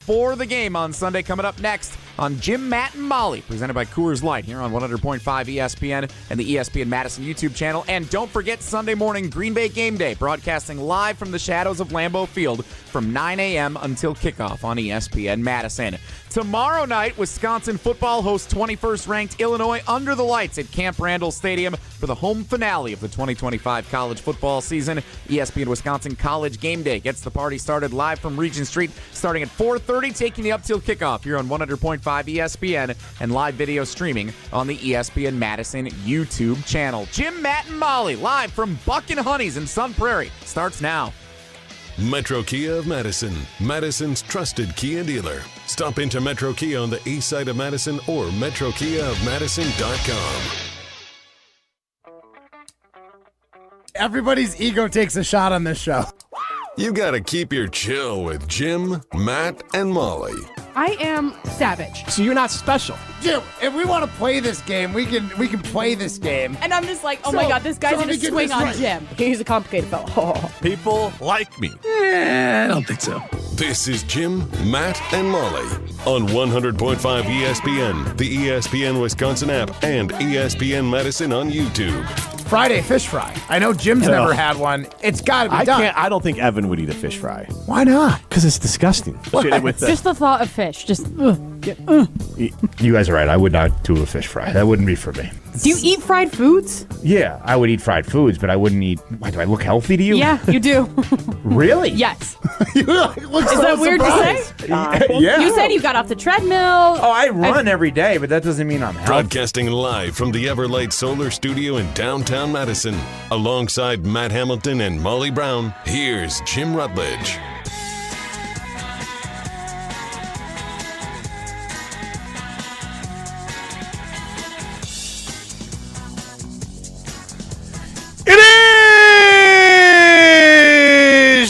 before the game on Sunday. Coming up next on Jim, Matt, and Molly, presented by Coors Light here on 100.5 ESPN and the ESPN Madison YouTube channel. And don't forget Sunday morning Green Bay Game Day, broadcasting live from the shadows of Lambeau Field from 9 a.m. until kickoff on ESPN Madison. Tomorrow night, Wisconsin football hosts 21st-ranked Illinois under the lights at Camp Randall Stadium for the home finale of the 2025 college football season. ESPN Wisconsin College Game Day gets the party started live from Regent Street, starting at 4:30, taking you up till kickoff here on 100.5 ESPN and live video streaming on the ESPN Madison YouTube channel. Jim, Matt, and Molly, live from Buck and Honey's in Sun Prairie, starts now. Metro Kia of Madison, Madison's trusted Kia dealer. Stop into Metro Kia on the east side of Madison or metrokiaofmadison.com. Everybody's ego takes a shot on this show. You gotta keep your chill with Jim, Matt, and Molly. I am savage. So you're not special. Jim, if we want to play this game, we can play this game. And I'm just like, oh my God, this guy's going to swing on Jim. He's a complicated fellow. Oh. People like me. I don't think so. This is Jim, Matt, and Molly on 100.5 ESPN, the ESPN Wisconsin app, and ESPN Madison on YouTube. Friday fish fry. I know Jim's never had one. It's got to be done. I don't think Evan would eat a fish fry. Why not? Because it's disgusting. Just the thought of fish. Just, You guys are right. I would not do a fish fry. That wouldn't be for me. Do you eat fried foods? Yeah, I would eat fried foods, but I wouldn't eat. Why, do I look healthy to you? Yeah, you do. Really? Yes. Is that weird to say? Yeah. You said you got off the treadmill. Oh, I run every day, but that doesn't mean I'm healthy. Broadcasting live from the Everlight Solar Studio in downtown Madison, alongside Matt Hamilton and Molly Brown, here's Jim Rutledge.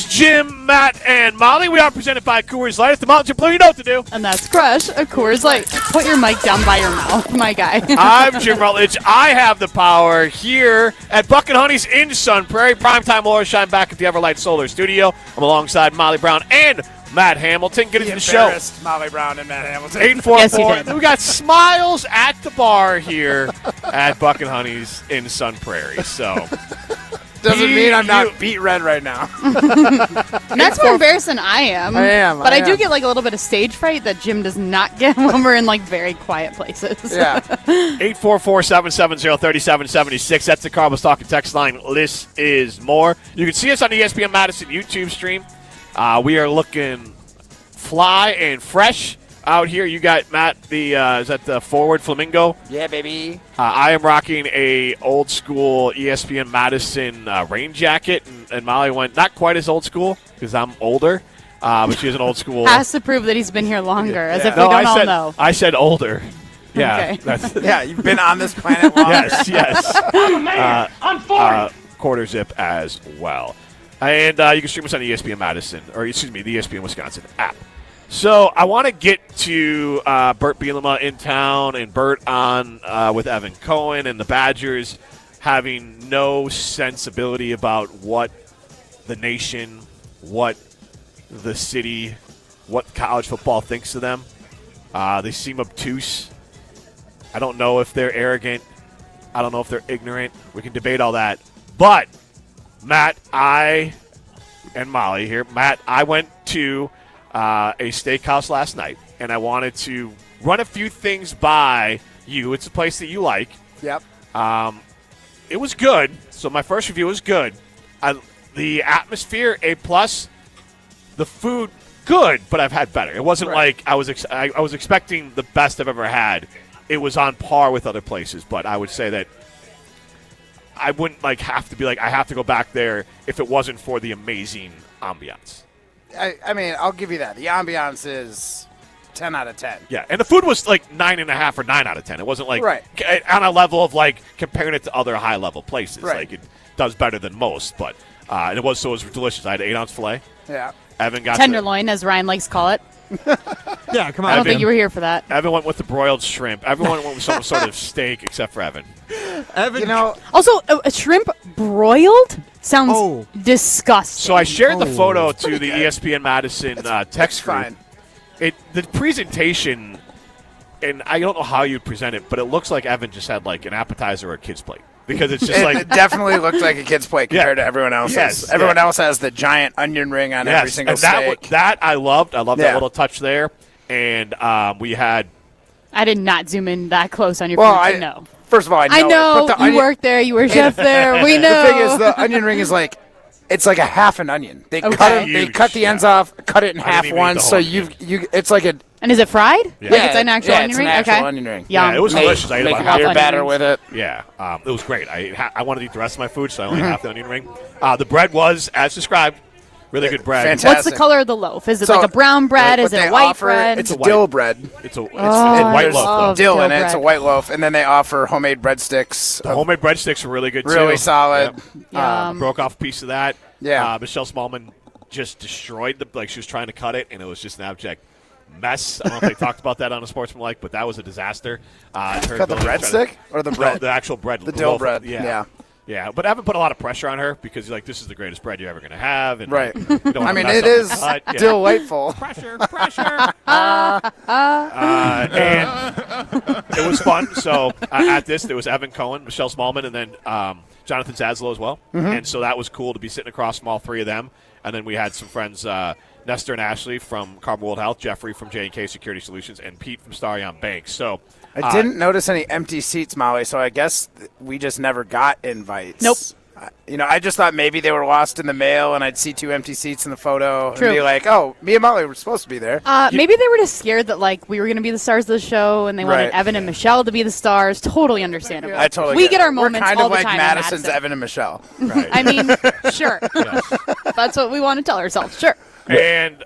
Jim, Matt, and Molly. We are presented by Coors Light. It's the Mountain Dew Blue. You know what to do. And that's Crush, of course. Like, put your mic down by your mouth, my guy. I'm Jim Rutledge. I have the power here at Buck and Honey's in Sun Prairie. Primetime Laura shine back at the Everlight Solar Studio. I'm alongside Molly Brown and Matt Hamilton. Get into the show. Molly Brown and Matt Hamilton. 844. Yes, you did. We got smiles at the bar here at Buck and Honey's in Sun Prairie. So Doesn't mean I'm not beat red right now. That's more embarrassed than I am. I am. But I do get like a little bit of stage fright that Jim does not get when we're in like very quiet places. Yeah. 844-770-3776. That's the Carbos Talk and Text line. This is more. You can see us on the ESPN Madison YouTube stream. We are looking fly and fresh out here. You got Matt, is that the forward flamingo? Yeah, baby. I am rocking a old school ESPN Madison rain jacket, and Molly went not quite as old school because I'm older, but she has an old school. Has to prove that he's been here longer, as if we No, don't I all said, know. I said older. Yeah, Okay. Yeah, you've been on this planet longer. yes. I'm a man. I'm 40. Quarter zip as well. And you can stream us on the ESPN Madison, or excuse me, the ESPN Wisconsin app. So I want to get to Bert Bielema in town and Bert on with Evan Cohen and the Badgers having no sensibility about what the nation, what the city, what college football thinks of them. They seem obtuse. I don't know if they're arrogant. I don't know if they're ignorant. We can debate all that. But Matt, and Molly here. Matt, I went to a steakhouse last night, and I wanted to run a few things by you. It's a place that you like. Yep. It was good. So my first review was good. The atmosphere, A+. The food, good, but I've had better. It wasn't like I was expecting the best I've ever had. It was on par with other places, but I would say that I wouldn't have to be I have to go back there if it wasn't for the amazing ambiance. I mean, I'll give you that. The ambiance is 10 out of 10. Yeah, and the food was 9.5 or 9 out of 10. It wasn't Right. On a level of comparing it to other high level places. Right. It does better than most, but and it was delicious. I had an 8-ounce filet. Yeah. Evan got Tenderloin, as Ryan likes to call it. Yeah, come on. I don't think you were here for that. Evan went with the broiled shrimp. Everyone went with some sort of steak except for Evan. Evan, Also, a shrimp broiled sounds disgusting. So I shared the photo to the ESPN Madison text group. Fine. The presentation, and I don't know how you'd present it, but it looks like Evan just had like an appetizer or a kid's plate. Because it's just It definitely looked like a kid's plate compared to everyone else's. Yes, Everyone else has the giant onion ring on every single steak. That I loved. I loved that little touch there. And we had. I did not zoom in that close on your food. No. First of all, I know. I know. But You worked there. You were a chef there. We know. The thing is, the onion ring is like. It's like a half an onion. They cut the ends off, cut it in half once, so it's like a. And is it fried? Yeah, Like it's an actual onion it's ring? an actual onion ring. Yum. Yeah, it was delicious. I ate Make about half beer the batter onion with it. Yeah, it was great. I wanted to eat the rest of my food, so I only half the onion ring. The bread was, as described, really good bread. Fantastic. What's the color of the loaf? Is it like a brown bread? Is it a white bread? It's a dill bread. It's a white loaf. Dill in dill it. It's a bread. white loaf, and then they offer homemade breadsticks. The homemade breadsticks were really good too. Really solid. Yum. Broke off a piece of that. Yeah. Michelle Smallman just destroyed she was trying to cut it, and it was just an abject mess. I don't know if they talked about that on a Sportsmanlike, but that was a disaster. Cut the breadstick or the bread? No, the actual bread. The dill loaf. bread. Yeah. Yeah, but Evan put a lot of pressure on her because he's like, this is the greatest bread you're ever going to have. And Right. you don't I wanna mean, mess it up is the cut. Yeah. delightful. Pressure. And it was fun. So at this, there was Evan Cohen, Michelle Smallman, and then Jonathan Zaslow as well. Mm-hmm. And so that was cool to be sitting across from all three of them. And then we had some friends, Nestor and Ashley from Carbon World Health, Jeffrey from J&K Security Solutions, and Pete from Starion Bank. So I didn't notice any empty seats, Molly, so I guess we just never got invites. Nope. I just thought maybe they were lost in the mail, and I'd see 2 empty seats in the photo True. and be like, oh, me and Molly were supposed to be there. Maybe they were just scared that we were going to be the stars of the show, and they wanted Right. Evan and Michelle to be the stars. Totally understandable. I totally we get get it. our moments We're kind all of the like time. Madison's in Madison. Evan and Michelle. right. I mean, sure. That's what we want to tell ourselves. Sure. And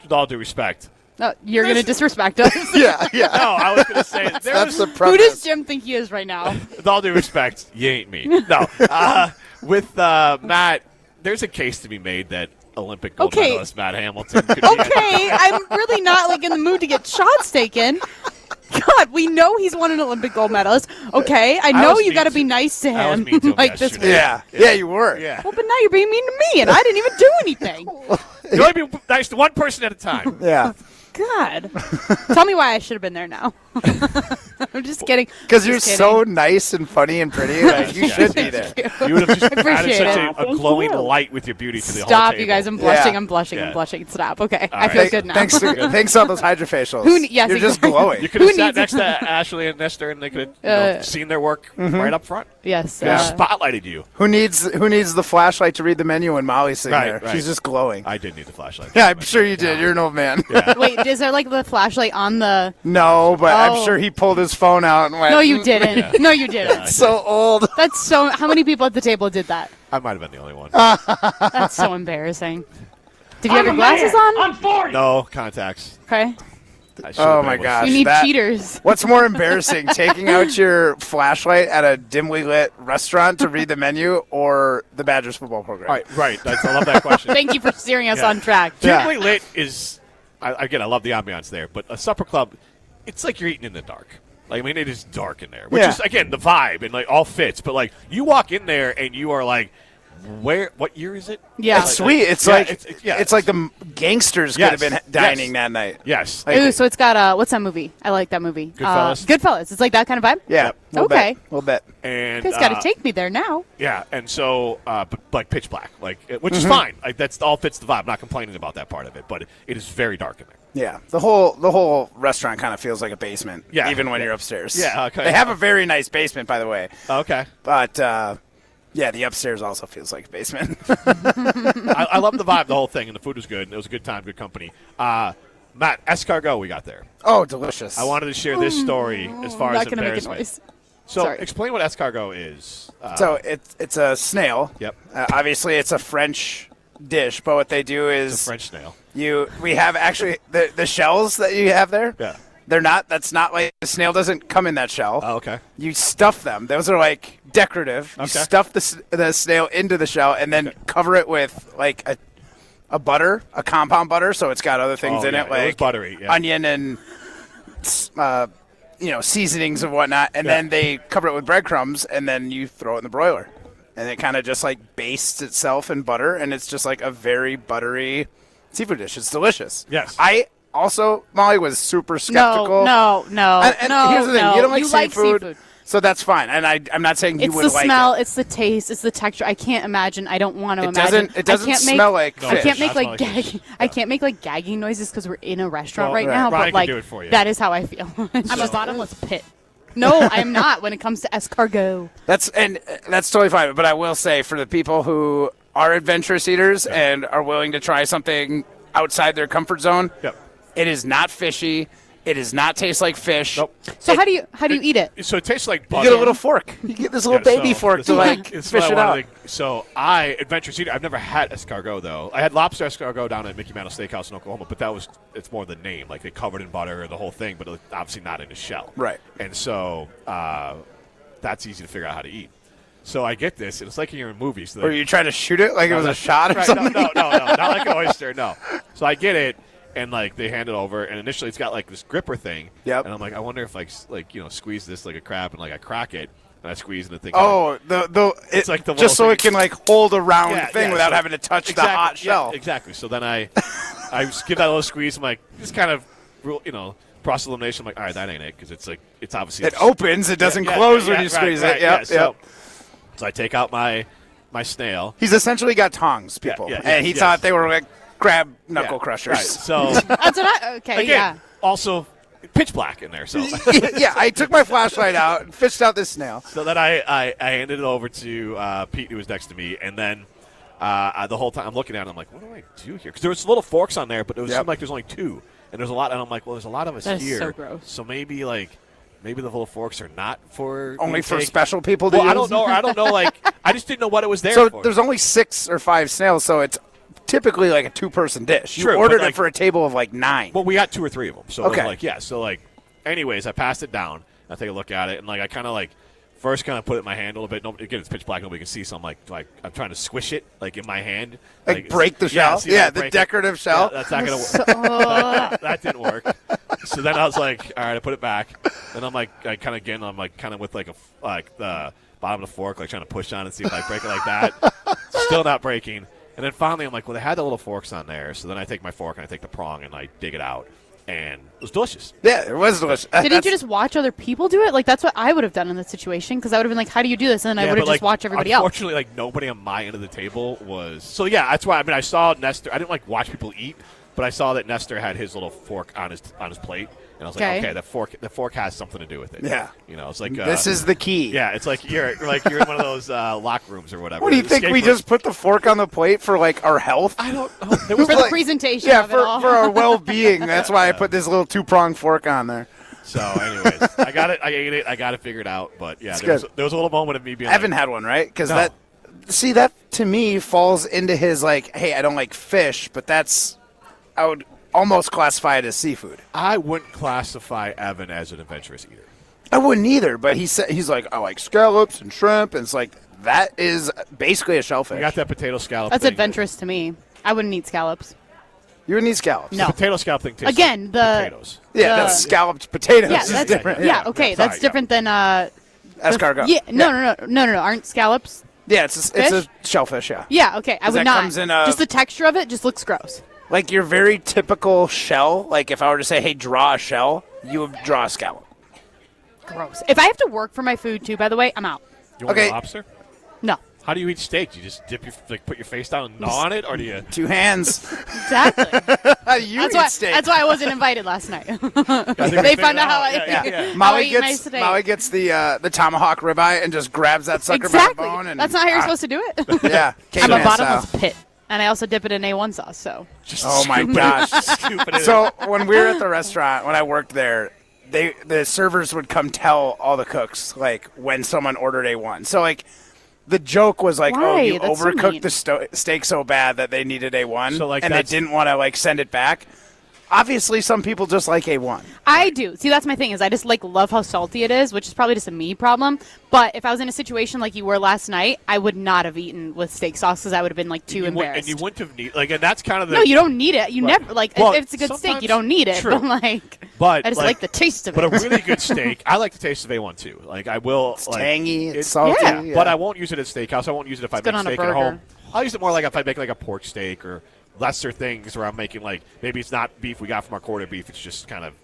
with all due respect. You're going to disrespect us. yeah. No, I was going to say That's the Who premise. does Jim think he is right now? with all due respect, you ain't me. No. With Matt, there's a case to be made that Olympic gold Okay. medalist Matt Hamilton could be Okay, I'm really not in the mood to get shots taken. God, we know he's won an Olympic gold medalist. Okay, I know was you mean got to to- be nice to I was him. mean to him This yesterday. Yeah, you were. Yeah. Well, but now you're being mean to me, and I didn't even do anything. You only be nice to one person at a time. Yeah. God, tell me why I should have been there now. I'm just kidding. Because you're Just kidding. so nice and funny and pretty. Like, you should be there. You would have just added appreciate such it. a glowing light with your beauty to the whole Stop, table. you guys. I'm blushing. Yeah. I'm blushing. Yeah. I'm blushing. Stop. Okay, All I feel right. good now. Thanks to all those hydrofacials. Yes, you're just exactly. glowing. You could have Who sat needs next it? to Ashley and Nestor, and they could have seen their work right up front. Yes. They spotlighted you. Who needs the flashlight to read the menu when Molly's sitting Right, there? right. She's just glowing. I did need the flashlight. Yeah, I'm sure you did. You're an old man. Wait, is there the flashlight on the? No, but I'm Oh. sure he pulled his phone out and went. No, you didn't. No, you didn't. So old. That's so. How many people at the table did that? I might have been the only one. That's so embarrassing. Did you have your glasses on? I'm 40. No contacts. Okay. I should've Oh been my able to gosh. You need that- cheaters. What's more embarrassing, taking out your flashlight at a dimly lit restaurant to read the menu, or the Badgers football program? Right. I love that question. Thank you for steering us Yeah. on track. Yeah. Dimly lit is, again, I love the ambiance there, but a supper club, it's like you're eating in the dark. It is dark in there, which Yeah. is, again, the vibe and all fits. But you walk in there and you are like, what year is it? Yeah. It's sweet. It's Yeah, like yeah. it's like the gangsters Yes. could have been dining that night. Yes. Like- Ooh, so it's got what's that movie? I like that movie. Goodfellas? Goodfellas. It's like that kind of vibe. Yeah. Yep. We'll Okay. Bet. We'll bet. And You guys got to take me there now. Yeah, and so, but pitch black, which Mm-hmm. is fine. That's all fits the vibe. I'm not complaining about that part of it, but it is very dark in there. Yeah. The whole restaurant kind of feels like a basement. Yeah. Even when you're upstairs. Yeah, okay. They have a very nice basement, by the way. Okay. But yeah, the upstairs also feels like a basement. I love the vibe, the whole thing, and the food was good. And it was a good time, good company. Matt, escargot we got there. Oh, delicious. I wanted to share this story as far I'm as not gonna make a embarrassment. noise. So Sorry. explain what escargot is. So it's a snail. Yep. Obviously, it's a French dish, but what they do It's a is French snail. we have actually the shells that you have there. Yeah. That's not like the snail doesn't come in that shell. Oh, okay. You stuff them. Those are like decorative. You Okay. stuff the snail into the shell and then cover it with like a butter, a compound butter, so it's got other things Oh, in yeah, it it was like buttery, yeah. onion and seasonings and whatnot, and then they cover it with breadcrumbs, and then you throw it in the broiler, and it kind of just like bastes itself in butter, and it's just like a very buttery seafood dish. It's delicious. Yes. I also, Molly was super skeptical. No. And here's the thing: you don't like seafood. So that's fine, and I'm not saying you would like it. It's the smell, it's the taste, it's the texture. I can't imagine. I don't want to imagine. It doesn't smell like fish. I can't make like gagging. I can't make like gagging noises because we're in a restaurant right now. Brian but like can do it for you. that is how I feel. I'm a bottomless pit. No, I'm not. When it comes to escargot, that's totally fine. But I will say, for the people who are adventurous eaters and are willing to try something outside their comfort zone, it is not fishy. It does not taste like fish. Nope. So how do you eat it? So it tastes like butter. You get a little fork. You get this little baby fork to fish it out. So adventurous eater. I've never had escargot though. I had lobster escargot down at Mickey Mantle Steakhouse in Oklahoma, but it's more the name, like they covered in butter, the whole thing, but obviously not in a shell. Right. And so that's easy to figure out how to eat. So I get this, and it's like you're in movies. So or you try to shoot it like it was a shot or something? No, not like an oyster. No. So I get it. And like they hand it over, and initially it's got like this gripper thing. Yep. And I'm like, I wonder if squeeze this like a crab, and like I crack it, and I squeeze, and the thing. It's like the just so it can like hold a round thing without having to touch the hot shell. Yeah, exactly. So then I give that a little squeeze. I'm like, just kind of process elimination. I'm like, all right, that ain't it, because it's like it's obviously it opens, it doesn't close when you squeeze it. Yep. So I take out my snail. He's essentially got tongs, people, and he thought they were like crab knuckle crushers. Right. So that's what again, also pitch black in there. So I took my flashlight out and fished out this snail. So then I handed it over to Pete, who was next to me, and then the whole time I'm looking at it, I'm like, what do I do here? Because there was little forks on there, but it seemed like there's only two, and there's a lot. And I'm like, well, there's a lot of us that here. Is so gross. So maybe the little forks are not for only for special people to use. I don't know. Like I just didn't know what it was there for. So there's only 6 or 5 snails, so it's typically like a 2-person dish. You True, ordered it for a table of like 9. Well, we got 2 or 3 of them. So okay. Anyways, I passed it down. I take a look at it, and like I kind of first kind of put it in my hand a little bit. Again, it's pitch black, nobody can see, so I'm trying to squish it like in my hand, like break the shell. Yeah, the decorative shell. Yeah, that's not gonna work. That didn't work. So then I was like, all right, I put it back. Then I'm like, I'm kind of with the bottom of the fork, like trying to push on and see if I break it like that. Still not breaking. And then finally, I'm like, well, they had the little forks on there. So then I take my fork and I take the prong and I dig it out. And it was delicious. Yeah, it was delicious. Didn't you just watch other people do it? Like, that's what I would have done in this situation, because I would have been like, how do you do this? And then I would have just watched everybody else. Unfortunately, nobody on my end of the table was. So, yeah, that's why. I saw Nestor. I didn't, watch people eat, but I saw that Nestor had his little fork on his plate. And I was like, okay, the fork has something to do with it. Yeah. It's like this is the key. Yeah, it's like you're in one of those locker rooms or whatever. What do you think? We just put the fork on the plate for our health? I don't know. For the presentation. Yeah, of it all. for our well-being. That's why I put this little 2-pronged fork on there. So, anyways, I got it. I ate it. I got it figured out. But yeah, there was a little moment of me being. Evan had one, right? Because that to me falls into his hey, I don't like fish, but I would almost classify it as seafood. I wouldn't classify Evan as an adventurous eater. I wouldn't either, but he's like, I like scallops and shrimp, and it's like that is basically a shellfish. I got that potato scallop. That's thing. adventurous to me. I wouldn't eat scallops. You wouldn't eat scallops. No. The potato scallop thing tastes again like potatoes. Yeah, that's scalloped potatoes. Yeah, that's different. Yeah, okay, that's different than escargot. Yeah, no. Aren't scallops? Yeah, it's a shellfish. Yeah. Yeah. Okay, I would not. Comes in just the texture of it just looks gross. Like your very typical shell. Like if I were to say, hey, draw a shell, you would draw a scallop. Gross. If I have to work for my food too, by the way, I'm out. You want a lobster? No. How do you eat steak? Do you just put your face down and gnaw on it, or do you? 2 hands. Exactly. How do you eat steak? That's why I wasn't invited last night. They found out how I Molly gets the tomahawk ribeye and just grabs that sucker by the bone. And, that's not how you're supposed to do it. Yeah. I'm a bottomless pit. And I also dip it in A1 sauce, so. Oh, my gosh. So when we were at the restaurant, when I worked there, the servers would come tell all the cooks, when someone ordered A1. So, the joke was Why? oh, you That's overcooked the steak so bad that they needed A1, so, and they didn't want to, send it back. Obviously, some people just like A1. I do. See, that's my thing is I just love how salty it is, which is probably just a me problem. But if I was in a situation like you were last night, I would not have eaten with steak sauce because I would have been too embarrassed. And you wouldn't have need and that's kind of the. No, you don't need it. You never if it's a good steak, you don't need it. True. But I just like the taste of it. But a really good steak, I like the taste of A1 too. I will. It's tangy. It's salty. Yeah. But I won't use it at steakhouse. I won't use it if I make steak at home. I'll use it more if I make a pork steak or lesser things where I'm making like maybe it's not beef we got from our quarter beef. It's just kind of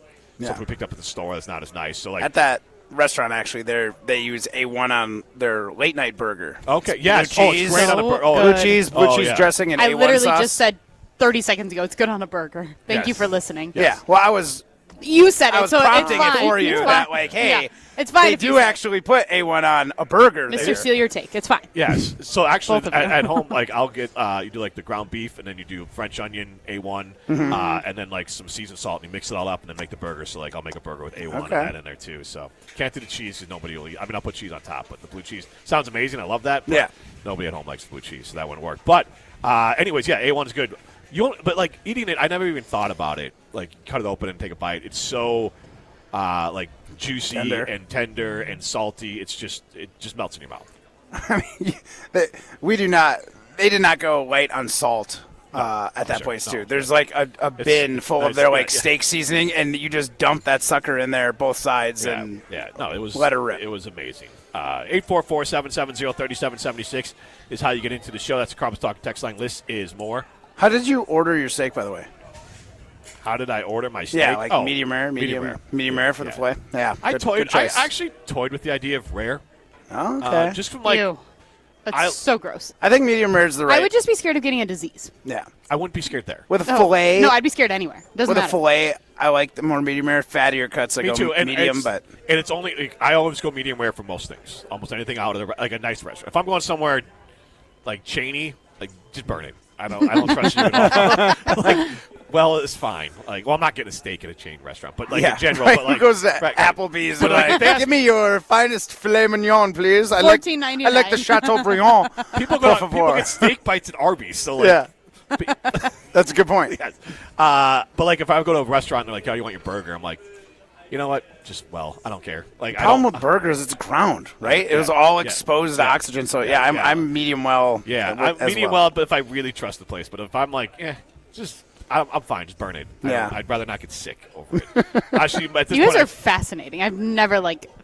something we picked up at the store that's not as nice. So like at that restaurant, actually, they use A1 on their late night burger. Okay, yes. Blue Oh, cheese, it's great on a burger. blue cheese dressing, and I A1 literally sauce. just said 30 seconds ago, it's good on a burger. Thank you Yes. for listening. Yeah. Well, I was You said it, I was so prompting it's it fine. for you It's that fine. way. Hey, Yeah. It's fine they if you do say it. actually put A1 on a burger. Mr. there. Steal your take. It's fine. Yes. So actually, Both of them. at home, like I'll get you do like the ground beef, and then you do French onion A1, and then like some seasoned salt, and you mix it all up, and then make the burger. So like I'll make a burger with A1 and that in there too. So can't do the cheese because nobody will eat. I mean, I'll put cheese on top, but the blue cheese sounds amazing. I love that. But Yeah. Nobody at home likes blue cheese, so that wouldn't work. But anyways, yeah, A1 is good. But like eating it, I never even thought about it. Like cut it open and take a bite. It's so like juicy and tender and salty. It just melts in your mouth. I mean, they did not go light on salt at that place, too. There's like a bin full of their steak seasoning, and you just dump that sucker in there, both sides, and it was let her rip. It was amazing. 844-770-3776 is how you get into the show. That's the Carbs Talk text line. List is more. How did you order your steak, by the way? How did I order my steak? Yeah, like medium rare for the fillet. Yeah, I good choice. actually toyed with the idea of rare. Oh, okay. Just from like Ew. That's so gross. I think medium rare is the right. I would just be scared of getting a disease. Yeah. I wouldn't be scared there. With a fillet. No, I'd be scared anywhere. Doesn't with matter. a fillet, I like the more medium rare, fattier cuts. I Me go too. And medium, but it's only like, I always go medium rare for most things. Almost anything out of like a nice restaurant. If I'm going somewhere like Cheney, like just burn it. I don't trust you at all. Like, well, it's fine. Like, well, I'm not getting a steak at a chain restaurant, but like in general. Right. But like, Who goes to right. Applebee's But, and like, like, they ask- give me your finest filet mignon, please. I like $14.99. the Chateaubriand. people Por favor. get steak bites at Arby's. So like, Yeah. That's a good point. yes. But like if I go to a restaurant and they're like, "Oh, you want your burger?" I'm like, you know what? I don't care. Like, The problem with burgers, it's ground, right? It was all exposed to oxygen. So I'm medium well. Yeah, as I'm medium well, but if I really trust the place. But if I'm like, I'm fine. Just burn it. I'd rather not get sick over it. Actually, at this You guys point, are fascinating. I've never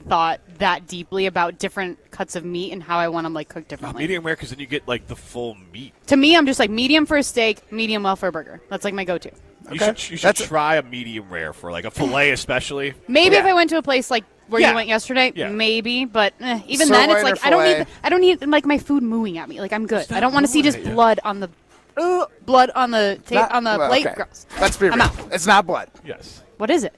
thought that deeply about different cuts of meat and how I want them cooked differently. medium rare because then you get like the full meat. To me, I'm just medium for a steak, medium well for a burger. That's my go-to. You should try a medium rare for like a fillet, especially. Maybe if I went to a place where you went yesterday, Yeah. maybe. But even then, it's Sirloin or I don't need my food mooing at me. I'm good. I don't want to see just blood on the plate. Okay. Gross. Let's be I'm real. out. It's not blood. Yes. What is it?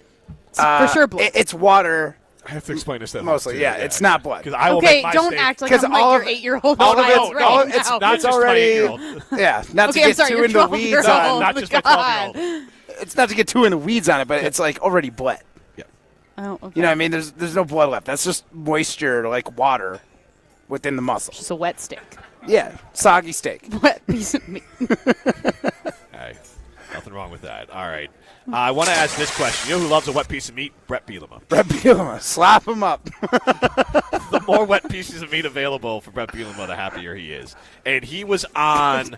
It's for sure blood. It's water. I have to explain this to them. Mostly, too, yeah. It's not blood. Because I will Okay, make my don't steak. act like 'Cause I'm all your of- 8-year-old. all of it- right all- now. it's Not It's just already- my 8-year-old. Yeah, not Okay, to I'm get sorry, too you're into the weeds 12-year-old. on. Not just my God. 12-year-old. It's not to get too in the weeds on it, but it's already bled. Oh, okay. You know what I mean? There's no blood left. That's just moisture, like water, within the muscle. Just a wet steak. Yeah, soggy steak. Wet piece of meat. Hey, nothing wrong with that. All right. I want to ask this question. You know who loves a wet piece of meat? Bret Bielema. Bret Bielema, slap him up. The more wet pieces of meat available for Bret Bielema, the happier he is. And he was on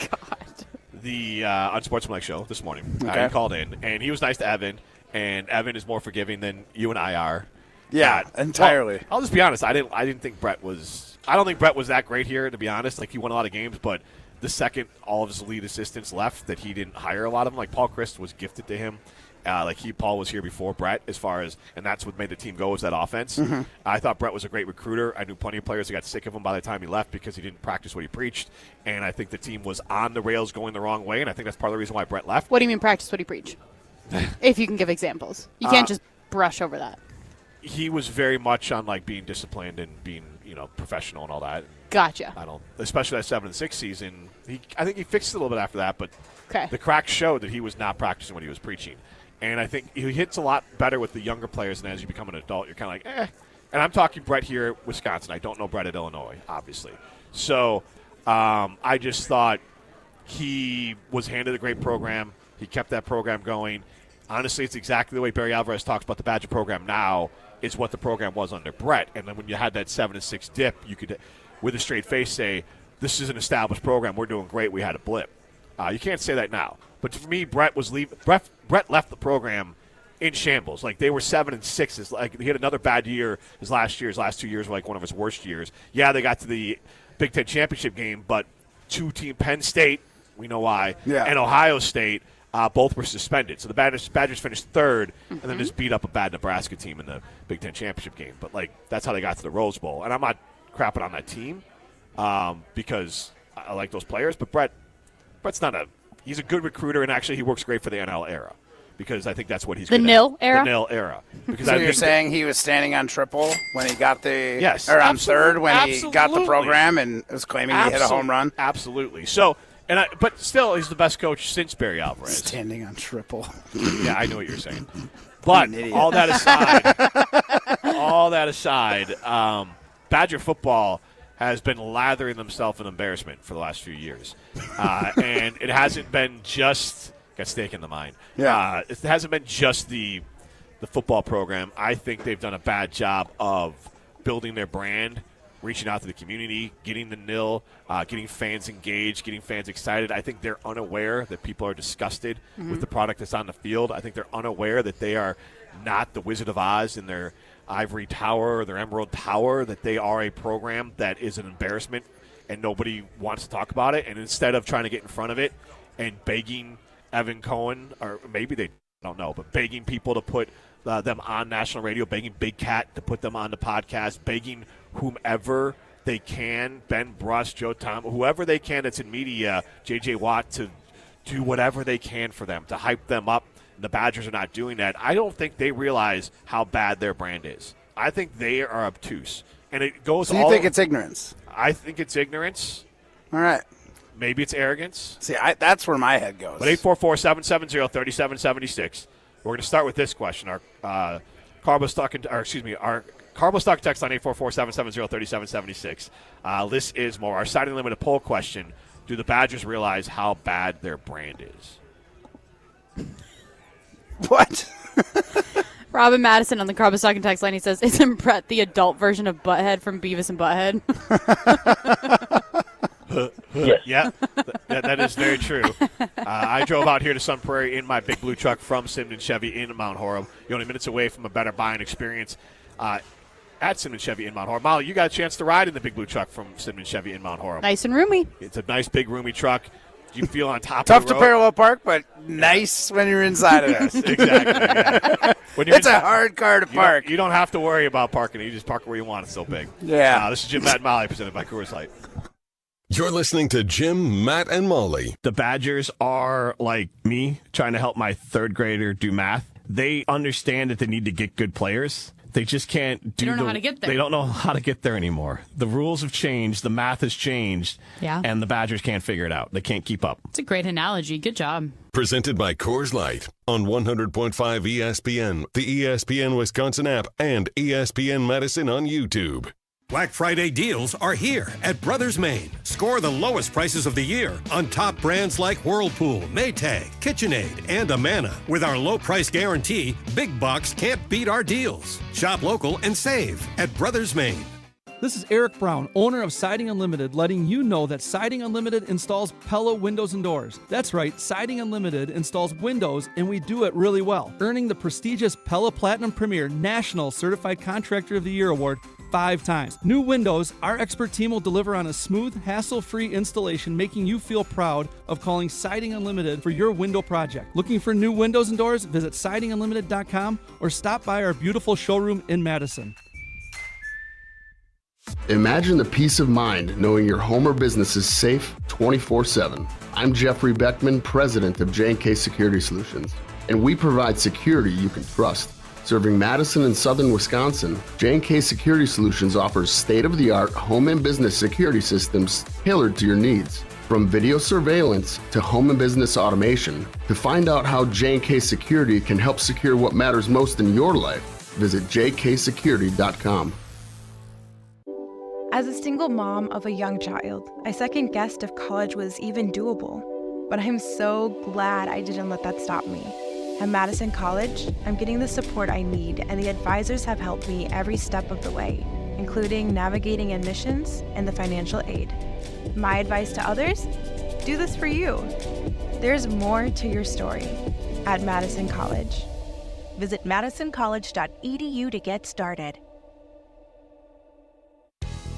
the Unsportsmanlike show this morning. Okay. He called in, and he was nice to Evan. And Evan is more forgiving than you and I are. Yeah, entirely. Well, I'll just be honest. I didn't think Bret was. I don't think Bret was that great here, to be honest. Like he won a lot of games, but the second all of his lead assistants left, that he didn't hire a lot of them. Like Paul Christ was gifted to him. Paul was here before Bret, and that's what made the team go was that offense. Mm-hmm. I thought Bret was a great recruiter. I knew plenty of players that got sick of him by the time he left because he didn't practice what he preached. And I think the team was on the rails going the wrong way, and I think that's part of the reason why Bret left. What do you mean practice what you preach? If you can give examples. You can't just brush over that. He was very much on being disciplined and being professional and all that. Gotcha. I don't, especially that 7-6 season. I think he fixed it a little bit after that, but Okay. the cracks showed that he was not practicing what he was preaching. And I think he hits a lot better with the younger players, and as you become an adult, you're kind of like, eh. And I'm talking Bret here at Wisconsin. I don't know Bret at Illinois, obviously. So I just thought he was handed a great program. He kept that program going. Honestly, it's exactly the way Barry Alvarez talks about the Badger program now is what the program was under Bret. And then when you had that 7-6 dip, you could, with a straight face, say, this is an established program. We're doing great. We had a blip. You can't say that now. But for me, Bret left the program in shambles. Like they were 7-6. Like he had another bad year. His last 2 years were like one of his worst years. Yeah, they got to the Big Ten championship game, but 2-team Penn State We know why. Yeah. And Ohio State, both were suspended. So the Badgers finished third and then just beat up a bad Nebraska team in the Big Ten championship game. But, that's how they got to the Rose Bowl. And I'm not crapping on that team because I like those players. But Brett's not he's a good recruiter, and actually he works great for the NL era. Because I think that's what he's the good nil at. era. The nil era. Because So you're saying he was standing on triple when he got the or on third when he got the program and was claiming he hit a home run. Absolutely. So but still he's the best coach since Barry Alvarez. Standing on triple. Yeah, I know what you're saying. But all that aside, Badger football has been lathering themselves in embarrassment for the last few years, and it hasn't been just. Got steak in the mind. Yeah. It hasn't been just the football program. I think they've done a bad job of building their brand, reaching out to the community, getting the nil, getting fans engaged, getting fans excited. I think they're unaware that people are disgusted with the product that's on the field. I think they're unaware that they are not the Wizard of Oz in their ivory tower or their emerald tower, that they are a program that is an embarrassment and nobody wants to talk about it. And instead of trying to get in front of it and begging Evan Cohen, or maybe they don't know, but begging people to put them on national radio, begging Big Cat to put them on the podcast, begging whomever they can, Ben Bruss, Joe Tom, whoever they can that's in media, J.J. Watt, to do whatever they can for them, to hype them up. The Badgers are not doing that. I don't think they realize how bad their brand is. I think they are obtuse. And it goes So you think it's ignorance? I think it's ignorance. All right. Maybe it's arrogance. See, that's where my head goes. But 844-770-3776. We're going to start with this question. Our Carbo Stock text line 844-770-3776. This is more our Siding Limited poll question. Do the Badgers realize how bad their brand is? What? Robin Madison on the Carbo Stock text line, he says, isn't Bret the adult version of Butthead from Beavis and Butthead? Yeah, that is very true. I drove out here to Sun Prairie in my big blue truck from Simon Chevy in Mount Horeb. You're only minutes away from a better buying experience at Simon Chevy in Mount Horeb. Molly, you got a chance to ride in the big blue truck from Simon Chevy in When Nice and roomy. It's a nice, big, roomy truck. You feel on top Tough of the to road. parallel park, but nice when you're inside of it. Exactly. Yeah. When you're It's a hard car to park. You don't have to worry about parking. You just park where you want. It's so big. Yeah. This is Jim, Matt, and Molly, presented by Coors Light. You're listening to Jim, Matt, and Molly. The Badgers are like me trying to help my third grader do math. They understand that they need to get good players. They just can't do They don't know how to get there. They don't know how to get there anymore. The rules have changed. The math has changed. Yeah. And the Badgers can't figure it out. They can't keep up. It's a great analogy. Good job. Presented by Coors Light on 100.5 ESPN, the ESPN Wisconsin app, and ESPN Madison on YouTube. Black Friday deals are here at Brothers Maine. Score the lowest prices of the year on top brands like Whirlpool, Maytag, KitchenAid, and Amana. With our low price guarantee, Big Box can't beat our deals. Shop local and save at Brothers Maine. This is Eric Brown, owner of Siding Unlimited, letting you know that Siding Unlimited installs Pella windows and doors. That's right, Siding Unlimited installs windows, and we do it really well, earning the prestigious Pella Platinum Premier National Certified Contractor of the Year award 5 times. New windows, our expert team will deliver on a smooth, hassle-free installation, making you feel proud of calling Siding Unlimited for your window project. Looking for new windows and doors? Visit sidingunlimited.com or stop by our beautiful showroom in Madison. Imagine the peace of mind knowing your home or business is safe 24/7. I'm Jeffrey Beckman, president of J&K Security Solutions, and we provide security you can trust. Serving Madison and southern Wisconsin, J&K Security Solutions offers state-of-the-art home and business security systems tailored to your needs. From video surveillance to home and business automation, to find out how J&K Security can help secure what matters most in your life, visit jksecurity.com. As a single mom of a young child, I second-guessed if college was even doable. But I'm so glad I didn't let that stop me. At Madison College, I'm getting the support I need, and the advisors have helped me every step of the way, including navigating admissions and the financial aid. My advice to others? Do this for you. There's more to your story at Madison College. Visit madisoncollege.edu to get started.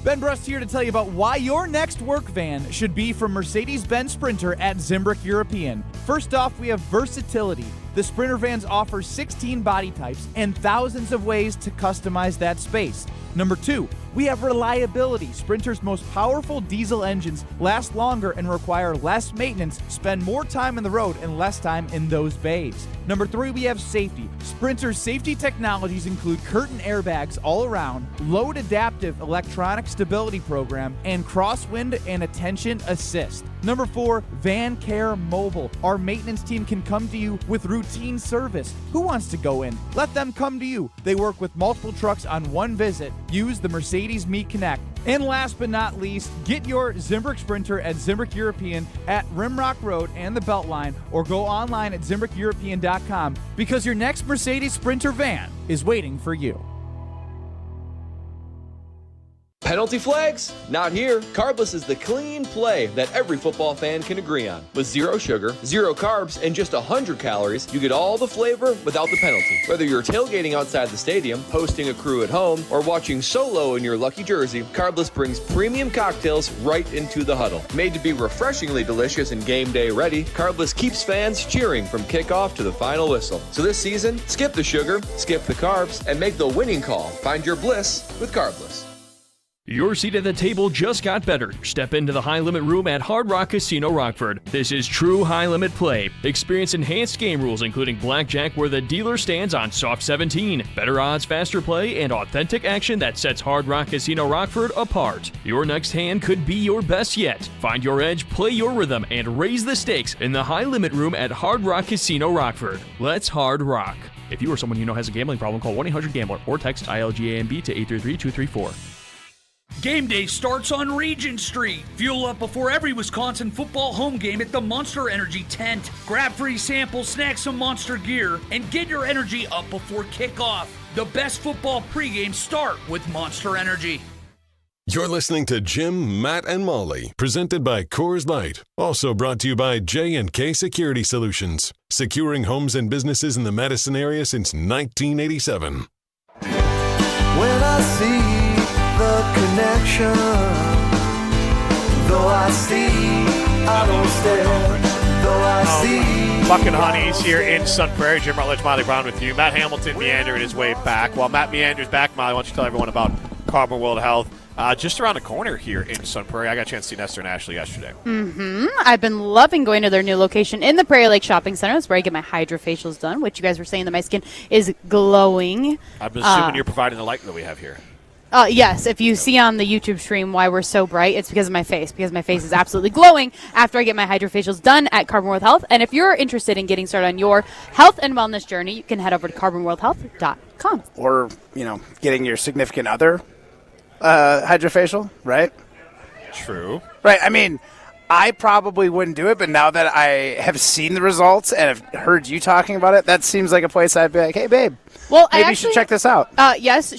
Ben Brust here to tell you about why your next work van should be from Mercedes-Benz Sprinter at Zimbrick European. First off, we have versatility. The Sprinter vans offer 16 body types and thousands of ways to customize that space. Number 2, we have reliability. Sprinter's most powerful diesel engines last longer and require less maintenance, spend more time on the road and less time in those bays. Number 3, we have safety. Sprinter's safety technologies include curtain airbags all around, load adaptive electronic stability program, and crosswind and attention assist. Number 4, Van Care Mobile. Our maintenance team can come to you with routine service. Who wants to go in? Let them come to you. They work with multiple trucks on one visit. Use the Mercedes Me Connect. And last but not least, get your Zimbrick Sprinter at Zimbrick European at Rimrock Road and the Beltline, or go online at ZimbrickEuropean.com, because your next Mercedes Sprinter van is waiting for you. Penalty flags? Not here. Carbless is the clean play that every football fan can agree on. With 0 sugar, 0 carbs, and just 100 calories, you get all the flavor without the penalty. Whether you're tailgating outside the stadium, hosting a crew at home, or watching solo in your lucky jersey, Carbless brings premium cocktails right into the huddle. Made to be refreshingly delicious and game day ready, Carbless keeps fans cheering from kickoff to the final whistle. So this season, skip the sugar, skip the carbs, and make the winning call. Find your bliss with Carbless. Your seat at the table just got better. Step into the high-limit room at Hard Rock Casino Rockford. This is true high-limit play. Experience enhanced game rules, including blackjack where the dealer stands on soft 17. Better odds, faster play, and authentic action that sets Hard Rock Casino Rockford apart. Your next hand could be your best yet. Find your edge, play your rhythm, and raise the stakes in the high-limit room at Hard Rock Casino Rockford. Let's hard rock. If you or someone you know has a gambling problem, call 1-800-GAMBLER or text ILGAMB to 833-234. Game day starts on Regent Street. Fuel up before every Wisconsin football home game at the Monster Energy tent. Grab free samples, snag some Monster gear, and get your energy up before kickoff. The best football pregame start with Monster Energy. You're listening to Jim, Matt, and Molly, presented by Coors Light. Also brought to you by J&K Security Solutions, securing homes and businesses in the Madison area since 1987. When I see the connection, though I see, I don't stare, though I see. Bucking Honeys here in Sun Prairie. Jim Rutledge, Molly Brown with you. Matt Hamilton meandering his way back. While Matt meanders back, Molly, why don't you tell everyone about Carbon World Health? Just around the corner here in Sun Prairie. I got a chance to see Nestor and Ashley yesterday. I've been loving going to their new location in the Prairie Lake Shopping Center. That's where I get my hydrofacials done, which you guys were saying that my skin is glowing. I'm assuming you're providing the light that we have here. Yes, if you see on the YouTube stream why we're so bright, it's because of my face, because my face is absolutely glowing after I get my hydrofacials done at Carbon World Health. And if you're interested in getting started on your health and wellness journey, you can head over to carbonworldhealth.com. Or, getting your significant other hydrofacial, right? True. Right, I probably wouldn't do it, but now that I have seen the results and have heard you talking about it, that seems like a place I'd be like, hey, babe, well, maybe you should check this out. Yes,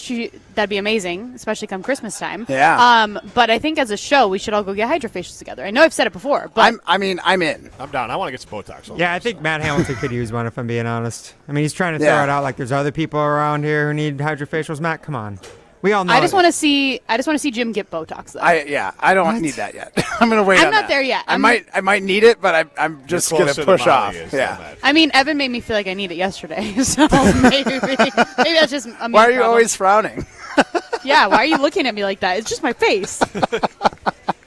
that'd be amazing, especially come Christmas time. Yeah. But I think as a show, we should all go get hydrofacials together. I know I've said it before, but I'm in. I'm down. I want to get some Botox. Yeah, I think Matt Hamilton could use one, if I'm being honest. He's trying to throw it out like there's other people around here who need hydrofacials. Matt, come on. We all know. I just want to see Jim get Botox, though. I don't need that yet. I'm gonna wait. I'm not there yet. I might need it, but I'm just gonna push off. Evan made me feel like I need it yesterday, so maybe that's just. Why are you always frowning? Yeah, why are you looking at me like that? It's just my face. But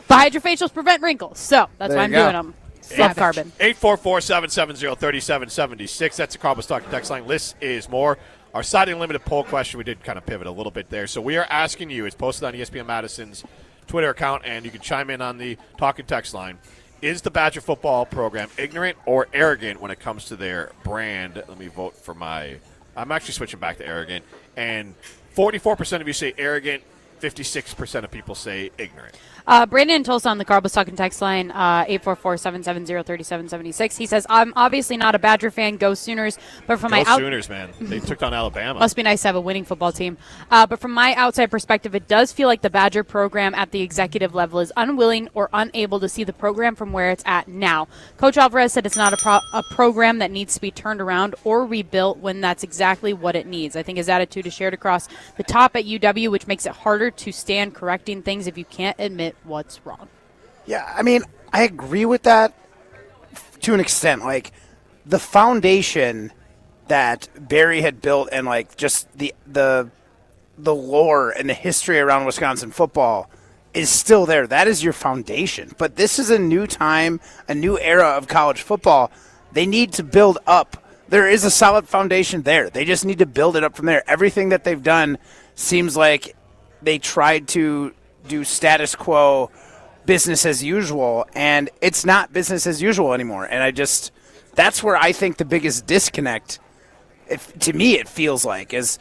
hydrofacials prevent wrinkles, so that's why I'm doing them. Flat carbon. 844-770-3776. That's the Carbon Stock text line. List is more. Our Siding Limited poll question, we did kind of pivot a little bit there. So we are asking you, it's posted on ESPN Madison's Twitter account, and you can chime in on the talk and text line. Is the Badger football program ignorant or arrogant when it comes to their brand? Let me vote for I'm actually switching back to arrogant. And 44% of you say arrogant, 56% of people say ignorant. Brandon in Tulsa on the Carbos Talking text line, 844-770-3776. He says, I'm obviously not a Badger fan. Go Sooners. But from Sooners, man. They took down Alabama. Must be nice to have a winning football team. But from my outside perspective, it does feel like the Badger program at the executive level is unwilling or unable to see the program from where it's at now. Coach Alvarez said it's not a program that needs to be turned around or rebuilt when that's exactly what it needs. I think his attitude is shared across the top at UW, which makes it harder harder to stand correcting things if you can't admit what's wrong. Yeah, I mean, I agree with that to an extent. Like, the foundation that Barry had built and, like, just the lore and the history around Wisconsin football is still there. That is your foundation. But this is a new time, a new era of college football. They need to build up. There is a solid foundation there. They just need to build it up from there. Everything that they've done seems like they tried to do status quo, business as usual, and it's not business as usual anymore. And that's where I think the biggest disconnect, to me it feels like, is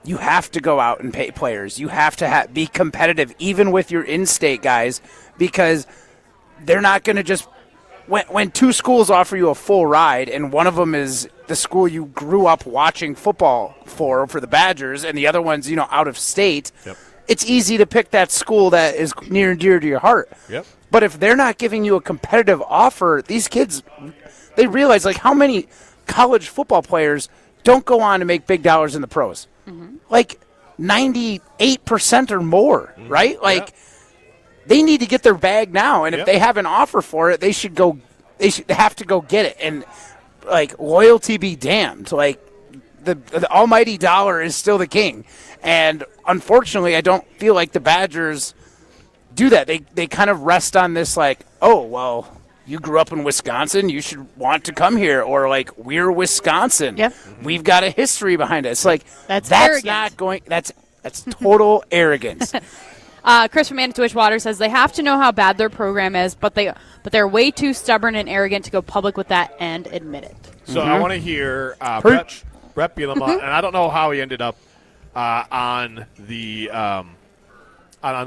you have to go out and pay players. You have to be competitive, even with your in-state guys, because they're not going to just – when two schools offer you a full ride and one of them is the school you grew up watching football for the Badgers, and the other one's, out of state, it's easy to pick that school that is near and dear to your heart. Yep. But if they're not giving you a competitive offer, these kids, they realize, like, how many college football players don't go on to make big dollars in the pros? Like 98% or more, right? Like, they need to get their bag now, and if they have an offer for it, they should have to go get it. And, like, loyalty be damned. Like, the almighty dollar is still the king. And unfortunately, I don't feel like the Badgers do that. They kind of rest on this, like, oh, well, you grew up in Wisconsin, you should want to come here, or, like, we're Wisconsin. Yep. We've got a history behind it. It's like that's arrogant. That's total arrogance. Chris from Manitowish Water says they have to know how bad their program is, but they're way too stubborn and arrogant to go public with that and admit it. So I want to hear Bret Bielema, and I don't know how he ended up on the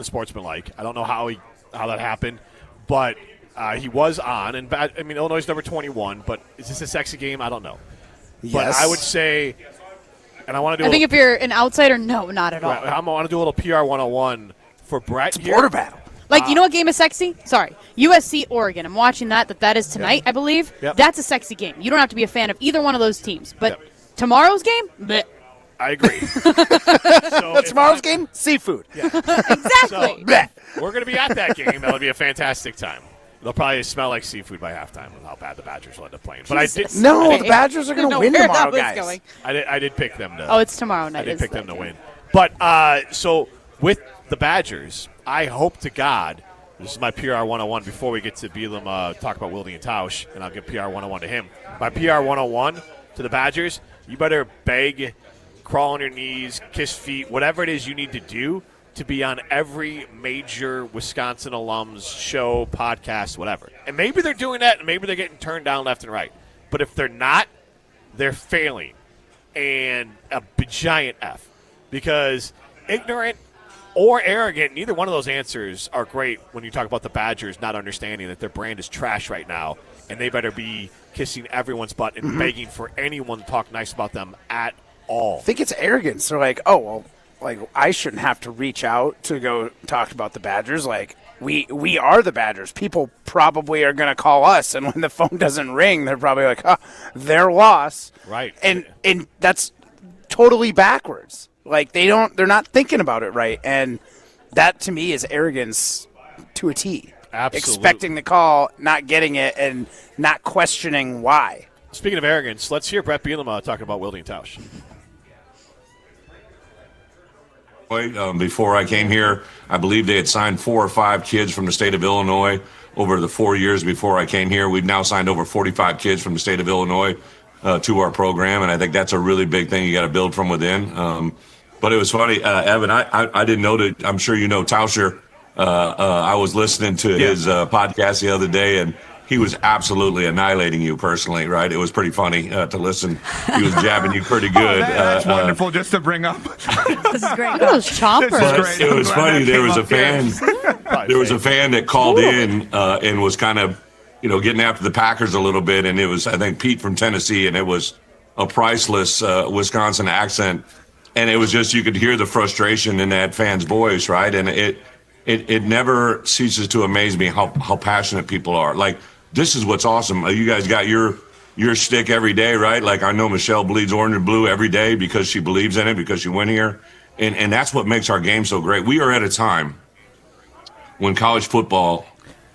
Sportsmanlike. I don't know how that happened, but he was on. And Illinois is number 21, but is this a sexy game? I don't know. Yes. But I would say, and I want to do. I think if you're an outsider, no, not at all. I want to do a little PR 101 for Bret. It's a border battle. Like, you know what game is sexy? Sorry. USC, Oregon. I'm watching that is tonight, I believe. Yep. That's a sexy game. You don't have to be a fan of either one of those teams. But tomorrow's game? Bleh. I agree. Tomorrow's game? Seafood. Yeah. Exactly. So, we're going to be at that game. That'll be a fantastic time. They'll probably smell like seafood by halftime with how bad the Badgers will end up playing. But the Badgers are going to win tomorrow, guys. Going. I did pick them to. Oh, it's tomorrow night. I did pick them to win. But so with the Badgers, I hope to God, this is my PR 101 before we get to Bielema talk about Wilde and Tausch, and I'll give PR 101 to him. My PR 101 to the Badgers, you better beg, crawl on your knees, kiss feet, whatever it is you need to do to be on every major Wisconsin alums show, podcast, whatever. And maybe they're doing that, and maybe they're getting turned down left and right. But if they're not, they're failing. And a giant F. Because ignorant or arrogant, neither one of those answers are great when you talk about the Badgers not understanding that their brand is trash right now, and they better be kissing everyone's butt and begging for anyone to talk nice about them at all. I think it's arrogance. They're like, oh, well, like, I shouldn't have to reach out to go talk about the Badgers. Like, we are the Badgers. People probably are going to call us, and when the phone doesn't ring, they're probably like, their loss. Right. And that's totally backwards. Like, they're not thinking about it right. And that, to me, is arrogance to a T. Absolutely. Expecting the call, not getting it, and not questioning why. Speaking of arrogance, let's hear Bret Bielema talking about Wilde and Tausch. Before I came here, I believe they had signed 4 or 5 kids from the state of Illinois over the 4 years before I came here. We've now signed over 45 kids from the state of Illinois to our program, and I think that's a really big thing you got to build from within. But it was funny, Evan, I didn't know that. I'm sure you know Tauscher. I was listening to his podcast the other day, and he was absolutely annihilating you personally, right? It was pretty funny to listen. He was jabbing you pretty good. That's wonderful just to bring up. This is great. Those chompers. But it was funny. There was a fan. There was a fan that called in and was kind of, getting after the Packers a little bit. And it was, I think, Pete from Tennessee, and it was a priceless Wisconsin accent. And it was just, you could hear the frustration in that fan's voice, right? And it never ceases to amaze me how passionate people are. Like, this is what's awesome. You guys got your shtick every day, right? Like, I know Michelle bleeds orange and blue every day because she believes in it, because she went here. And that's what makes our game so great. We are at a time when college football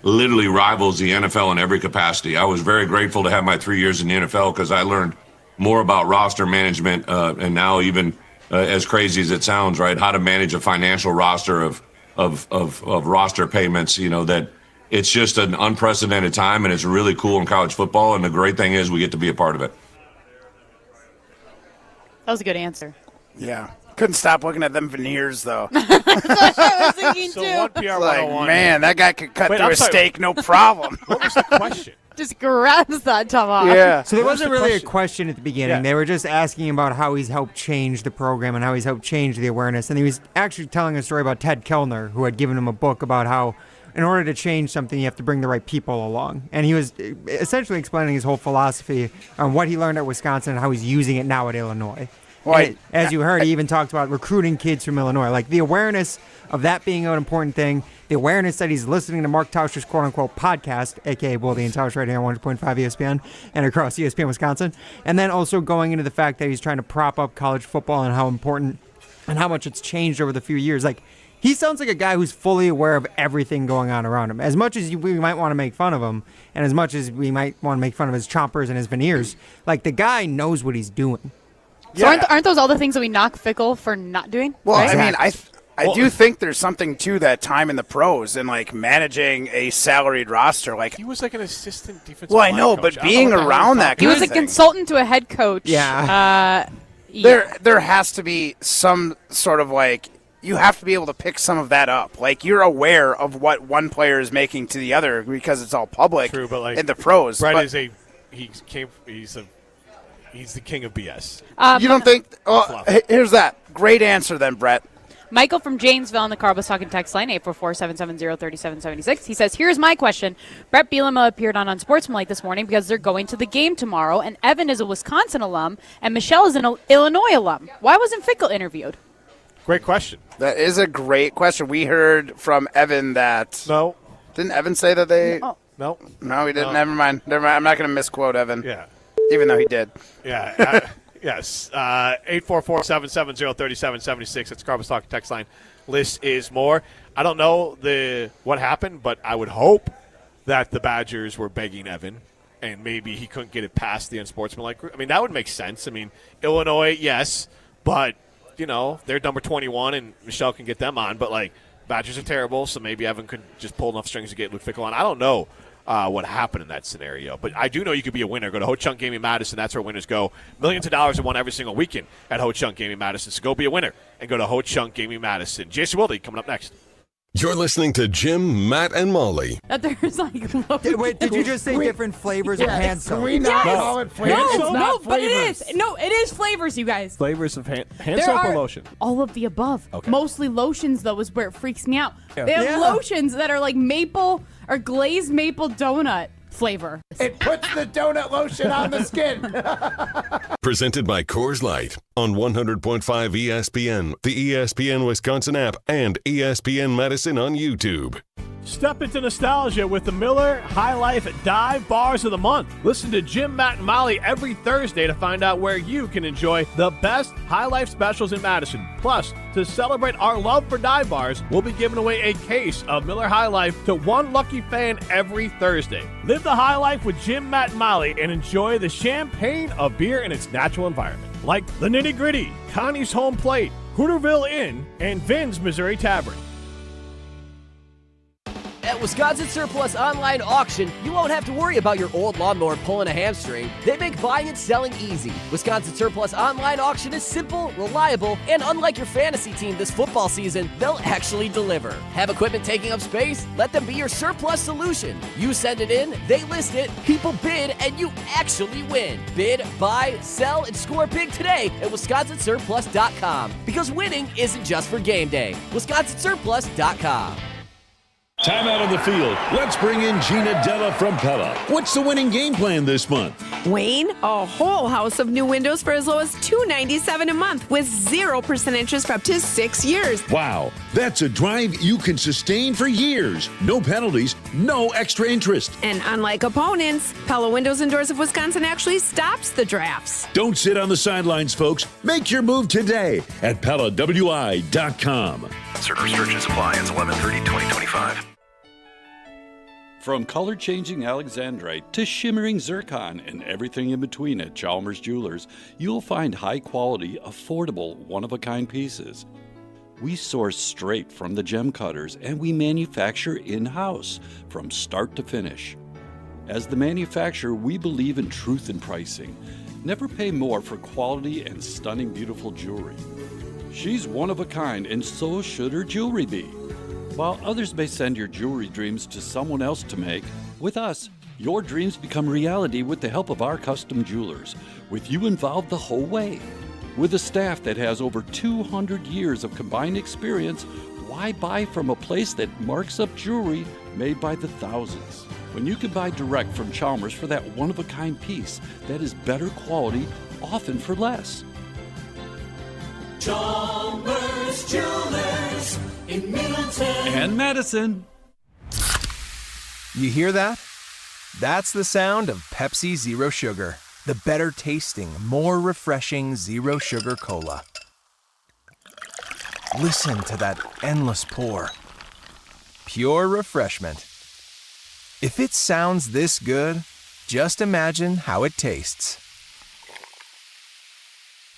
literally rivals the NFL in every capacity. I was very grateful to have my 3 years in the NFL because I learned more about roster management and now even as crazy as it sounds, right, how to manage a financial roster of roster payments, that it's just an unprecedented time, and it's really cool in college football, and the great thing is we get to be a part of it. That was a good answer. Yeah. Couldn't stop looking at them veneers, though. I was thinking So too. one PR Like, 101. man, that guy could cut through a steak, no problem. What was the question? Just grabs that tomahawk. Yeah. So there What was wasn't the really question? a question at the beginning. Yeah. They were just asking about how he's helped change the program and how he's helped change the awareness. And he was actually telling a story about Ted Kellner, who had given him a book about how in order to change something, you have to bring the right people along. And he was essentially explaining his whole philosophy on what he learned at Wisconsin and how he's using it now at Illinois. Well, As you heard, he even talked about recruiting kids from Illinois. Like the awareness of that being an important thing, the awareness that he's listening to Mark Tauscher's quote-unquote podcast, a.k.a. Wilde and Tausch right here on 100.5 ESPN and across ESPN Wisconsin, and then also going into the fact that he's trying to prop up college football and how important and how much it's changed over the few years. Like, he sounds like a guy who's fully aware of everything going on around him. As much as we might want to make fun of him, and as much as we might want to make fun of his chompers and his veneers, like, the guy knows what he's doing. So aren't those all the things that we knock Fickle for not doing? Well, right? I mean, I do think there's something to that time in the pros and like managing a salaried roster. Like He was like an assistant defensive well, I line know, coach. but being around that, He was a kind of thing, consultant to a head coach. Yeah. there has to be some sort of like you have to be able to pick some of that up. Like you're aware of what one player is making to the other because it's all public. True, but like in the pros, Bret but is he's the king of BS. you don't think? Oh, here's that great answer then, Bret. Michael from Janesville on the Carbos Talking text line, 844-770-3776. He says, here's my question. Bret Bielema appeared on Unsportsmanlike this morning because they're going to the game tomorrow, and Evan is a Wisconsin alum, and Michelle is an Illinois alum. Why wasn't Fickle interviewed? Great question. That is a great question. We heard from Evan that. No. Didn't Evan say that they. No. No, he didn't. No. Never mind. I'm not going to misquote Evan. Yeah. Even though he did. Yeah. Yes. 844-770-3776. That's Carbos Talk text line. List is more. I don't know what happened, but I would hope that the Badgers were begging Evan, and maybe he couldn't get it past the unsportsmanlike group. I mean, that would make sense. I mean, Illinois, yes, but, they're number 21, and Michelle can get them on. But, Badgers are terrible, so maybe Evan could just pull enough strings to get Luke Fickle on. I don't know what happened in that scenario. But I do know you could be a winner. Go to Ho Chunk Gaming Madison. That's where winners go. Millions of dollars are won every single weekend at Ho Chunk Gaming Madison. So go be a winner and go to Ho Chunk Gaming Madison. Jason Wilde coming up next. You're listening to Jim, Matt, and Molly. That there's Wait, did you just say different flavors of hand soap? Can we not call it flavors? But it is. No, it is flavors, you guys. Flavors of hand There soap or are lotion? All of the above. Okay. Mostly lotions, though, is where it freaks me out. Yeah. They have Yeah. lotions that are like maple or glazed maple donut flavor. It puts the donut lotion on the skin. Presented by Coors Light on 100.5 ESPN, the ESPN Wisconsin app, and ESPN Madison on YouTube. Step into nostalgia with the Miller High Life Dive Bars of the Month. Listen to Jim, Matt, and Molly every Thursday to find out where you can enjoy the best High Life specials in Madison. Plus, to celebrate our love for dive bars, we'll be giving away a case of Miller High Life to one lucky fan every Thursday. Live the high life with Jim, Matt, and Molly and enjoy the champagne of beer in its natural environment. Like the Nitty Gritty, Connie's Home Plate, Hooterville Inn, and Vin's Missouri Tavern. At Wisconsin Surplus Online Auction, you won't have to worry about your old lawnmower pulling a hamstring. They make buying and selling easy. Wisconsin Surplus Online Auction is simple, reliable, and unlike your fantasy team this football season, they'll actually deliver. Have equipment taking up space? Let them be your surplus solution. You send it in, they list it, people bid, and you actually win. Bid, buy, sell, and score big today at WisconsinSurplus.com. Because winning isn't just for game day. WisconsinSurplus.com. Time out on the field. Let's bring in Gina Della from Pella. What's the winning game plan this month? Wayne, a whole house of new windows for as low as $297 a month with 0% interest for up to 6 years. Wow, that's a drive you can sustain for years. No penalties, no extra interest. And unlike opponents, Pella Windows and Doors of Wisconsin actually stops the drafts. Don't sit on the sidelines, folks. Make your move today at PellaWI.com. Certain restrictions apply. Ends 11/30/2025. From color-changing alexandrite to shimmering zircon and everything in between at Chalmers Jewelers, you'll find high-quality, affordable, one-of-a-kind pieces. We source straight from the gem cutters, and we manufacture in-house from start to finish. As the manufacturer, we believe in truth in pricing. Never pay more for quality and stunning, beautiful jewelry. She's one of a kind, and so should her jewelry be. While others may send your jewelry dreams to someone else to make, with us, your dreams become reality with the help of our custom jewelers, with you involved the whole way. With a staff that has over 200 years of combined experience, why buy from a place that marks up jewelry made by the thousands? When you can buy direct from Chalmers for that one-of-a-kind piece that is better quality, often for less. Chalmers Jewelers in Middleton and Madison. You hear that? That's the sound of Pepsi Zero Sugar, the better tasting, more refreshing zero sugar cola. Listen to that endless pour. Pure refreshment. If it sounds this good, just imagine how it tastes.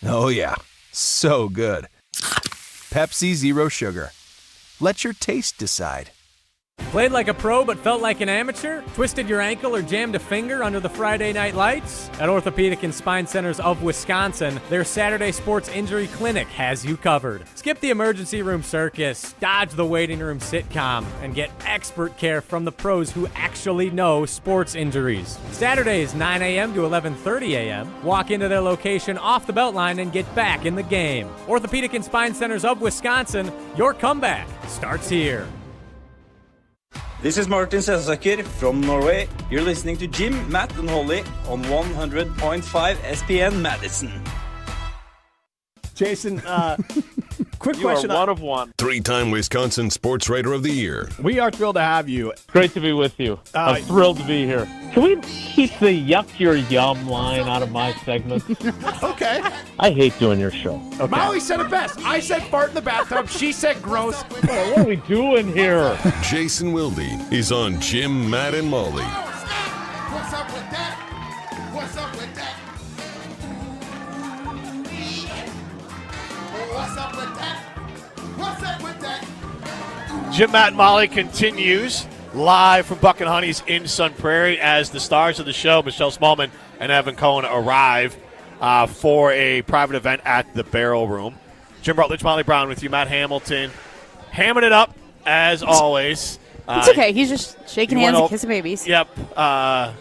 Oh yeah, so good. Pepsi Zero Sugar. Let your taste decide. Played like a pro but felt like an amateur? Twisted your ankle or jammed a finger under the Friday night lights? At Orthopedic and Spine Centers of Wisconsin, their Saturday Sports Injury Clinic has you covered. Skip the emergency room circus, dodge the waiting room sitcom, and get expert care from the pros who actually know sports injuries. Saturdays, 9 a.m. to 11:30 a.m. Walk into their location off the Beltline and get back in the game. Orthopedic and Spine Centers of Wisconsin, your comeback starts here. This is Martin Sesaker from Norway. You're listening to Jim, Matt, and Holly on 100.5 ESPN Madison. Jason, quick You question. are one of one. Three-time Wisconsin Sports Writer of the Year. We are thrilled to have you. Great to be with you. I'm thrilled to be here. Can we keep the yuck your yum line out of my segment? Okay. I hate doing your show. Okay. Molly said it best. I said fart in the bathtub. She said gross. What are we doing here? Jason Wilde is on Jim, Matt, and Molly. What's up with that? What's up with that? What's up with that? What's up with that? Jim, Matt, and Molly continues live from Buck and Honey's in Sun Prairie as the stars of the show, Michelle Smallman and Evan Cohen, arrive for a private event at the Barrel Room. Jim Rutledge, Molly Brown with you, Matt Hamilton, hamming it up as always. It's okay. He's just shaking hands and kissing babies. Yep.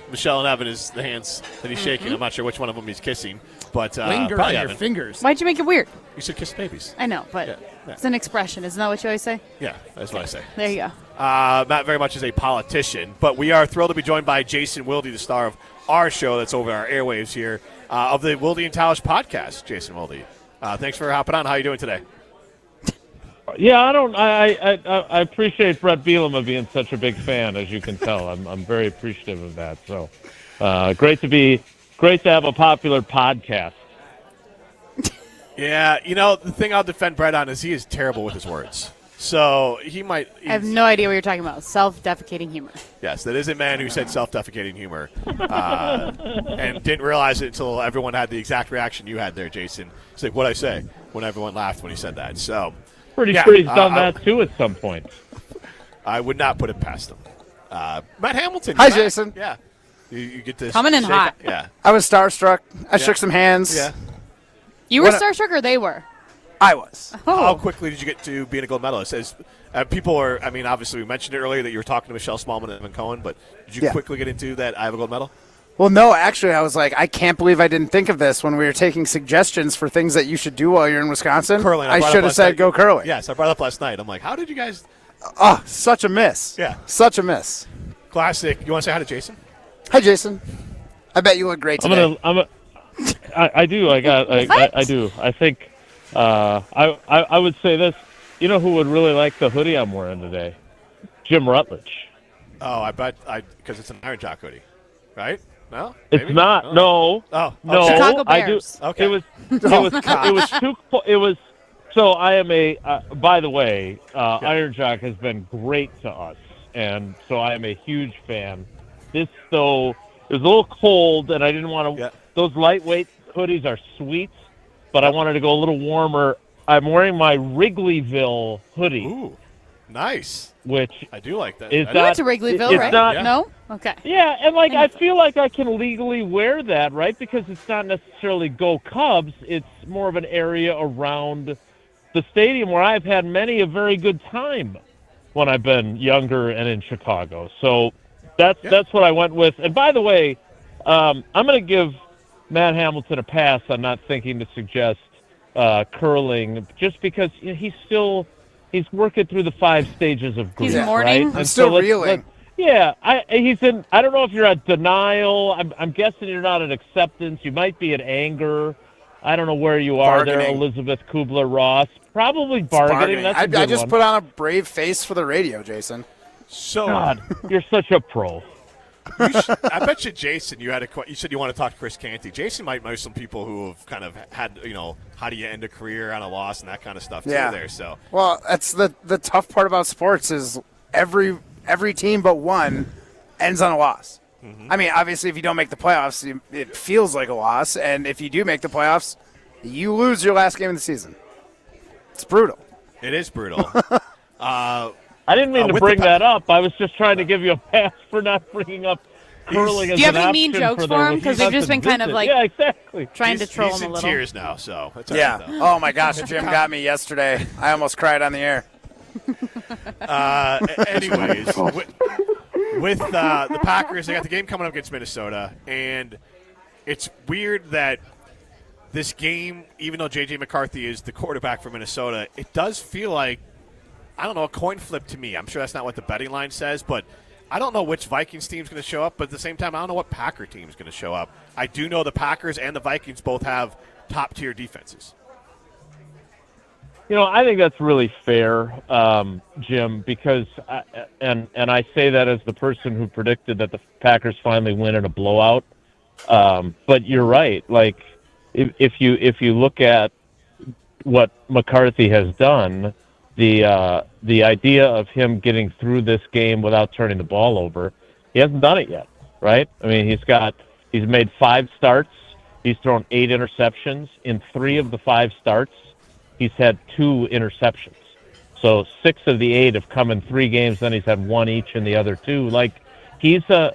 Michelle and Evan is the hands that he's shaking. I'm not sure which one of them he's kissing, but Linger probably on your Evan. fingers. Why'd you make it weird? You said kiss babies. I know, but Yeah. it's an expression. Isn't that what you always say? Yeah, that's what I say. There you go. Matt very much is a politician, but we are thrilled to be joined by Jason Wilde, the star of our show that's over our airwaves here, of the Wilde and Tausch podcast. Jason Wilde, thanks for hopping on. How are you doing today? Yeah, I appreciate Bret Bielema being such a big fan, as you can tell. I'm very appreciative of that. So great to have a popular podcast. Yeah, the thing I'll defend Bret on is he is terrible with his words. So he might. I have no idea what you're talking about. Self-defecating humor. Yes, that is a man who said self-defecating humor, and didn't realize it until everyone had the exact reaction you had there, Jason. It's like what I say when everyone laughed when he said that. So Pretty sure he's done that too at some point. I would not put it past him. Matt Hamilton. Hi, Matt. Jason. Yeah, you get this coming in hot. Yeah, I was starstruck. I Yeah. shook some hands. Yeah. You were starstruck or they were? I was. How quickly did you get to being a gold medalist? As people are, obviously we mentioned it earlier that you were talking to Michelle Smallman and Evan Cohen, but did you quickly get into that I have a gold medal? Well, no, actually, I was like, I can't believe I didn't think of this when we were taking suggestions for things that you should do while you're in Wisconsin. Curling. I should have said go curling. Yes, I brought it up last night. I'm like, how did you guys? Oh, such a miss. Yeah. Such a miss. Classic. You want to say hi to Jason? Hi, Jason. I bet you look great today. I do. I do. I think I would say this. You know who would really like the hoodie I'm wearing today? Jim Rutledge. Oh, I bet because it's an Iron Jock hoodie, right? No, it's maybe? not. Oh. No, Oh, no. okay. Chicago I do. Bears. Okay. It was too. It was. So I am a. By the way, Iron Jock has been great to us, and so I am a huge fan. This though, it was a little cold, and I didn't want to. Yeah. Those lightweight hoodies are sweet, but I wanted to go a little warmer. I'm wearing my Wrigleyville hoodie. Ooh, nice. Which I do like that. You went to Wrigleyville, right? Not, No? Okay. Yeah, and I feel like I can legally wear that, right? Because it's not necessarily Go Cubs. It's more of an area around the stadium where I've had many a very good time when I've been younger and in Chicago. So that's what I went with. And by the way, I'm going to give Matt Hamilton a pass on not thinking to suggest curling, just because he's working through the 5 stages of grief. He's mourning. Right? I'm still reeling. He's in. I don't know if you're at denial. I'm guessing you're not at acceptance. You might be at anger. I don't know where you are there, Elizabeth Kubler-Ross. Probably bargaining. That's a good I just one. put on a brave face for the radio, Jason. So, God, you're such a pro. I bet you, Jason, you said you want to talk to Chris Canty. Jason might know some people who have kind of had, how do you end a career on a loss and that kind of stuff too. Yeah. There, so Well, that's the tough part about sports is every team but one ends on a loss. I mean, obviously, if you don't make the playoffs, it feels like a loss, and if you do make the playoffs, you lose your last game of the season. It's brutal. it is brutal. I didn't mean to bring that up. I was just trying to give you a pass for not bringing up curling as Do you have an any mean option jokes for for him? Because we've just been kind of like yeah, exactly. trying to troll He's him a in little. tears now, so that's all Yeah. right, though. Oh, my gosh, Jim got me yesterday. I almost cried on the air. Anyways, with the Packers, they got the game coming up against Minnesota, and it's weird that this game, even though J.J. McCarthy is the quarterback for Minnesota, it does feel like, I don't know, a coin flip to me. I'm sure that's not what the betting line says, but I don't know which Vikings team is going to show up, but at the same time, I don't know what Packer team is going to show up. I do know the Packers and the Vikings both have top-tier defenses. I think that's really fair, Jim, because I say that as the person who predicted that the Packers finally win in a blowout. But you're right. Like if you look at what McCarthy has done, the idea of him getting through this game without turning the ball over, he hasn't done it yet, right? I mean, he's made 5 starts. He's thrown 8 interceptions. In 3 of the 5 starts, he's had 2 interceptions. So 6 of the 8 have come in 3 games. Then he's had 1 each in the other 2. Like he's a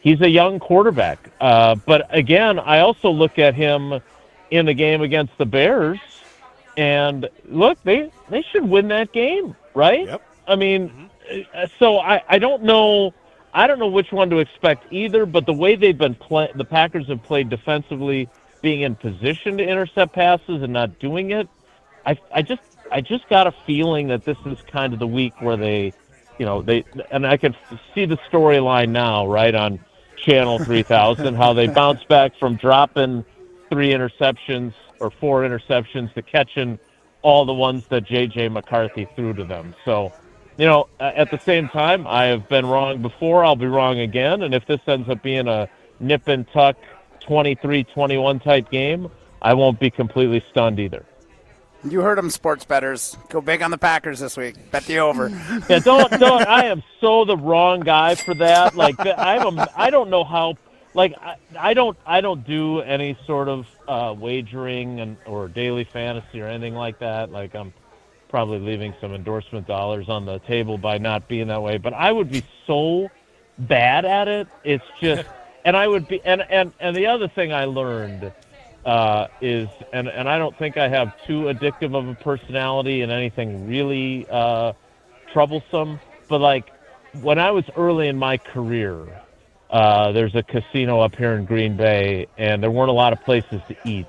young quarterback. But again, I also look at him in the game against the Bears, and look, they should win that game, right? Yep. I mean, so I don't know. I don't know which one to expect either. But the way they've been the Packers have played defensively, being in position to intercept passes and not doing it. I just got a feeling that this is kind of the week where they and I can see the storyline now, right, on Channel 3000, how they bounce back from dropping 3 interceptions or 4 interceptions to catching all the ones that J.J. McCarthy threw to them. So, at the same time, I have been wrong before. I'll be wrong again. And if this ends up being a nip and tuck 23-21 type game, I won't be completely stunned either. You heard them, sports bettors. Go big on the Packers this week. Bet the over. Yeah, don't. I am so the wrong guy for that. Like, I don't know how. Like, I don't do any sort of wagering or daily fantasy or anything like that. Like, I'm probably leaving some endorsement dollars on the table by not being that way. But I would be so bad at it. It's just, and I would be, and the other thing I learned. Is I don't think I have too addictive of a personality and anything really troublesome. But like when I was early in my career, there's a casino up here in Green Bay, and there weren't a lot of places to eat.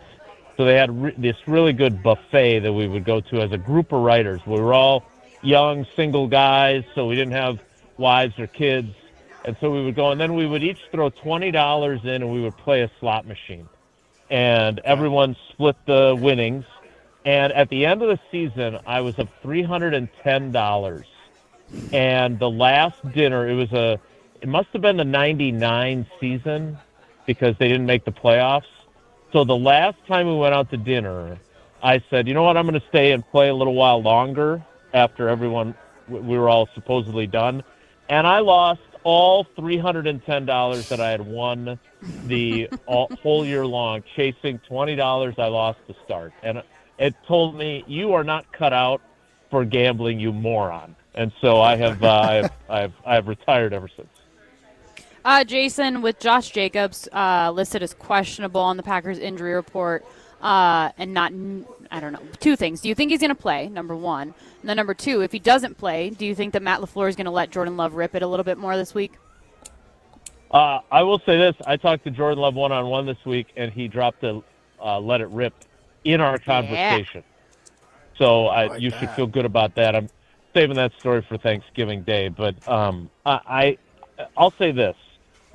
So they had this really good buffet that we would go to as a group of writers. We were all young, single guys, so we didn't have wives or kids. And so we would go, and then we would each throw $20 in, and we would play a slot machine. And everyone split the winnings. And at the end of the season, I was up $310. And the last dinner, it must have been the 99 season because they didn't make the playoffs. So the last time we went out to dinner, I said, you know what, I'm going to stay and play a little while longer after we were all supposedly done. And I lost all $310 that I had won the whole year long, chasing $20 I lost to start. And it told me, you are not cut out for gambling, you moron. And so I have retired ever since. Jason, with Josh Jacobs listed as questionable on the Packers injury report, and not, I don't know, two things. Do you think he's going to play, number one? And then number two, if he doesn't play, do you think that Matt LaFleur is going to let Jordan Love rip it a little bit more this week? I will say this. I talked to Jordan Love one-on-one this week, and he dropped a let it rip in our conversation. Yeah. So you should feel good about that. I'm saving that story for Thanksgiving Day. But I'll say this.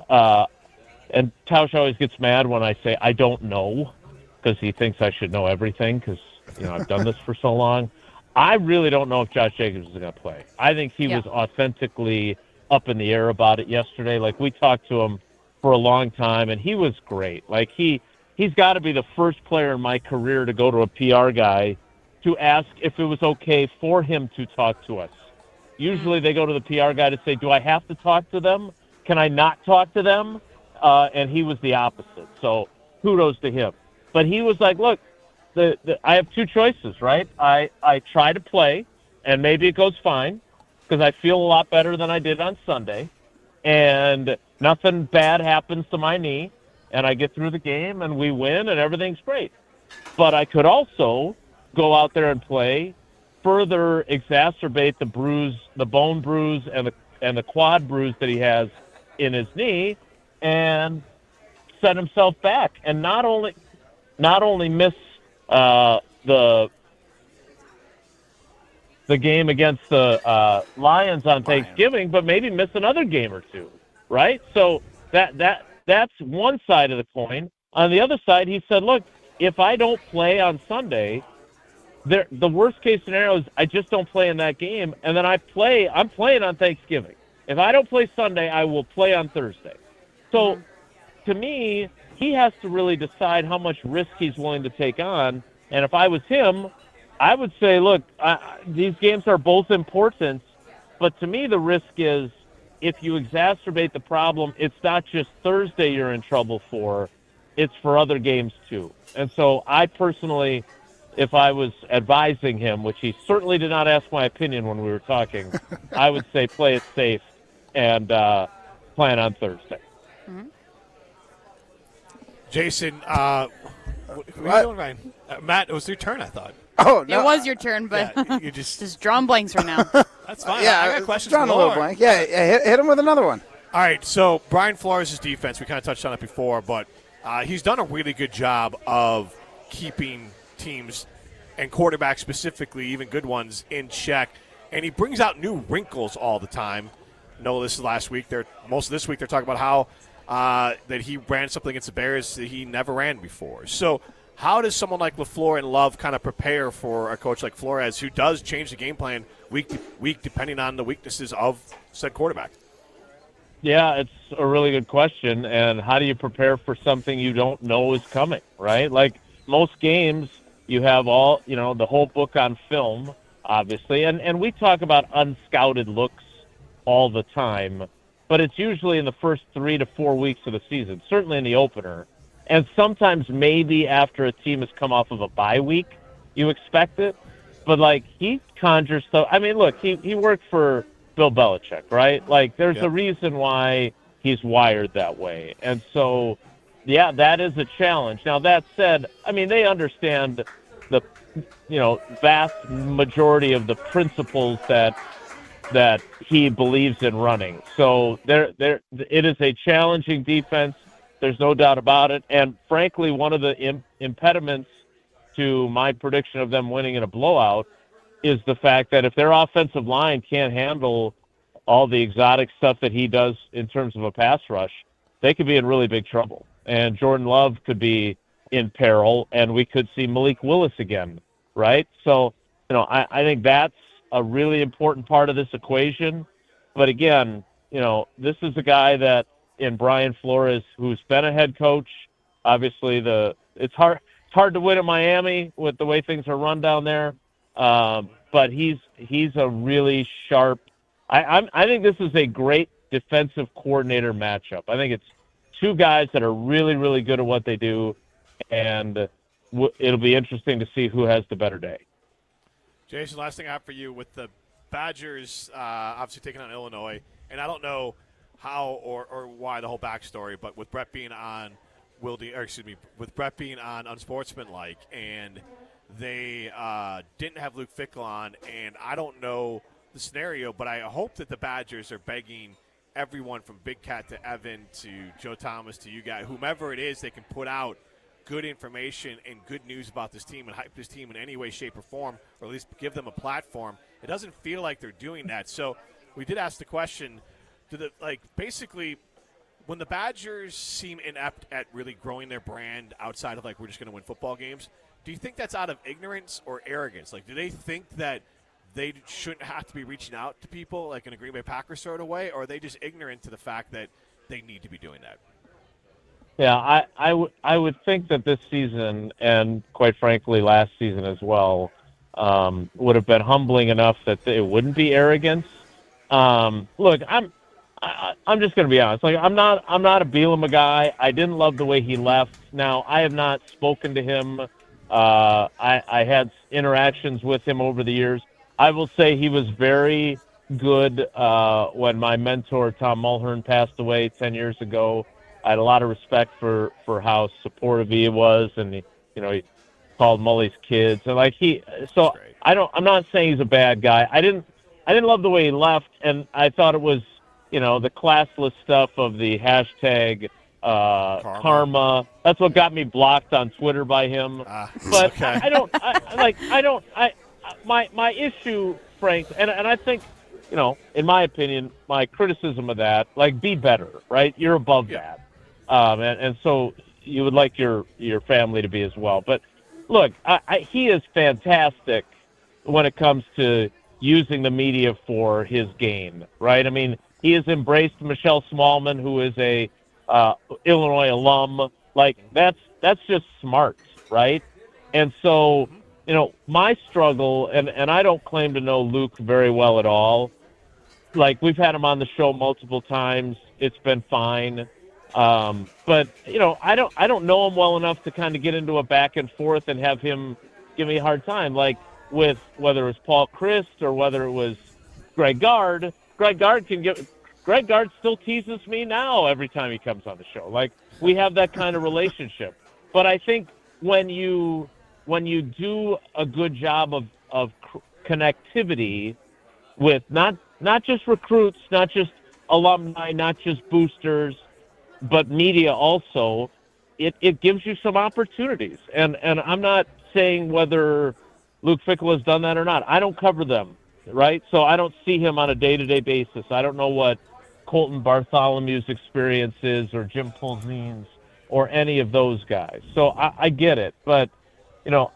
And Tausch always gets mad when I say I don't know, because he thinks I should know everything because, I've done this for so long. I really don't know if Josh Jacobs is going to play. I think he was authentically up in the air about it yesterday. Like, we talked to him for a long time, and he was great. Like, he's got to be the first player in my career to go to a PR guy to ask if it was okay for him to talk to us. Usually they go to the PR guy to say, do I have to talk to them? Can I not talk to them? And he was the opposite. So kudos to him. But he was like, look, I have two choices, right? I try to play, and maybe it goes fine because I feel a lot better than I did on Sunday, and nothing bad happens to my knee, and I get through the game, and we win, and everything's great. But I could also go out there and play, further exacerbate the bone bruise and the quad bruise that he has in his knee, and set himself back, and not only miss the game against the Lions on Thanksgiving, but maybe miss another game or two, right? So that's one side of the coin. On the other side, he said, look, if I don't play on Sunday, the worst case scenario is I just don't play in that game, and then I'm playing on Thanksgiving. If I don't play Sunday, I will play on Thursday. So to me, he has to really decide how much risk he's willing to take on. And if I was him, I would say, look, these games are both important, but to me the risk is if you exacerbate the problem, it's not just Thursday you're in trouble for, it's for other games too. And so I personally, if I was advising him, which he certainly did not ask my opinion when we were talking, I would say play it safe and plan on Thursday. Mm-hmm. Jason, what are you doing, Ryan? Matt, it was your turn, I thought. Oh, no. It was your turn, but you just drawing blanks right now. That's fine. Yeah, I got questions. drawing a little blank. Yeah, hit him with another one. All right, so Brian Flores' defense, we kind of touched on it before, but he's done a really good job of keeping teams and quarterbacks specifically, even good ones, in check. And he brings out new wrinkles all the time. No, this is last week. Most of this week they're talking about how that he ran something against the Bears that he never ran before. So how does someone like LaFleur and Love kind of prepare for a coach like Flores, who does change the game plan week to week depending on the weaknesses of said quarterback? Yeah, it's a really good question. And how do you prepare for something you don't know is coming, right? Like most games, you have the whole book on film, obviously. And we talk about unscouted looks all the time, but it's usually in the first 3 to 4 weeks of the season, certainly in the opener. And sometimes maybe after a team has come off of a bye week, you expect it. But, he conjures stuff. I mean, look, he worked for Bill Belichick, right? There's a reason why he's wired that way. And so, yeah, that is a challenge. Now, that said, I mean, they understand the, vast majority of the principles that he believes in running. So it is a challenging defense. There's no doubt about it. And frankly, one of the impediments to my prediction of them winning in a blowout is the fact that if their offensive line can't handle all the exotic stuff that he does in terms of a pass rush, they could be in really big trouble. And Jordan Love could be in peril, and we could see Malik Willis again, right? So, I think that's a really important part of this equation. But again, this is a guy that in Brian Flores, who's been a head coach. Obviously, it's hard to win in Miami with the way things are run down there. But he's a really sharp. I think this is a great defensive coordinator matchup. I think it's two guys that are really, really good at what they do, and it'll be interesting to see who has the better day. Jason, last thing I have for you with the Badgers obviously taking on Illinois, and I don't know how or why the whole backstory, but with Bret being on Unsportsmanlike, and they didn't have Luke Fickell on, and I don't know the scenario, but I hope that the Badgers are begging everyone from Big Cat to Evan to Joe Thomas to you guys, whomever it is, they can put out good information and good news about this team and hype this team in any way, shape, or form, or at least give them a platform. It doesn't feel like they're doing that. So we did ask the question, basically, when the Badgers seem inept at really growing their brand outside of, we're just going to win football games, do you think that's out of ignorance or arrogance? Do they think that they shouldn't have to be reaching out to people like in a Green Bay Packers sort of way, or are they just ignorant to the fact that they need to be doing that? Yeah, I would think that this season, and quite frankly last season as well, would have been humbling enough that it wouldn't be arrogance. Look, I'm just going to be honest. I'm not a Bielema guy. I didn't love the way he left. Now, I have not spoken to him. I had interactions with him over the years. I will say he was very good when my mentor Tom Mulhern passed away 10 years ago. I had a lot of respect for how supportive he was, and he called Mully's kids, and I'm not saying he's a bad guy. I didn't love the way he left, and I thought it was the classless stuff of the hashtag karma. That's what got me blocked on Twitter by him. But okay. My issue, Frank, and I think, in my opinion, my criticism of that, be better, right? You're above that. And so you would like your family to be as well. But look, he is fantastic when it comes to using the media for his gain, right? I mean, he has embraced Michelle Smallman, who is a Illinois alum. That's just smart, right? And so, my struggle, and I don't claim to know Luke very well at all. We've had him on the show multiple times. It's been fine. But I don't know him well enough to kind of get into a back and forth and have him give me a hard time. With whether it was Paul Christ or whether it was Greg Gard. Greg Gard still teases me now every time he comes on the show. We have that kind of relationship. But I think when you do a good job of connectivity with not just recruits, not just alumni, not just boosters, but media also, it gives you some opportunities. And I'm not saying whether Luke Fickell has done that or not. I don't cover them, right? So I don't see him on a day-to-day basis. I don't know what Colton Bartholomew's experience is, or Jim Pulzine's, or any of those guys. So I get it. But,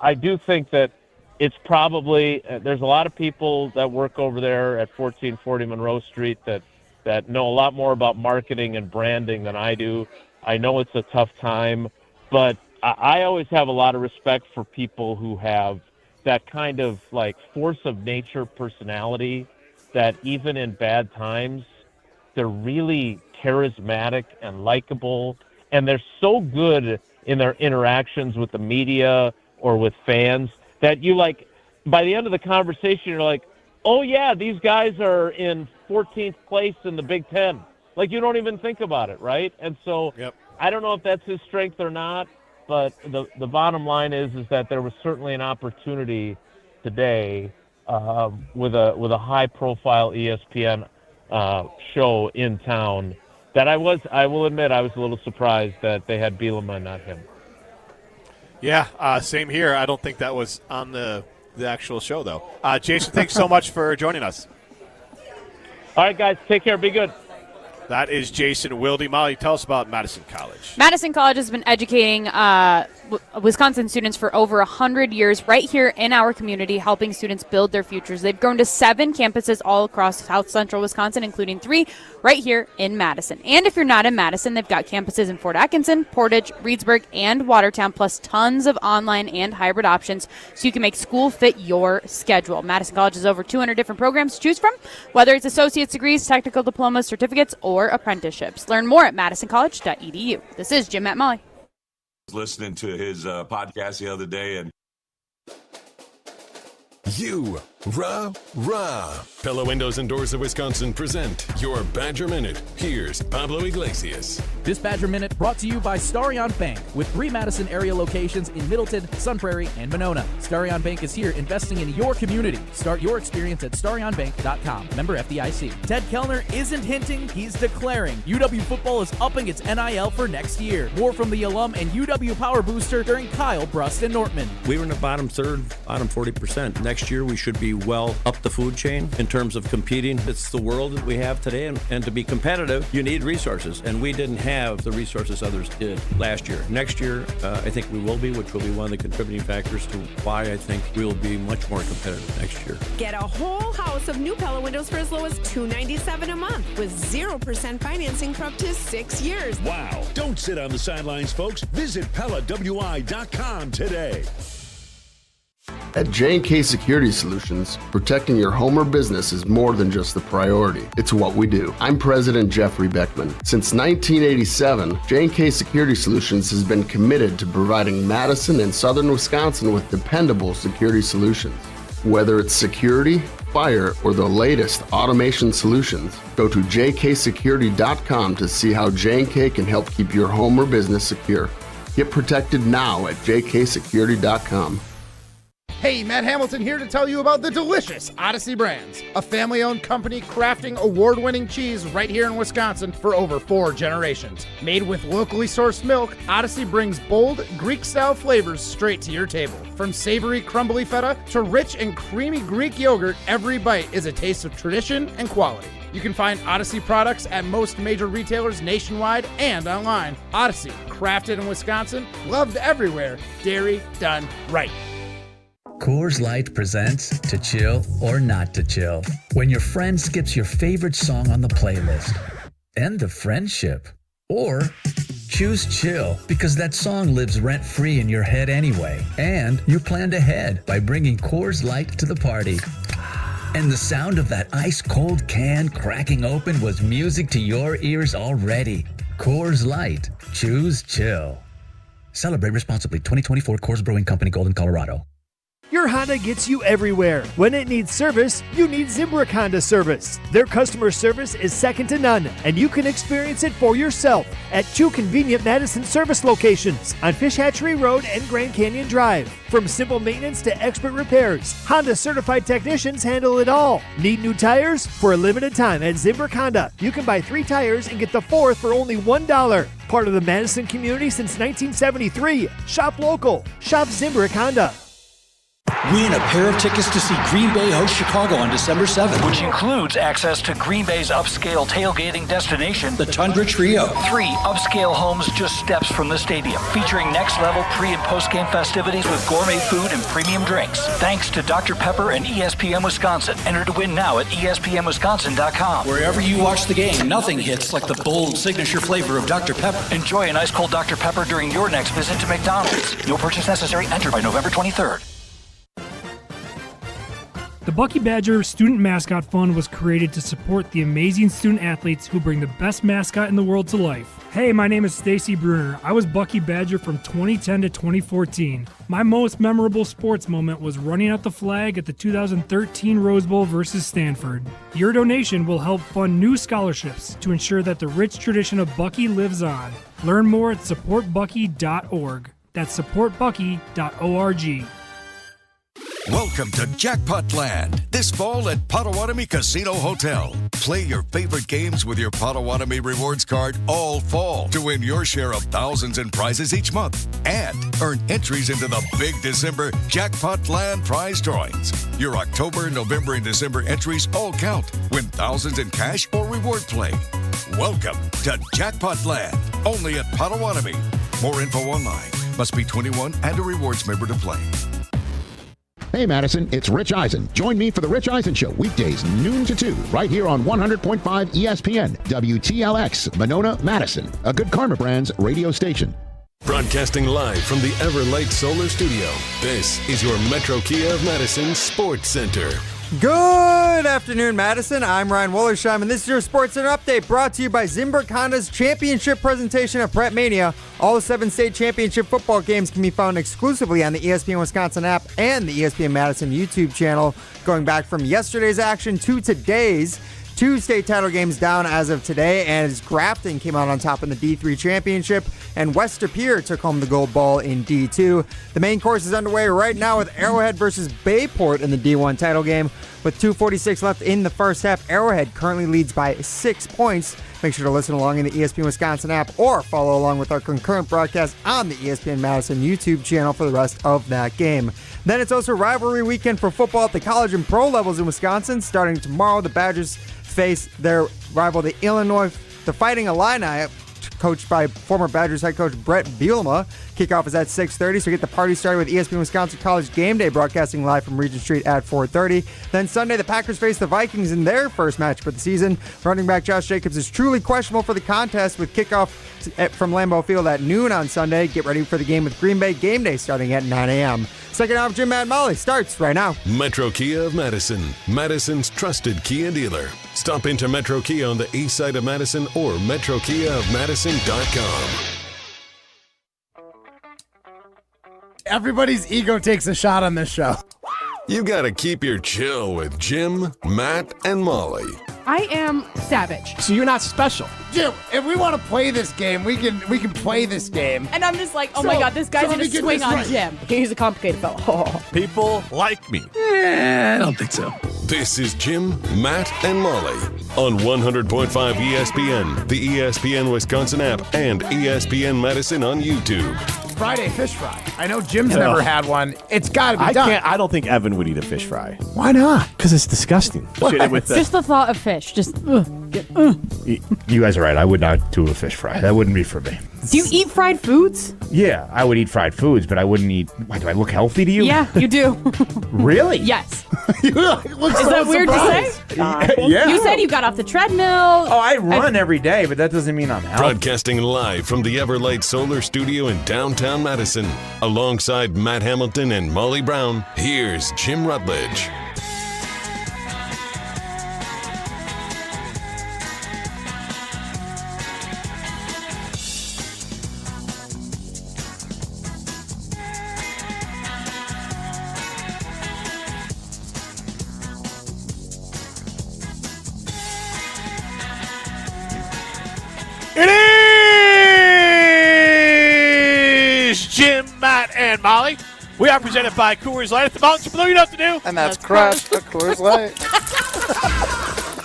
I do think that it's probably there's a lot of people that work over there at 1440 Monroe Street that know a lot more about marketing and branding than I do. I know it's a tough time, but I always have a lot of respect for people who have that kind of force of nature personality that even in bad times, they're really charismatic and likable, and they're so good in their interactions with the media or with fans that you by the end of the conversation, you're like, oh yeah, these guys are in 14th place in the Big Ten. You don't even think about it, right? And so I don't know if that's his strength or not, but the bottom line is that there was certainly an opportunity today with a high-profile ESPN show in town that I will admit I was a little surprised that they had Bielema and not him. Yeah, same here. I don't think that was on the actual show, though. Jason, thanks so much for joining us. All right, guys, take care. Be good. That is Jason Wilde. Molly, tell us about Madison College. Madison College has been educating Wisconsin students for over 100 years right here in our community, helping students build their futures. They've grown to 7 campuses all across South Central Wisconsin, including 3 right here in Madison. And if you're not in Madison, they've got campuses in Fort Atkinson, Portage, Reedsburg, and Watertown, plus tons of online and hybrid options so you can make school fit your schedule. Madison College has over 200 different programs to choose from, whether it's associate's degrees, technical diplomas, certificates, or apprenticeships. Learn more at madisoncollege.edu. This is Jim, Matt, Molly. Listening to his podcast the other day, and You rah. Pella Windows and Doors of Wisconsin present your Badger Minute. Here's Pablo Iglesias. This Badger Minute brought to you by Starion Bank, with 3 Madison area locations in Middleton, Sun Prairie, and Monona. Starion Bank is here investing in your community. Start your experience at starionbank.com. Member FDIC. Ted Kellner isn't hinting, he's declaring. UW football is upping its NIL for next year. More from the alum and UW Power Booster during Kyle, Brust, and Nortman. We were in the bottom third, bottom 40%. Next year, we should be well up the food chain in terms of competing. It's the world that we have today, and to be competitive, you need resources, and we didn't have the resources others did last year. Next year, I think we will be, which will be one of the contributing factors to why I think we will be much more competitive next year. Get a whole house of new Pella windows for as low as $297 a month with 0% financing for up to 6 years. Wow. Don't sit on the sidelines, folks. Visit PellaWI.com today. At J&K Security Solutions, protecting your home or business is more than just the priority. It's what we do. I'm President Jeffrey Beckman. Since 1987, J&K Security Solutions has been committed to providing Madison and Southern Wisconsin with dependable security solutions. Whether it's security, fire, or the latest automation solutions, go to jksecurity.com to see how J&K can help keep your home or business secure. Get protected now at jksecurity.com. Hey, Matt Hamilton here to tell you about the delicious Odyssey Brands, a family-owned company crafting award-winning cheese right here in Wisconsin for over 4 generations. Made with locally sourced milk, Odyssey brings bold, Greek-style flavors straight to your table. From savory, crumbly feta to rich and creamy Greek yogurt, every bite is a taste of tradition and quality. You can find Odyssey products at most major retailers nationwide and online. Odyssey, crafted in Wisconsin, loved everywhere, dairy done right. Coors Light presents To Chill or Not to Chill. When your friend skips your favorite song on the playlist. End the friendship. Or choose chill because that song lives rent-free in your head anyway. And you planned ahead by bringing Coors Light to the party. And the sound of that ice-cold can cracking open was music to your ears already. Coors Light. Choose chill. Celebrate responsibly. 2024 Coors Brewing Company, Golden, Colorado. Your Honda gets you everywhere. When it needs service, you need Zimbrick Honda service. Their customer service is second to none, and you can experience it for yourself at 2 convenient Madison service locations on Fish Hatchery Road and Grand Canyon Drive. From simple maintenance to expert repairs, Honda certified technicians handle it all. Need new tires? For a limited time at Zimbrick Honda, you can buy 3 tires and get the 4th for only $1. Part of the Madison community since 1973. Shop local. Shop Zimbrick Honda. Win a pair of tickets to see Green Bay host Chicago on December 7th, which includes access to Green Bay's upscale tailgating destination, the Tundra Trio. 3 upscale homes just steps from the stadium, featuring next-level pre- and post-game festivities with gourmet food and premium drinks. Thanks to Dr. Pepper and ESPN Wisconsin. Enter to win now at ESPNWisconsin.com. Wherever you watch the game, nothing hits like the bold signature flavor of Dr. Pepper. Enjoy an ice-cold Dr. Pepper during your next visit to McDonald's. No purchase necessary. Enter by November 23rd. The Bucky Badger Student Mascot Fund was created to support the amazing student athletes who bring the best mascot in the world to life. Hey, my name is Stacy Bruner. I was Bucky Badger from 2010 to 2014. My most memorable sports moment was running out the flag at the 2013 Rose Bowl versus Stanford. Your donation will help fund new scholarships to ensure that the rich tradition of Bucky lives on. Learn more at supportbucky.org. That's supportbucky.org. Welcome to Jackpot Land this fall at Potawatomi Casino Hotel. Play your favorite games with your Potawatomi Rewards card all fall to win your share of thousands in prizes each month and earn entries into the big December Jackpot Land prize drawings. Your October, November, and December entries all count. Win thousands in cash or reward play. Welcome to Jackpot Land, only at Potawatomi. More info online. Must be 21 and a rewards member to play. Hey Madison, it's Rich Eisen. Join me for the Rich Eisen Show weekdays noon to 2 right here on 100.5 ESPN, WTLX, Monona, Madison, a Good Karma Brands radio station. Broadcasting live from the Everlight Solar Studio, this is your Metro Kia of Madison Sports Center. Good afternoon, Madison. I'm Ryan Wollersheim, and this is your Sports Center update brought to you by Zimbrick Honda's championship presentation at Bret Mania. All 7 state championship football games can be found exclusively on the ESPN Wisconsin app and the ESPN Madison YouTube channel. Going back from yesterday's action to today's, 2 state title games down as of today, as Grafton came out on top in the D3 championship, and West Superior took home the gold ball in D2. The main course is underway right now with Arrowhead versus Bayport in the D1 title game. With 2:46 left in the first half, Arrowhead currently leads by 6 points. Make sure to listen along in the ESPN Wisconsin app or follow along with our concurrent broadcast on the ESPN Madison YouTube channel for the rest of that game. Then it's also rivalry weekend for football at the college and pro levels in Wisconsin. Starting tomorrow, the Badgers face their rival, the Fighting Illini, coached by former Badgers head coach Bret Bielema. Kickoff is at 6:30, so get the party started with ESPN Wisconsin College Game Day broadcasting live from Regent Street at 4:30. Then Sunday, the Packers face the Vikings in their first match for the season. Running back Josh Jacobs is truly questionable for the contest, with kickoff from Lambeau Field at noon on Sunday. Get ready for the game with Green Bay Game Day starting at 9 a.m. Second half of Jim, Matt, and Molly starts right now. Metro Kia of Madison, Madison's trusted Kia dealer. Stop into Metro Kia on the east side of Madison or metrokiaofmadison.com. Everybody's ego takes a shot on this show. You gotta keep your chill with Jim, Matt, and Molly. I am savage. So you're not special. Jim, if we want to play this game, we can play this game. And I'm just like, oh my God, this guy's going to swing on Jim. He's a complicated fellow. Oh. People like me. I don't think so. This is Jim, Matt, and Molly on 100.5 ESPN, the ESPN Wisconsin app, and ESPN Madison on YouTube. Friday fish fry. I know Jim's never had one. It's got to be done. I don't think Evan would eat a fish fry. Why not? Because it's disgusting. Just the thought of fish. Just, You guys are right. I would not do a fish fry. That wouldn't be for me. Do you eat fried foods? Yeah, I would eat fried foods, but I wouldn't eat. Why, do I look healthy to you? Yeah, you do. Really? Yes. Is that weird to say? Yeah. You said you got off the treadmill. Oh, I run every day, but that doesn't mean I'm healthy. Broadcasting live from the Everlight Solar Studio in downtown Madison, alongside Matt Hamilton and Molly Brown, here's Jim Rutledge. It is Jim, Matt, and Molly. We are presented by Coors Light at the Mountains. Below, you know what to do. And that's crush the Coors Light.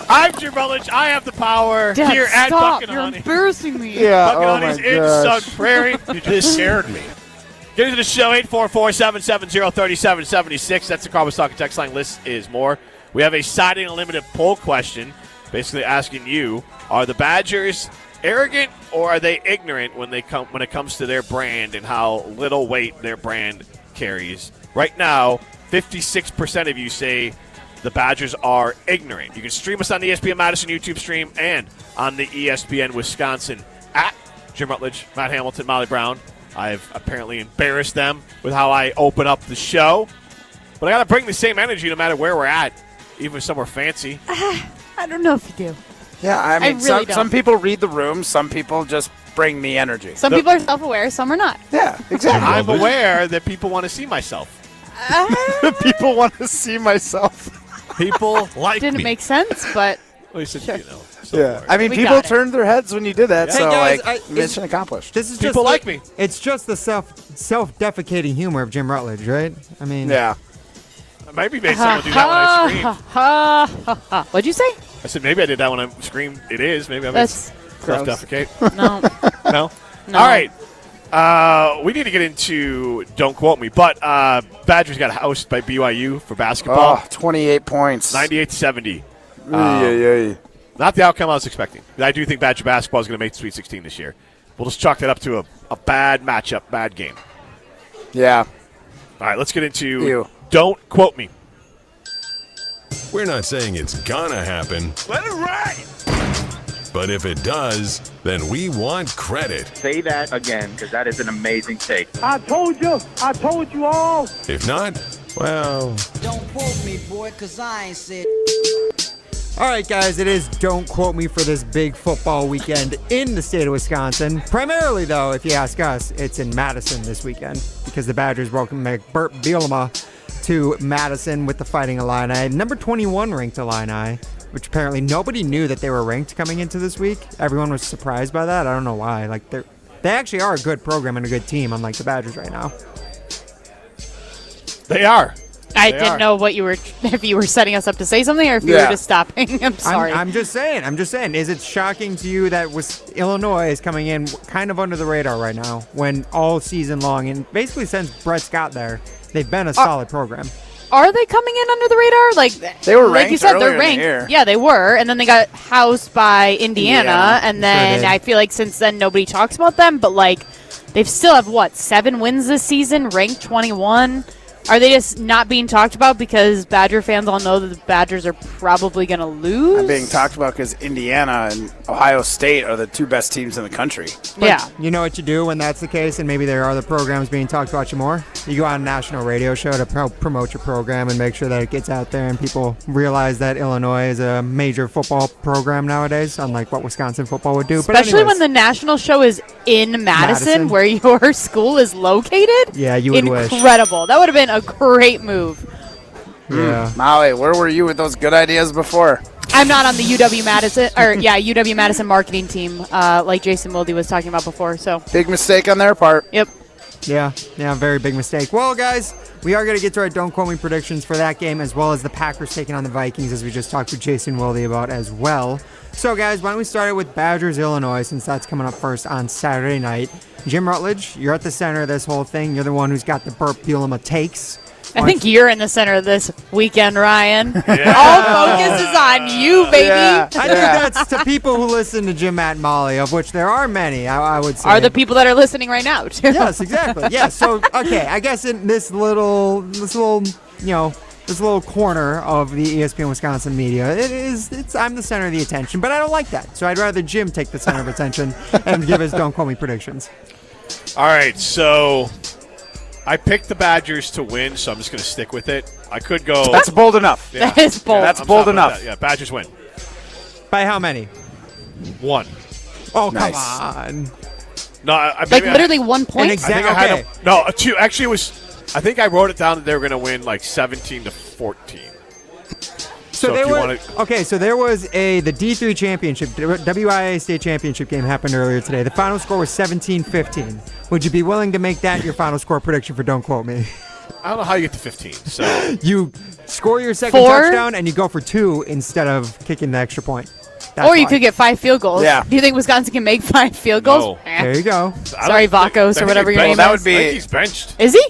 I'm Jim Rutledge. I have the power Dad, here at stop. Bucket You're Honey. embarrassing me. Yeah, Bucket oh Honey's my in gosh. Sun Prairie. You just scared me. Get into the show, 844-770-3776. That's the Carbon Talk text line. List is more. We have a Siding Unlimited poll question, basically asking you, are the Badgers arrogant or are they ignorant when it comes to their brand and how little weight their brand carries? Right now, 56% of you say the Badgers are ignorant. You can stream us on the ESPN Madison YouTube stream and on the ESPN Wisconsin app. Jim Rutledge, Matt Hamilton, Molly Brown. I've apparently embarrassed them with how I open up the show. But I got to bring the same energy no matter where we're at, even if somewhere fancy. I don't know if you do. Yeah, I mean, really some people read the room. Some people just bring me energy. Some people are self-aware, some are not. Yeah, exactly. I'm aware that people want to see myself. People want to see myself. People like Didn't me. make sense, but At least sure. Yeah, I mean, We people got it. turned their heads when you did that. Hey, So, guys, like, mission accomplished. This is People just like me. It's just the self-defecating humor of Jim Rutledge, right? I mean, Yeah. maybe made someone do that when I screamed. What'd you say? I said maybe I did that when I screamed. It is. Maybe I made self-defecate. No. No? All right. We need to get into Don't Quote Me, but Badgers got housed by BYU for basketball. Oh, 28 points. 98-70. Not the outcome I was expecting. I do think Badger basketball is going to make the Sweet 16 this year. We'll just chalk that up to a bad matchup, bad game. Yeah. All right, let's get into Don't Quote Me. We're not saying it's gonna happen. Let it ride! But if it does, then we want credit. Say that again, because that is an amazing take. I told you all. If not, well... Don't quote me, boy, because I ain't said... All right, guys, it is Don't Quote Me for this big football weekend in the state of Wisconsin. Primarily, though, if you ask us, it's in Madison this weekend because the Badgers welcome Bret Bielema to Madison with the Fighting Illini. Number 21 ranked Illini, which apparently nobody knew that they were ranked coming into this week. Everyone was surprised by that. I don't know why. Like they actually are a good program and a good team, unlike the Badgers right now. They are. I didn't know what you were, if you were setting us up to say something or if you were just stopping. I'm sorry. I'm just saying. Is it shocking to you that Illinois is coming in kind of under the radar right now when all season long and basically since Brett's got there, they've been a solid program. Are they coming in under the radar? Like they were like ranked you said, they're earlier in ranked. the year. Yeah, they were, and then they got housed by Indiana, and then I feel like since then nobody talks about them. But like, they've still have 7 wins this season, ranked 21. Are they just not being talked about because Badger fans all know that the Badgers are probably going to lose? I'm being talked about because Indiana and Ohio State are the 2 best teams in the country. But you know what you do when that's the case, and maybe there are other programs being talked about you more? You go on a national radio show to promote your program and make sure that it gets out there and people realize that Illinois is a major football program nowadays, unlike what Wisconsin football would do. Especially when the national show is in Madison, where your school is located? Yeah, you would wish. Incredible. That would have been a great move. Yeah. Molly, where were you with those good ideas before? I'm not on the UW Madison marketing team, like Jason Wilde was talking about before. So big mistake on their part. Yep. Yeah, very big mistake. Well, guys, we are going to get to our Don't Quote Me predictions for that game, as well as the Packers taking on the Vikings, as we just talked with Jason Wilde about as well. So, guys, why don't we start it with Badgers, Illinois, since that's coming up first on Saturday night. Jim Rutledge, you're at the center of this whole thing. You're the one who's got the Bret Bielema takes. I think you're in the center of this weekend, Ryan. All focus is on you, baby. I think that's to people who listen to Jim, Matt, and Molly, of which there are many, I would say. Are the people that are listening right now, too. Yes, exactly. Yeah, so, okay, I guess in this little corner of the ESPN Wisconsin media, I'm the center of the attention, but I don't like that. So I'd rather Jim take the center of attention and give his Don't Quote Me predictions. All right, so I picked the Badgers to win, so I'm just going to stick with it. I could go. That's bold enough. Yeah. That is bold. That's bold enough. Yeah, Badgers win. By how many? 1. Oh, nice. Come on. No, literally 1 point? I think I had no, 2. Actually, it was. I think I wrote it down that they were going to win like 17-14. So there was the D3 championship, WIA state championship game happened earlier today. The final score was 17-15. Would you be willing to make that your final score prediction for Don't Quote Me? I don't know how you get to 15. So you score your second touchdown and you go for 2 instead of kicking the extra point. Or you could get 5 field goals. Yeah. Do you think Wisconsin can make 5 field goals? No. There you go. Sorry, Vacos or whatever your name is. That would be. I think he's benched. Is he?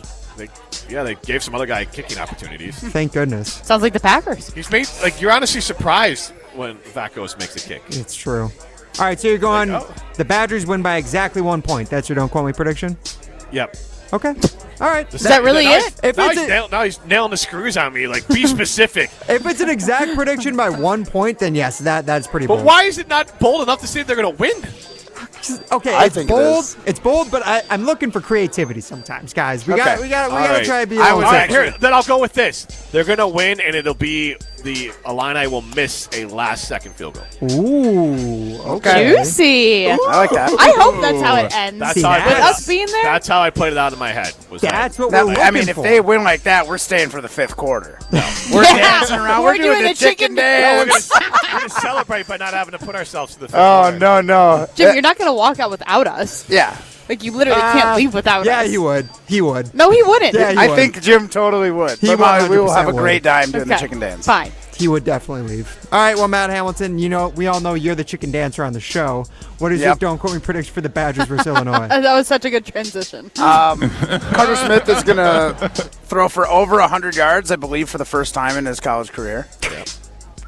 They gave some other guy kicking opportunities. Thank goodness. Sounds like the Packers. He's made you're honestly surprised when Vacos makes a kick. It's true. All right, so you're going. The Badgers win by exactly 1 point. That's your Don't Quote Me prediction. Yep. Okay. All right. Is that really it? Now he's nailing the screws on me. Like, be specific. If it's an exact prediction by 1 point, then yes, that's pretty bold. But why is it not bold enough to say they're going to win? Okay, I it's think bold. It's bold, but I'm looking for creativity sometimes, guys. We got to try to be. Then I'll go with this. They're going to win, and it'll be the Illini will miss a last-second field goal. Ooh, okay. Juicy. I like that. I hope that's how it ends. That's with us being there. That's how I played it out in my head. That's what we're looking for. I mean, if they win like that, we're staying for the 5th quarter. We're dancing around. We're doing the chicken dance. We're going to celebrate by not having to put ourselves to the 5th Oh, quarter. no. Jim, you're not going to walk out without us. Yeah. Like, you literally can't leave without us. Yeah, he would. He would. No, he wouldn't. Yeah, he I would. think Jim totally would. He But Molly, we will 100% have a would. great time doing the chicken dance. Fine. He would definitely leave. All right, well, Matt Hamilton, we all know you're the chicken dancer on the show. What is your don't quote me prediction for the Badgers versus Illinois? That was such a good transition. Carter Smith is going to throw for over 100 yards, I believe, for the first time in his college career.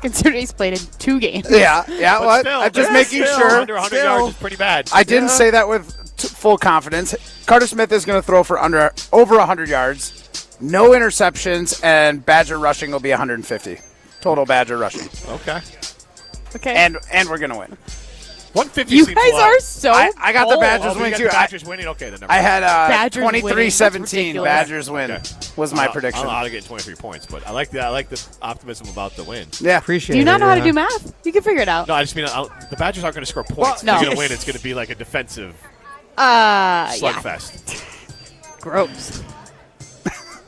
Considering he's played in 2 games. Yeah. But Well, still, I'm just making sure. Under 100 yards is pretty bad. I didn't say that with full confidence. Carter Smith is going to throw for over 100 yards, no interceptions, and Badger rushing will be 150. Total Badger rushing. Okay. Okay. And we're going to win. 150 You seems guys low. are so I got the bold. Badgers You winning got too. the Badgers winning? Okay, then never I mind. had Badgers winning. That's 23-17 ridiculous. Badgers win was my prediction. I don't know how to get 23 points, but I like the optimism about the win. Yeah. Appreciate Do you not it, know how to do math? You can figure it out. No, I just mean the Badgers aren't going to score points. no. They're going to win. It's going to be like a defensive Yeah. slugfest. Gross.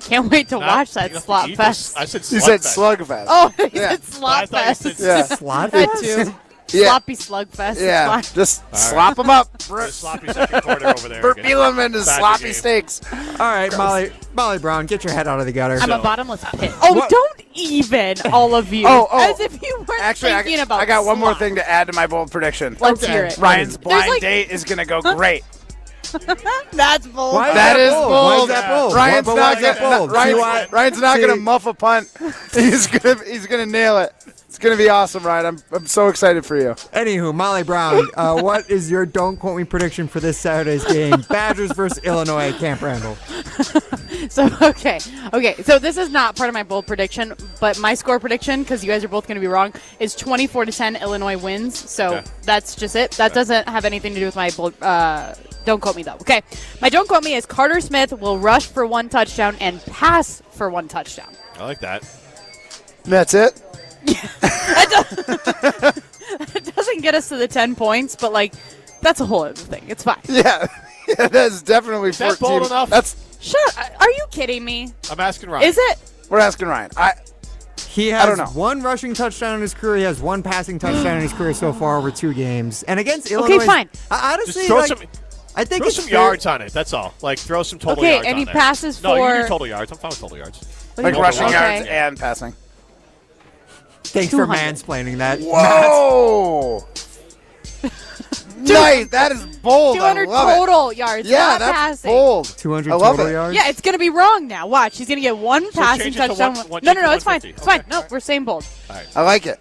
Can't wait to watch that slot fest. I said You said slugfest. slugfest. Oh, he Yeah. said slot I thought you fest. said Slot That fest? too. Yeah. Sloppy slugfest. Yeah. It's fine. Just slop them up. The sloppy second quarter over there. Bert again. Bielema and his Badger sloppy game. steaks. All right, Molly Brown, get your head out of the gutter. I'm a bottomless pit. Oh, What- don't even, all of you. Oh. As if you weren't Actually, thinking about I got one more slop. thing to add to my bold prediction. Let's hear it. Ryan's blind There's like- date is going to go great. That's bold. Why is That is bold. Why is that bold? Ryan's Why not is that gonna bold? Ryan's not gonna muff a punt. He's gonna nail it. It's gonna be awesome, Ryan. I'm so excited for you. Anywho, Molly Brown, what is your don't quote me prediction for this Saturday's game? Badgers versus Illinois at Camp Randall. So, okay. So this is not part of my bold prediction, but my score prediction, because you guys are both going to be wrong, is 24-10 Illinois wins. So that's just it. That doesn't have anything to do with my bold. Don't quote me though. Okay, my don't quote me is Carter Smith will rush for 1 touchdown and pass for 1 touchdown. I like that. That's it. It doesn't get us to the 10 points, but like that's a whole other thing. It's fine. Yeah, that's definitely Is that 14. bold enough? Shut up. Are you kidding me? I'm asking Ryan. Is it? We're asking Ryan. He I don't has know. 1 rushing touchdown in his career. He has 1 passing touchdown in his career so far over 2 games. And against Illinois, Okay, fine. Honestly, Just throw like, some. I think Throw it's some fair- yards on it. That's all. Like throw some total Okay, yards. and on he there. passes No, you can for- do total yards. I'm fine with total yards. Like Okay. rushing yards and passing. Thanks for 200. mansplaining that. Whoa! Nice. That is bold. 200 I love total yards. Yeah, not that's passing. bold. 200 I love total it. yards? Yeah, it's going to be wrong now. Watch. He's going to get 1 passing change it to touchdown. one- No, change to it's fine. 150. It's fine. Okay, No, we're saying bold. I like it.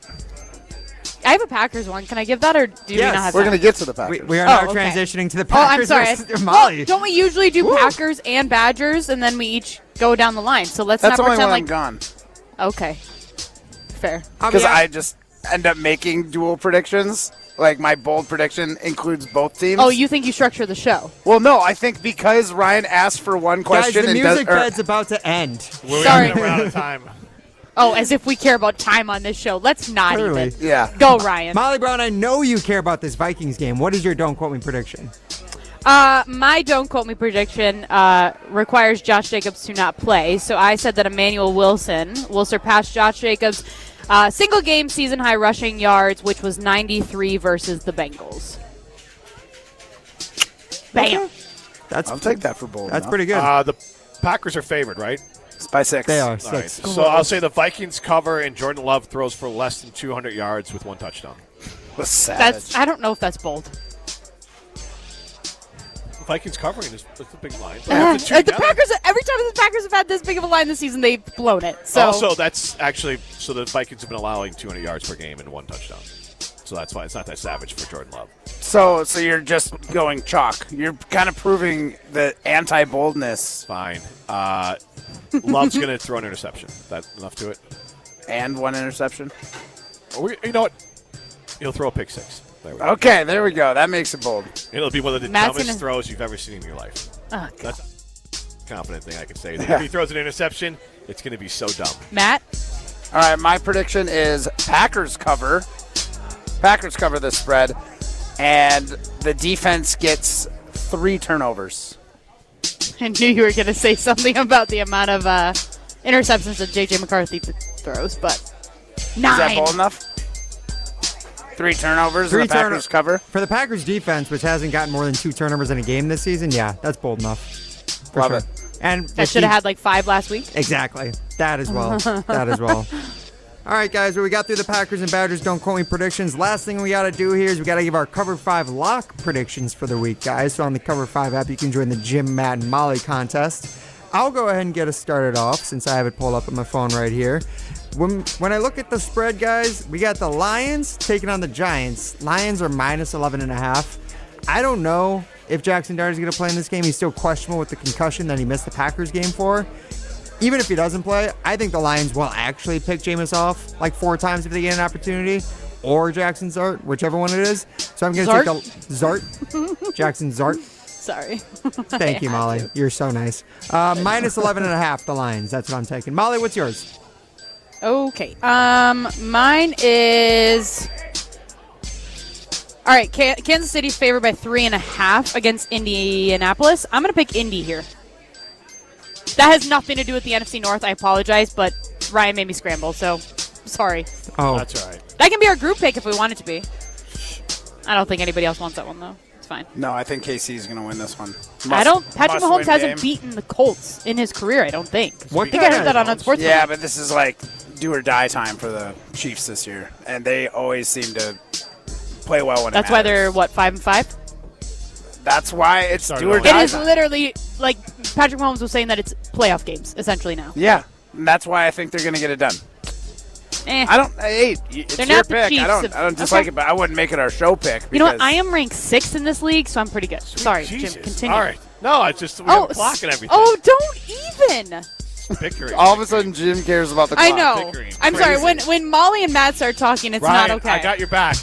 I have a Packers one. Can I give that, or do you Yes. not have We're that? going to get to the Packers. We are Oh, now okay. transitioning to the Oh, I'm Packers sorry. versus Molly. Well, don't we usually do Packers and Badgers, and then we each go down the line? So let's That's not only pretend when like. I'm gone. Okay. Fair. Because I just end up making dual predictions. Like my bold prediction includes both teams. Oh, you think you structure the show? Well, no, I think because Ryan asked for one Guys, question the and music does, bed's about to end. Sorry. We're out of time. Oh, as if we care about time on this show. Let's not Clearly. even. Yeah. Go, Ryan. Molly Brown, I know you care about this Vikings game. What is your don't quote me prediction? My don't quote me prediction requires Josh Jacobs to not play. So I said that Emmanuel Wilson will surpass Josh Jacobs' single game season high rushing yards, which was 93 versus the Bengals. Bam. I'll take that for bold. That's enough. pretty good. The Packers are favored, right? It's by 6. They are All right. 6. So I'll say the Vikings cover and Jordan Love throws for less than 200 yards with 1 touchdown. That's savage. I don't know if that's bold. Vikings covering is that's a big line. The Packers, every time the Packers have had this big of a line this season, they've blown it. So Also, that's actually so the Vikings have been allowing 200 yards per game and 1 touchdown. So that's why it's not that savage for Jordan Love. So you're just going chalk. You're kind of proving the anti-boldness. Fine. Love's going to throw an interception. That enough to it? And 1 interception. You know what? He'll throw a pick 6. There we go. Okay, there we go. That makes it bold. It'll be one of the Matt's dumbest gonna- throws you've ever seen in your life. Oh, God. That's a confident thing I can say. If he throws an interception, it's going to be so dumb. Matt? All right, my prediction is Packers cover. Packers cover the spread, and the defense gets 3 turnovers. I knew you were going to say something about the amount of interceptions that J.J. McCarthy throws, but 9. Is that bold enough? 3 turnovers and the Packers cover. For the Packers defense, which hasn't gotten more than 2 turnovers in a game this season, yeah, that's bold enough. Love it. And that should have had like 5 last week. Exactly. That as well. That as well. All right, guys, well, we got through the Packers and Badgers Don't Quote Me predictions. Last thing we got to do here is we got to give our Cover 5 lock predictions for the week, guys. So on the Cover 5 app, you can join the Jim, Matt, and Molly contest. I'll go ahead and get us started off since I have it pulled up on my phone right here. When I look at the spread, guys, we got the Lions taking on the Giants. Lions are minus 11.5. I don't know if Jackson Dart is going to play in this game. He's still questionable with the concussion that he missed the Packers game for. Even if he doesn't play, I think the Lions will actually pick Jameis off like 4 times if they get an opportunity, or Jackson Zart, whichever one it is. So I'm going to take the Zart. Jackson Zart. Sorry. Thank you, Molly. You're so nice. Minus 11.5, the Lions. That's what I'm taking. Molly, what's yours? Okay. Mine is... All right, Kansas City's favored by 3.5 against Indianapolis. I'm going to pick Indy here. That has nothing to do with the NFC North. I apologize, but Ryan made me scramble, so sorry. Oh, that's all right. That can be our group pick if we want it to be. I don't think anybody else wants that one, though. It's fine. No, I think KC's going to win this one. Patrick Mahomes hasn't beaten the Colts in his career, I don't think. I think I heard that on Sports. Yeah, but this is like do or die time for the Chiefs this year, and they always seem to play well when That's why they're, 5-5? That's why it's do or die. It is literally, like, Patrick Mahomes was saying that it's playoff games, essentially, now. Yeah, and that's why I think they're going to get it done. It's they're your not the pick. Chiefs. I don't dislike it, but I wouldn't make it our show pick. You know what? I am ranked 6th in this league, so I'm pretty good. Sorry, Jesus. Jim, continue. All right. No, it's just we have a clock and everything. Oh, don't even. Bickering. All of a sudden, Jim cares about the clock. I know. I'm sorry. When Molly and Matt start talking, it's Ryan, not okay. I got your back.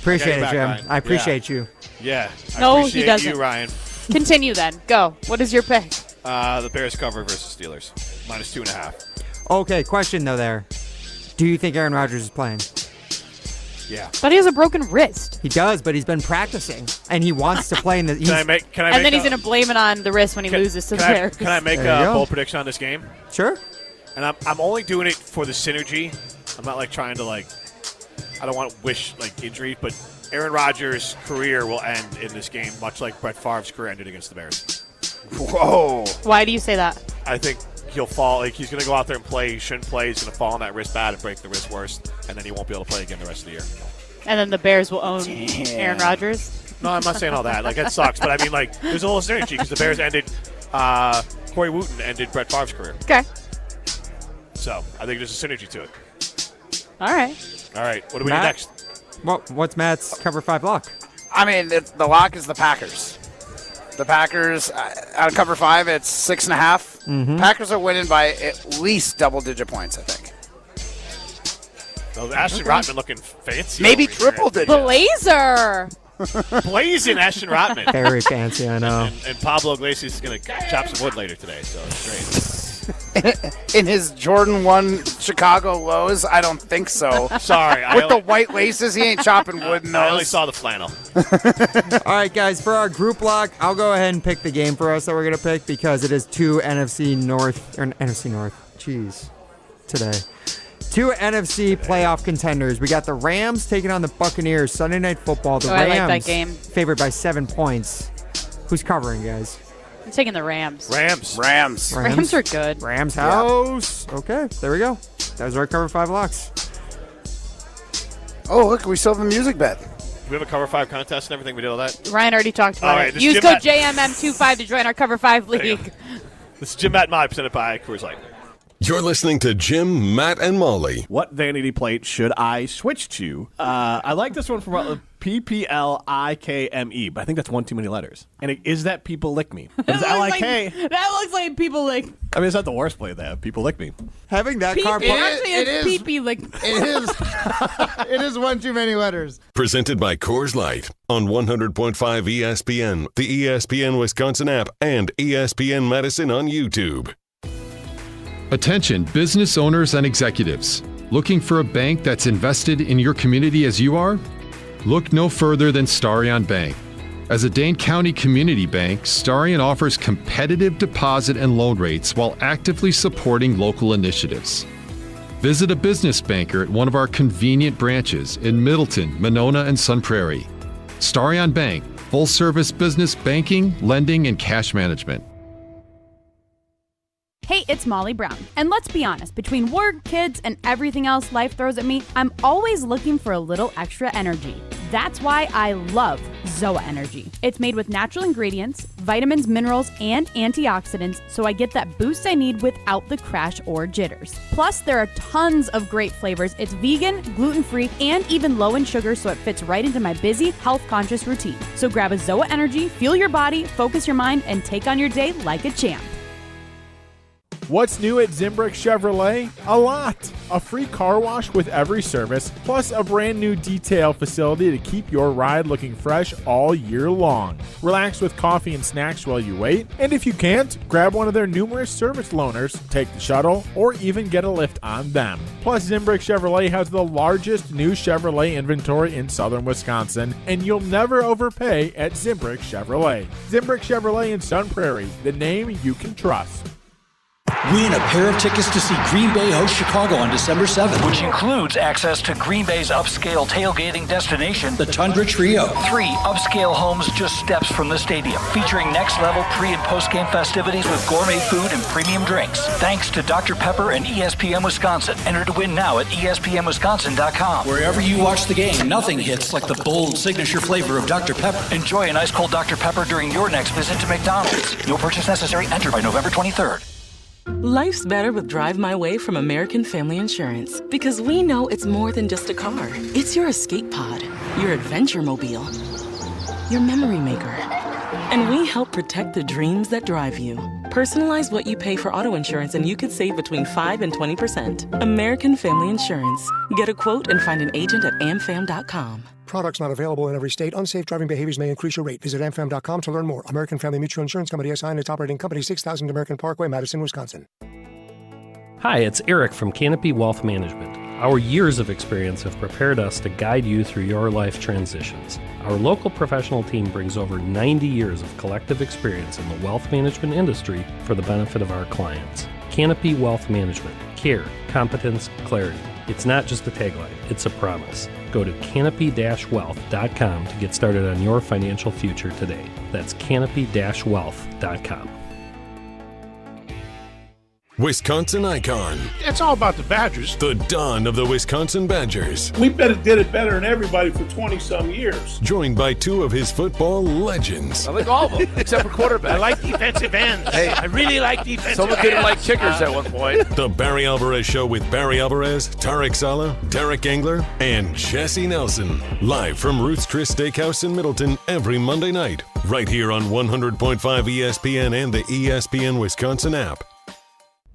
Appreciate it, Jim. Ryan. I appreciate you. Yeah. No, he doesn't. You, Ryan. Continue then. Go. What is your pick? The Bears cover versus Steelers. Minus 2.5. Okay, question though there. Do you think Aaron Rodgers is playing? Yeah. But he has a broken wrist. He does, but he's been practicing, and he wants to play in the... And then he's going to blame it on the wrist when he loses to the Bears. Can I make a bold prediction on this game? Sure. And I'm only doing it for the synergy. I'm not like trying to I don't want to wish injury, but Aaron Rodgers' career will end in this game, much like Brett Favre's career ended against the Bears. Whoa. Why do you say that? I think he'll fall. He's going to go out there and play. He shouldn't play. He's going to fall on that wrist bad and break the wrist worse, and then he won't be able to play again the rest of the year. And then the Bears will own Aaron Rodgers? No, I'm not saying all that. That sucks. But I mean, there's a little synergy because the Bears ended Corey Wooten ended Brett Favre's career. Okay. So I think there's a synergy to it. All right. What do we do next? What's Matt's cover 5 lock? I mean, the lock is the Packers. The Packers, on cover 5, it's 6.5. Mm-hmm. Packers are winning by at least double-digit points, I think. So Ashton Rotman looking fancy. Maybe triple-digit. Blazer. Blazing Ashton Rotman. Very fancy, I know. And Pablo Iglesias is going to chop some wood later today, so it's great. In his Jordan 1 Chicago lows, I don't think so. Sorry. With the white laces, he ain't chopping wood in those. I only saw the flannel. All right, guys, for our group lock, I'll go ahead and pick the game for us that we're going to pick because it is 2 NFC North. Jeez. Today. 2 NFC playoff contenders. We got the Rams taking on the Buccaneers. Sunday Night Football. The Rams I like that game. Favored by 7 points. Who's covering, guys? I'm taking the Rams. Rams are good. Rams house. Yeah. Okay, there we go. That was our cover 5 locks. Oh, look, we still have a music bet. We have a cover 5 contest and everything. We did all that. Ryan already talked about it. Use code JMM25 to join our cover 5 league. This is Jim, Matt, and Molly, presented by Coors Light. You're listening to Jim, Matt, and Molly. What vanity plate should I switch to? I like this one from PPLIKME, but I think that's one too many letters. And is that People Lick Me? It's L-I-K. That looks like People Lick. I mean, it's not the worst play they have. People Lick Me. Having that car... It's Pee-Pee Lick. It is. It is one too many letters. Presented by Coors Light on 100.5 ESPN, the ESPN Wisconsin app, and ESPN Madison on YouTube. Attention business owners and executives. Looking for a bank that's invested in your community as you are? Look no further than Starion Bank. As a Dane County community bank, Starion offers competitive deposit and loan rates while actively supporting local initiatives. Visit a business banker at one of our convenient branches in Middleton, Monona, and Sun Prairie. Starion Bank, full-service business banking, lending, and cash management. Hey, it's Molly Brown. And let's be honest, between work, kids, and everything else life throws at me, I'm always looking for a little extra energy. That's why I love ZOA Energy. It's made with natural ingredients, vitamins, minerals, and antioxidants, so I get that boost I need without the crash or jitters. Plus, there are tons of great flavors. It's vegan, gluten-free, and even low in sugar, so it fits right into my busy, health-conscious routine. So grab a ZOA Energy, fuel your body, focus your mind, and take on your day like a champ. What's new at Zimbrick Chevrolet? A lot. A free car wash with every service, plus a brand new detail facility to keep your ride looking fresh all year long. Relax with coffee and snacks while you wait, and if you can't, grab one of their numerous service loaners, take the shuttle, or even get a lift on them. Plus, Zimbrick Chevrolet has the largest new Chevrolet inventory in southern Wisconsin, and you'll never overpay at Zimbrick Chevrolet. Zimbrick Chevrolet in Sun Prairie, the name you can trust. Win a pair of tickets to see Green Bay host Chicago on December 7th, which includes access to Green Bay's upscale tailgating destination, the Tundra Trio. 3 upscale homes just steps from the stadium, featuring next-level pre- and post-game festivities with gourmet food and premium drinks. Thanks to Dr. Pepper and ESPN Wisconsin. Enter to win now at ESPNWisconsin.com. Wherever you watch the game, nothing hits like the bold signature flavor of Dr. Pepper. Enjoy an ice-cold Dr. Pepper during your next visit to McDonald's. No purchase necessary. Enter by November 23rd. Life's better with Drive My Way from American Family Insurance, because we know it's more than just a car. It's your escape pod, your adventure mobile, your memory maker. And we help protect the dreams that drive you. Personalize what you pay for auto insurance and you could save between 5 and 20%. American Family Insurance. Get a quote and find an agent at amfam.com. Products not available in every state. Unsafe driving behaviors may increase your rate. Visit amfam.com to learn more. American Family Mutual Insurance Company SI and its operating company, 6000 American Parkway, Madison, Wisconsin. Hi, it's Eric from Canopy Wealth Management. Our years of experience have prepared us to guide you through your life transitions. Our local professional team brings over 90 years of collective experience in the wealth management industry for the benefit of our clients. Canopy Wealth Management. Care, competence, clarity. It's not just a tagline, it's a promise. Go to canopy-wealth.com to get started on your financial future today. That's canopy-wealth.com. Wisconsin icon. It's all about the Badgers. The dawn of the Wisconsin Badgers. We did it better than everybody for 20-some years. Joined by 2 of his football legends. I like all of them, except for quarterback. I like defensive ends. Hey, I really like defensive ends. Someone didn't like kickers at one point. The Barry Alvarez Show with Barry Alvarez, Tarek Sala, Derek Engler, and Jesse Nelson. Live from Ruth's Chris Steakhouse in Middleton every Monday night. Right here on 100.5 ESPN and the ESPN Wisconsin app.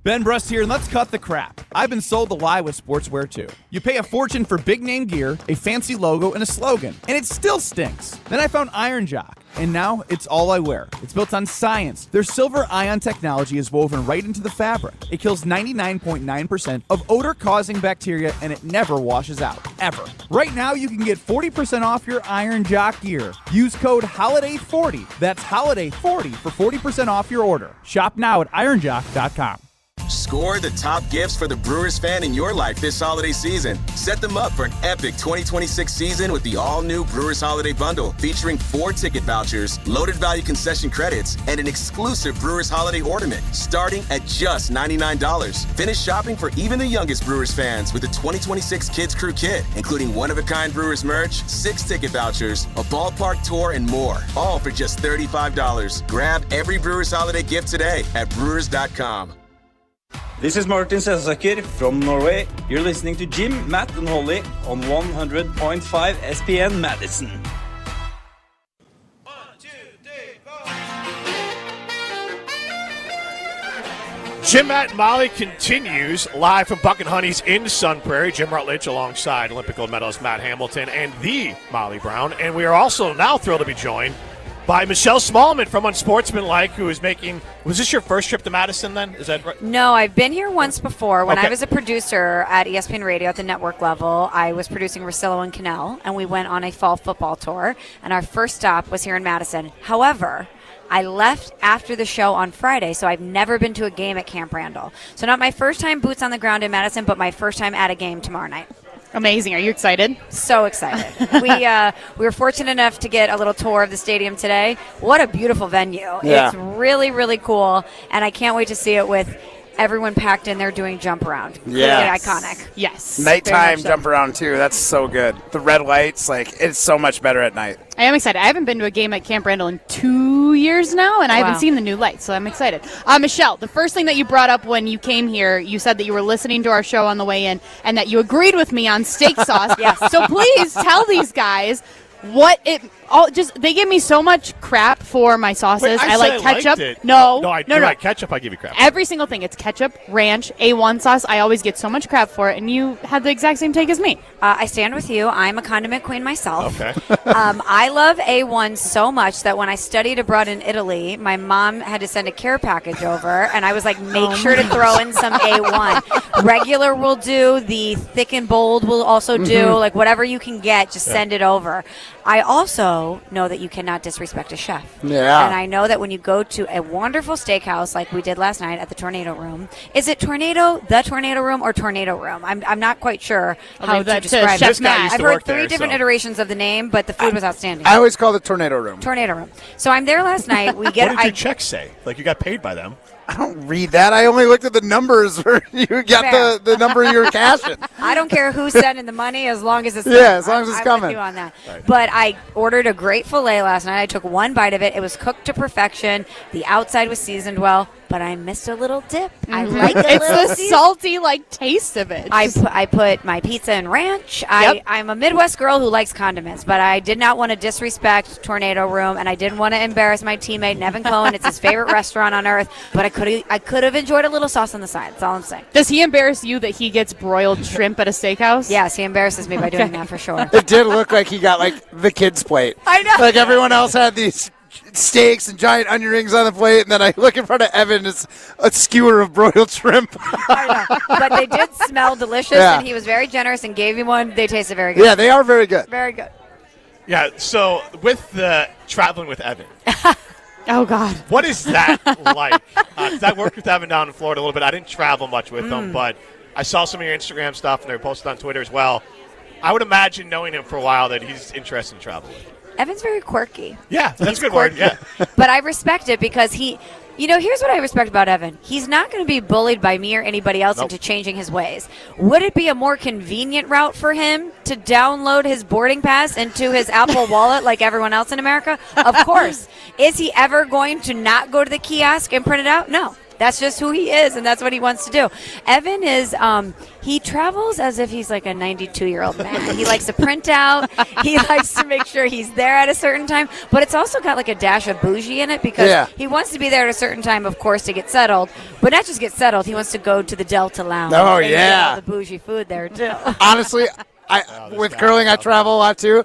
Ben Brust here, and let's cut the crap. I've been sold the lie with sportswear, too. You pay a fortune for big-name gear, a fancy logo, and a slogan, and it still stinks. Then I found Iron Jock, and now it's all I wear. It's built on science. Their silver ion technology is woven right into the fabric. It kills 99.9% of odor-causing bacteria, and it never washes out, ever. Right now, you can get 40% off your Iron Jock gear. Use code HOLIDAY40. That's HOLIDAY40 for 40% off your order. Shop now at ironjock.com. Score the top gifts for the Brewers fan in your life this holiday season. Set them up for an epic 2026 season with the all-new Brewers Holiday Bundle, featuring 4 ticket vouchers, loaded value concession credits, and an exclusive Brewers Holiday ornament, starting at just $99. Finish shopping for even the youngest Brewers fans with the 2026 Kids Crew Kit, including one-of-a-kind Brewers merch, 6 ticket vouchers, a ballpark tour, and more, all for just $35. Grab every Brewers Holiday gift today at brewers.com. This is Martin Sensaker from Norway. You're listening to Jim, Matt, and Holly on 100.5 ESPN Madison. Jim, Matt, and Molly continues live from Buck and Honey's in Sun Prairie. Jim Rutledge alongside Olympic gold medalist Matt Hamilton and the Molly Brown. And we are also now thrilled to be joined by Michelle Smallman from Unsportsmanlike, who is making – was this your first trip to Madison then? Is that right? No, I've been here once before. When I was a producer at ESPN Radio at the network level, I was producing Russillo and Cannell, and we went on a fall football tour, and our first stop was here in Madison. However, I left after the show on Friday, so I've never been to a game at Camp Randall. So not my first time boots on the ground in Madison, but my first time at a game tomorrow night. Amazing. Are you excited? So excited. We were fortunate enough to get a little tour of the stadium today. What a beautiful venue. Yeah. It's really, really cool, and I can't wait to see it with everyone packed in there doing jump around. Yeah. Really iconic. Yes. Nighttime so. jump around too. That's so good. The red lights, it's so much better at night. I am excited. I haven't been to a game at Camp Randall in 2 years now, and I haven't seen the new lights, so I'm excited. Michelle, the first thing that you brought up when you came here, you said that you were listening to our show on the way in and that you agreed with me on steak sauce. Yes. So please tell these guys they give me so much crap for my sauces. I like ketchup. No, like ketchup. I give you crap. Every single thing. It's ketchup, ranch, A1 sauce. I always get so much crap for it, and you had the exact same take as me. I stand with you. I'm a condiment queen myself. Okay. I love A1 so much that when I studied abroad in Italy, my mom had to send a care package over, and I was like, make sure to throw in some A1. Regular will do. The thick and bold will also do. Like whatever you can get, just send it over. I also know that you cannot disrespect a chef. Yeah. And I know that when you go to a wonderful steakhouse like we did last night at the Tornado Room, is it the Tornado Room, or Tornado Room? I'm not quite sure how to describe it. I've heard three different iterations of the name, but the food was outstanding. I always call it Tornado Room. Tornado Room. So I'm there last night. What did your check say? Like you got paid by them? I don't read that. I only looked at the numbers where you got the number you're cashing. I don't care who's sending the money as long as it's as long as it's I'm coming. with you on that. Right. But I ordered a great filet last night. I took one bite of it. It was cooked to perfection. The outside was seasoned well, but I missed a little dip. I like it's the salty taste of it. I put my pizza in ranch. I'm a Midwest girl who likes condiments, but I did not want to disrespect Tornado Room, and I didn't want to embarrass my teammate Nevin Cohen. It's his favorite restaurant on earth, but I could have enjoyed a little sauce on the side. That's all I'm saying. Does he embarrass you that he gets broiled shrimp at a steakhouse? Yes, he embarrasses me by doing that for sure. It did look like he got the kids' plate. I know. Like everyone else had these steaks and giant onion rings on the plate, and then I look in front of Evan, it's a skewer of broiled shrimp. I know. But they did smell delicious, and he was very generous and gave me one. They tasted very good. Yeah, they are very good. Very good. Yeah, so with the traveling with Evan. Oh, God. What is that like? 'Cause I worked with Evan down in Florida a little bit. I didn't travel much with him, but I saw some of your Instagram stuff, and they were posted on Twitter as well. I would imagine, knowing him for a while, that he's interested in traveling. Evan's very quirky. Yeah, that's a good word, yeah. But I respect it because here's what I respect about Evan. He's not going to be bullied by me or anybody else into changing his ways. Would it be a more convenient route for him to download his boarding pass into his Apple Wallet like everyone else in America? Of course. Is he ever going to not go to the kiosk and print it out? No. That's just who he is, and that's what he wants to do. Evan is, he travels as if he's like a 92-year-old man. He likes to print out. He likes to make sure he's there at a certain time. But it's also got like a dash of bougie in it because he wants to be there at a certain time, of course, to get settled. But not just get settled. He wants to go to the Delta Lounge. Oh, and yeah. get all the bougie food there, too. Honestly, with curling, I travel a lot, too.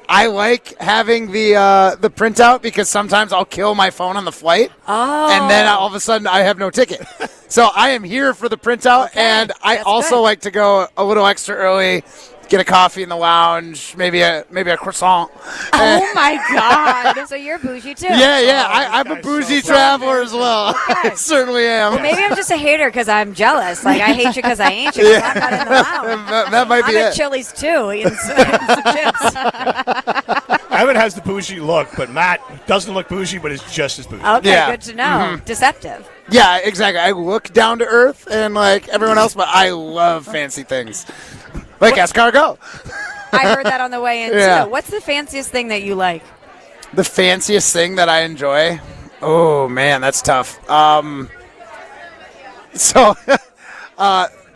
I like having the printout because sometimes I'll kill my phone on the flight, and then all of a sudden I have no ticket. So I am here for the printout, and I also like to go a little extra early, get a coffee in the lounge, maybe a croissant. Oh my God! So you're bougie too. Yeah. I'm a bougie traveler as well. Okay. I certainly am. Well, maybe I'm just a hater because I'm jealous. Like I hate you because I ain't you. 'Cause I'm not in the lounge. That might be I'm it. at Chili's too, eating some chips. Evan has the bougie look, but Matt doesn't look bougie, but is just as bougie. Okay, good to know. Deceptive. Yeah, exactly. I look down to earth and like everyone else, but I love fancy things. Like escargot. I heard that on the way in too. What's the fanciest thing that you like? The fanciest thing that I enjoy? Oh man, that's tough.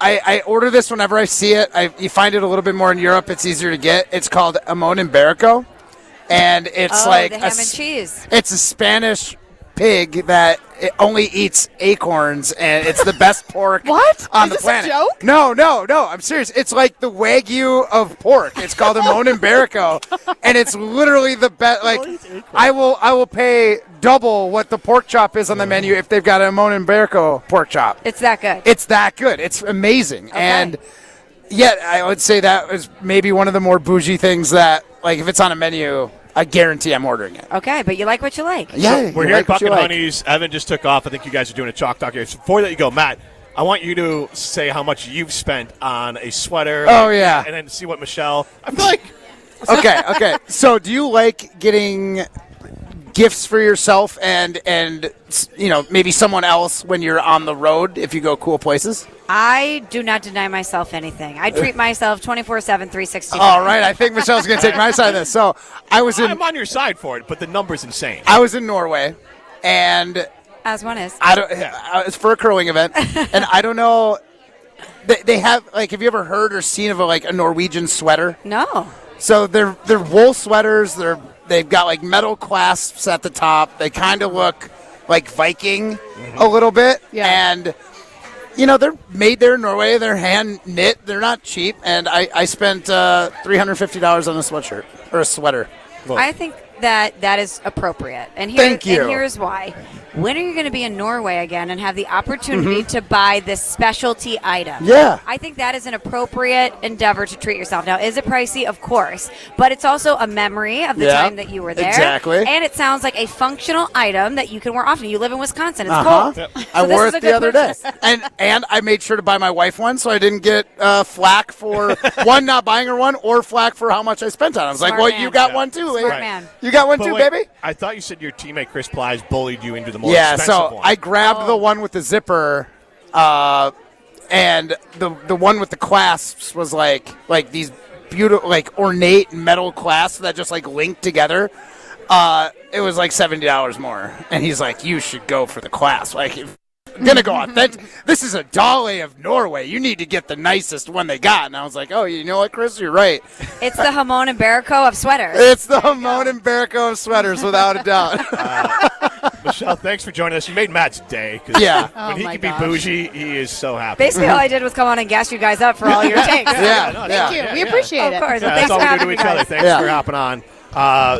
I order this whenever I see it. You find it a little bit more in Europe. It's easier to get. It's called Amon Iberico, and it's like the ham and cheese. It's a Spanish pig that it only eats acorns, and it's the best pork on the planet. Is this a joke? No. I'm serious. It's like the Wagyu of pork. It's called Amon Iberico, and it's literally the best. Like I will pay double what the pork chop is on the menu if they've got an Amon Iberico pork chop. It's that good. It's that good. It's amazing. Okay. And yet I would say that is maybe one of the more bougie things that, like, if it's on a menu, I guarantee I'm ordering it. Okay, but you like what you like. Yeah, We're here at Buck and Honey's. Evan just took off. I think you guys are doing a chalk talk here. So before that you go, Matt, I want you to say how much you've spent on a sweater. Oh, yeah. And then see what Michelle. I feel like. Okay. So do you like getting gifts for yourself and maybe someone else when you're on the road if you go cool places? I do not deny myself anything. I treat myself 24/7, 365. All right. I think Michelle's going to take my side of this. So I'm on your side for it, but the number's insane. I was in Norway, and as one is. It's for a curling event, and I don't know. They have have you ever heard or seen of a Norwegian sweater? No. So they're wool sweaters. They've got metal clasps at the top. They kind of look like Viking a little bit, and they're made there in Norway. They're hand knit. They're not cheap, and I spent $350 on a sweatshirt or a sweater. I think that is appropriate. And Thank you. And here's why. When are you going to be in Norway again and have the opportunity to buy this specialty item? Yeah. I think that is an appropriate endeavor to treat yourself. Now, is it pricey? Of course. But it's also a memory of the time that you were there. Exactly. And it sounds like a functional item that you can wear often. You live in Wisconsin. It's cold. So I wore it the other purchase. day. And I made sure to buy my wife one so I didn't get flack for, one, not buying her one, or flack for how much I spent on it. I was Smart like, man. you got one too. Smart man. You got one But too, wait, baby? I thought you said your teammate Chris Plies bullied you into the more Yeah, expensive so one. I grabbed the one with the zipper, and the one with the clasps was like these beautiful, ornate metal clasps that just linked together. It was $70 more, and he's like, "You should go for the clasp." Gonna go authentic. This is a Dale of Norway. You need to get the nicest one they got. And I was like, oh, you know what, Chris? You're right. It's the Hamon and Barico of sweaters. It's the Hamon and Barico of sweaters, without a doubt. Michelle, thanks for joining us. You made Matt's day. 'Cause when he can be bougie, he is so happy. Basically, all I did was come on and gas you guys up for all your takes. Thank you. We appreciate it. Of course. That's Thanks all for we do having to me, each other. guys. Thanks for hopping on.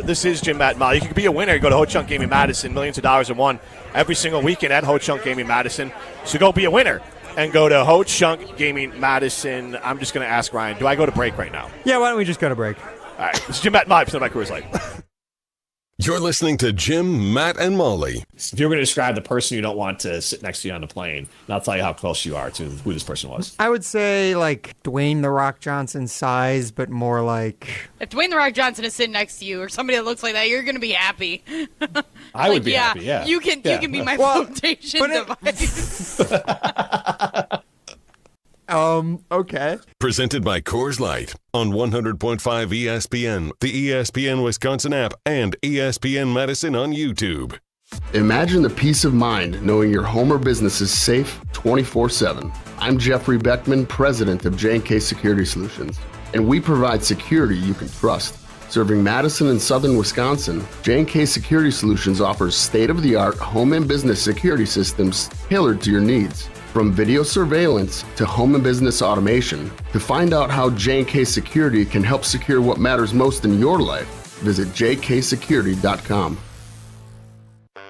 This is Jim, Matt, and Molly. You can be a winner. You go to Ho Chunk Gaming Madison. Millions of dollars are won every single weekend at Ho Chunk Gaming Madison. So go be a winner and go to Ho Chunk Gaming Madison. I'm just going to ask Ryan, do I go to break right now? Yeah, why don't we just go to break? All right. This is Jim, Matt, and Molly, presented by Coors Light. You're listening to Jim, Matt, and Molly. If you were going to describe the person you don't want to sit next to you on the plane, and I'll tell you how close you are to who this person was. I would say Dwayne "The Rock" Johnson size, but more like... If Dwayne "The Rock" Johnson is sitting next to you or somebody that looks like that, you're going to be happy. I would be happy, yeah. You can be my flotation device. Okay. Presented by Coors Light on 100.5 ESPN, the ESPN Wisconsin app, and ESPN Madison on YouTube. Imagine the peace of mind knowing your home or business is safe 24/7. I'm Jeffrey Beckman, president of J&K Security Solutions, and we provide security you can trust. Serving Madison and southern Wisconsin, J&K Security Solutions offers state-of-the-art home and business security systems tailored to your needs. From video surveillance to home and business automation, to find out how J&K Security can help secure what matters most in your life, visit jksecurity.com.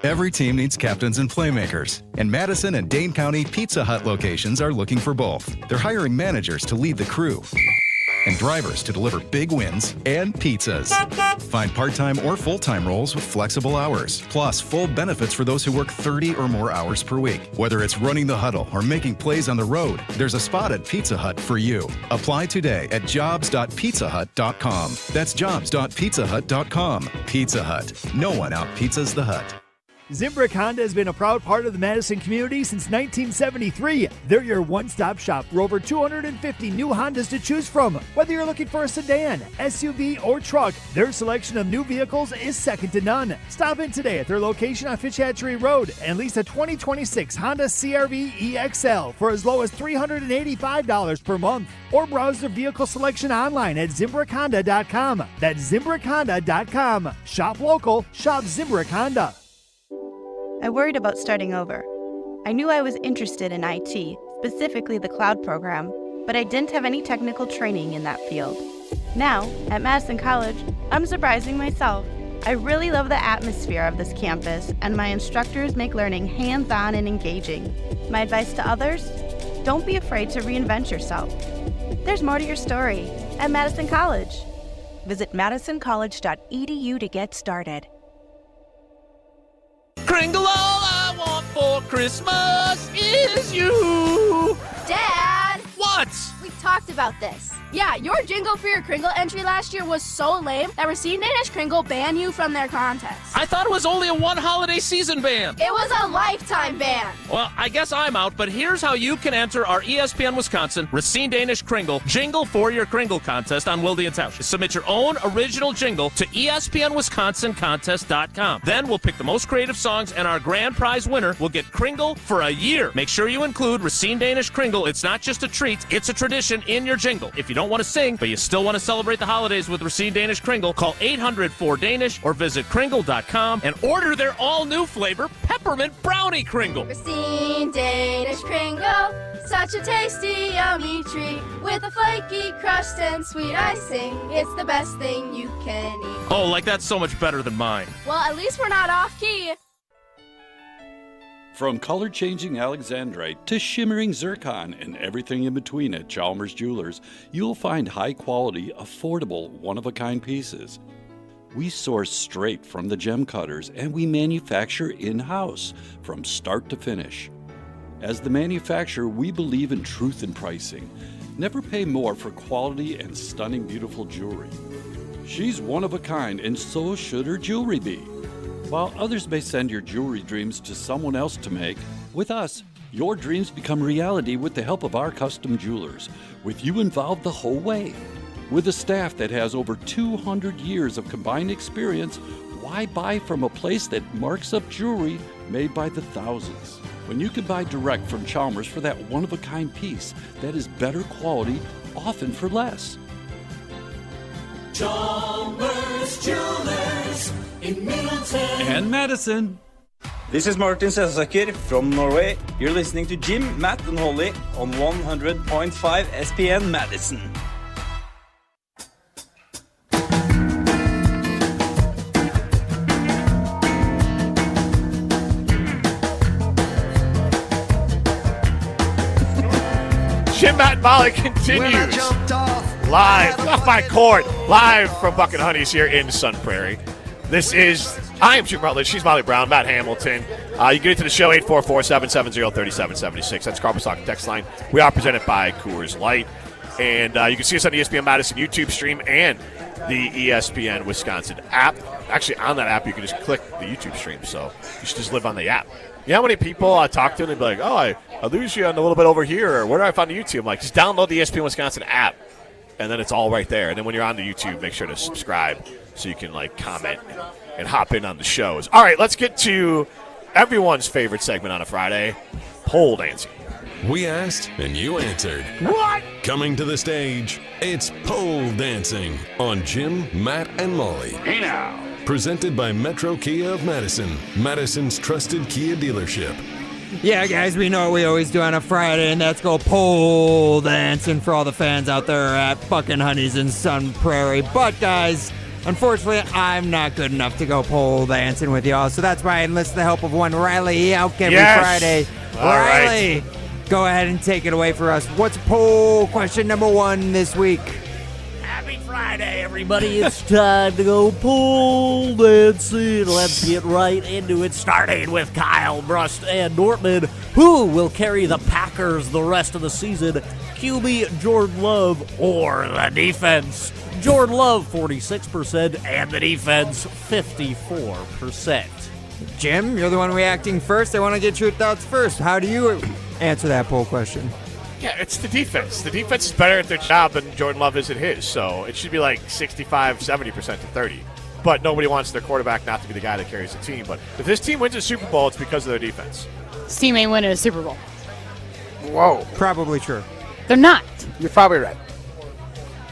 Every team needs captains and playmakers, and Madison and Dane County Pizza Hut locations are looking for both. They're hiring managers to lead the crew and drivers to deliver big wins and pizzas. Find part-time or full-time roles with flexible hours, plus full benefits for those who work 30 or more hours per week. Whether it's running the huddle or making plays on the road, there's a spot at Pizza Hut for you. Apply today at jobs.pizzahut.com. That's jobs.pizzahut.com. Pizza Hut. No one out-pizzas the Hut. Zimbrick Honda has been a proud part of the Madison community since 1973. They're your one-stop shop for over 250 new Hondas to choose from. Whether you're looking for a sedan, SUV, or truck, their selection of new vehicles is second to none. Stop in today at their location on Fish Hatchery Road and lease a 2026 Honda CR-V EXL for as low as $385 per month. Or browse their vehicle selection online at ZimbrickHonda.com. That's ZimbrickHonda.com. Shop local, shop Zimbrick Honda. I worried about starting over. I knew I was interested in IT, specifically the cloud program, but I didn't have any technical training in that field. Now, at Madison College, I'm surprising myself. I really love the atmosphere of this campus, and my instructors make learning hands-on and engaging. My advice to others? Don't be afraid to reinvent yourself. There's more to your story at Madison College. Visit madisoncollege.edu to get started. Kringle, all I want for Christmas is you. Dad! What? We talked about this. Yeah, your jingle for your Kringle entry last year was so lame that Racine Danish Kringle banned you from their contest. I thought it was only a one holiday season ban. It was a lifetime ban. Well, I guess I'm out, but here's how you can enter our ESPN Wisconsin Racine Danish Kringle Jingle for Your Kringle contest on Wilde and Tausch. Submit your own original jingle to ESPNWisconsinContest.com. Then we'll pick the most creative songs, and our grand prize winner will get Kringle for a year. Make sure you include Racine Danish Kringle. It's not just a treat, it's a tradition in your jingle. If you don't want to sing, but you still want to celebrate the holidays with Racine Danish Kringle, call 800-4DANISH or visit Kringle.com and order their all-new flavor, Peppermint Brownie Kringle. Racine Danish Kringle, such a tasty, yummy treat with a flaky crust and sweet icing. It's the best thing you can eat. Oh, like that's so much better than mine. Well, at least we're not off key. From color-changing alexandrite to shimmering zircon and everything in between at Chalmers Jewelers, you'll find high-quality, affordable, one-of-a-kind pieces. We source straight from the gem cutters, and we manufacture in-house from start to finish. As the manufacturer, we believe in truth in pricing. Never pay more for quality and stunning, beautiful jewelry. She's one of a kind, and so should her jewelry be. While others may send your jewelry dreams to someone else to make, with us, your dreams become reality with the help of our custom jewelers, with you involved the whole way. With a staff that has over 200 years of combined experience, why buy from a place that marks up jewelry made by the thousands? When you can buy direct from Chalmers for that one-of-a-kind piece that is better quality, often for less. Chalmers Jewelers in Middleton and Madison. This is Martin Selsaker from Norway. You're listening to Jim, Matt, and Holly on 100.5 ESPN Madison. Jim, Matt, and Molly continues live off my court, live from Bucket Honeys here in Sun Prairie. I am Jim Rutledge. She's Molly Brown, Matt Hamilton. You get into the show 844-770-3776. That's Carpus Talk text line. We are presented by Coors Light, and you can see us on the ESPN Madison YouTube stream and the ESPN Wisconsin app. Actually, on that app, you can just click the YouTube stream, so you should just live on the app. You know how many people I talk to and they'd be like, oh, I lose you on a little bit over here, or where do I find the YouTube? I'm like, just download the ESPN Wisconsin app, and then it's all right there. And then when you're on the YouTube, make sure to subscribe so you can, comment and hop in on the shows. All right, let's get to everyone's favorite segment on a Friday, pole dancing. We asked, and you answered. What? Coming to the stage, it's pole dancing on Jim, Matt, and Molly. Hey now. Presented by Metro Kia of Madison, Madison's trusted Kia dealership. Yeah, guys, we know what we always do on a Friday, and that's go pole dancing for all the fans out there at Bucking Honeys in Sun Prairie. But, guys, unfortunately, I'm not good enough to go pole dancing with y'all, so that's why I enlist the help of one Riley Elk every Friday. All Riley, right. Go ahead and take it away for us. What's poll question number 1 this week? Happy Friday, everybody. It's time to go pole dancing. Let's get right into it, starting with Kyle Brust and Nortman. Who will carry the Packers the rest of the season? QB Jordan Love or the defense? Jordan Love, 46%, and the defense, 54%. Jim, you're the one reacting first. I want to get your thoughts first. How do you answer that poll question? Yeah, it's the defense. The defense is better at their job than Jordan Love is at his, so it should be like 65, 70% to 30. But nobody wants their quarterback not to be the guy that carries the team. But if this team wins a Super Bowl, it's because of their defense. This team ain't winning a Super Bowl. Whoa. Probably true. They're not. You're probably right.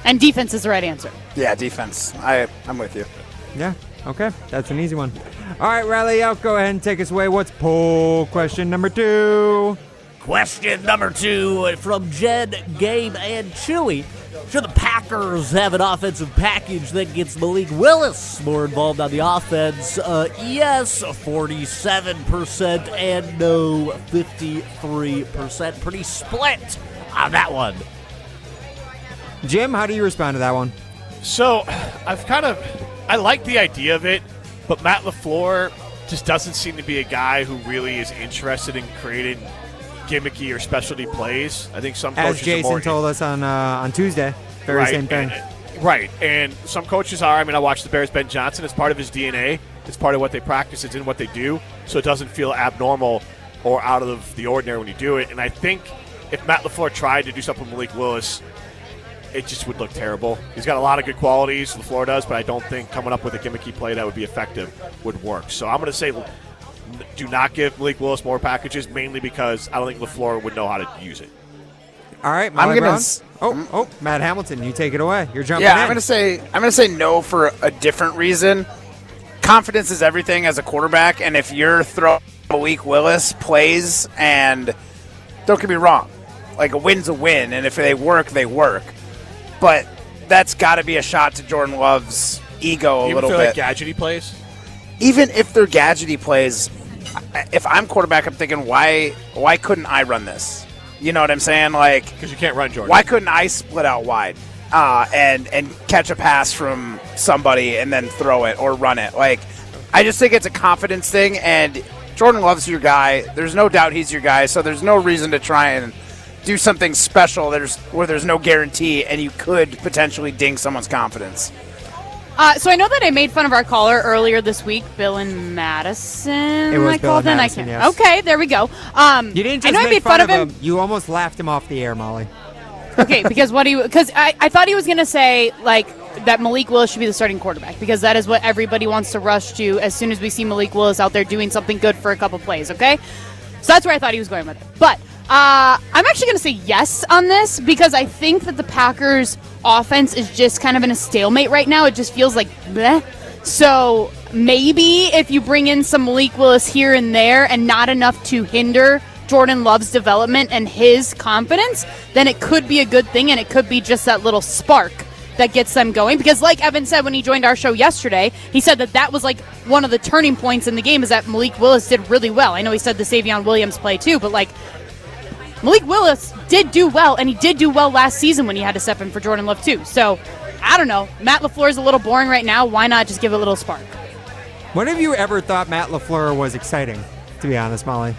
And defense is the right answer. Yeah, defense. I'm with you. Yeah, okay. That's an easy one. All right, Riley, go ahead and take us away. What's poll question number 2? Question number 2 from Jen, Gabe, and Chewy. Should the Packers have an offensive package that gets Malik Willis more involved on the offense? Yes, 47%, and no, 53%. Pretty split on that one. Jim, how do you respond to that one? So, I like the idea of it, but Matt LaFleur just doesn't seem to be a guy who really is interested in creating gimmicky or specialty plays. I think some coaches as Jason told us on Tuesday, very same thing. Right, and some coaches are. I mean, I watched the Bears' Ben Johnson. It's part of his DNA. It's part of what they practice. It's in what they do, so it doesn't feel abnormal or out of the ordinary when you do it. And I think if Matt LaFleur tried to do something with Malik Willis, it just would look terrible. He's got a lot of good qualities, LaFleur does, but I don't think coming up with a gimmicky play that would be effective would work. So I'm going to say do not give Malik Willis more packages, mainly because I don't think LaFleur would know how to use it. All right, Molly Browns. Matt Hamilton, you take it away. You're jumping in. I'm gonna say no for a different reason. Confidence is everything as a quarterback, and if you're throwing Malik Willis plays, and don't get me wrong, like a win's a win, and if they work, they work. But that's got to be a shot to Jordan Love's ego a little bit. Like gadgety plays? Even if they're gadgety plays, if I'm quarterback, I'm thinking, why couldn't I run this? You know what I'm saying? Like, because you can't run, Jordan. Why couldn't I split out wide and catch a pass from somebody and then throw it or run it? Like, I just think it's a confidence thing, and Jordan Love's your guy. There's no doubt he's your guy, so there's no reason to try and do something special where there's no guarantee and you could potentially ding someone's confidence. So I know that I made fun of our caller earlier this week, Bill and Madison. It was Bill and Madison, yes. Okay, there we go. You didn't just I know I make made fun of him. You almost laughed him off the air, Molly. Okay, because I thought he was going to say like that Malik Willis should be the starting quarterback because that is what everybody wants to rush to as soon as we see Malik Willis out there doing something good for a couple plays. Okay, so that's where I thought he was going with it, but. I'm actually going to say yes on this because I think that the Packers' offense is just kind of in a stalemate right now. It just feels like bleh. So maybe if you bring in some Malik Willis here and there and not enough to hinder Jordan Love's development and his confidence, then it could be a good thing and it could be just that little spark that gets them going. Because like Evan said when he joined our show yesterday, he said that was like one of the turning points in the game is that Malik Willis did really well. I know he said the Savion Williams play too, but like Malik Willis did do well, and he did do well last season when he had to step in for Jordan Love, too. So, I don't know. Matt LaFleur is a little boring right now. Why not just give it a little spark? When have you ever thought Matt LaFleur was exciting, to be honest, Molly?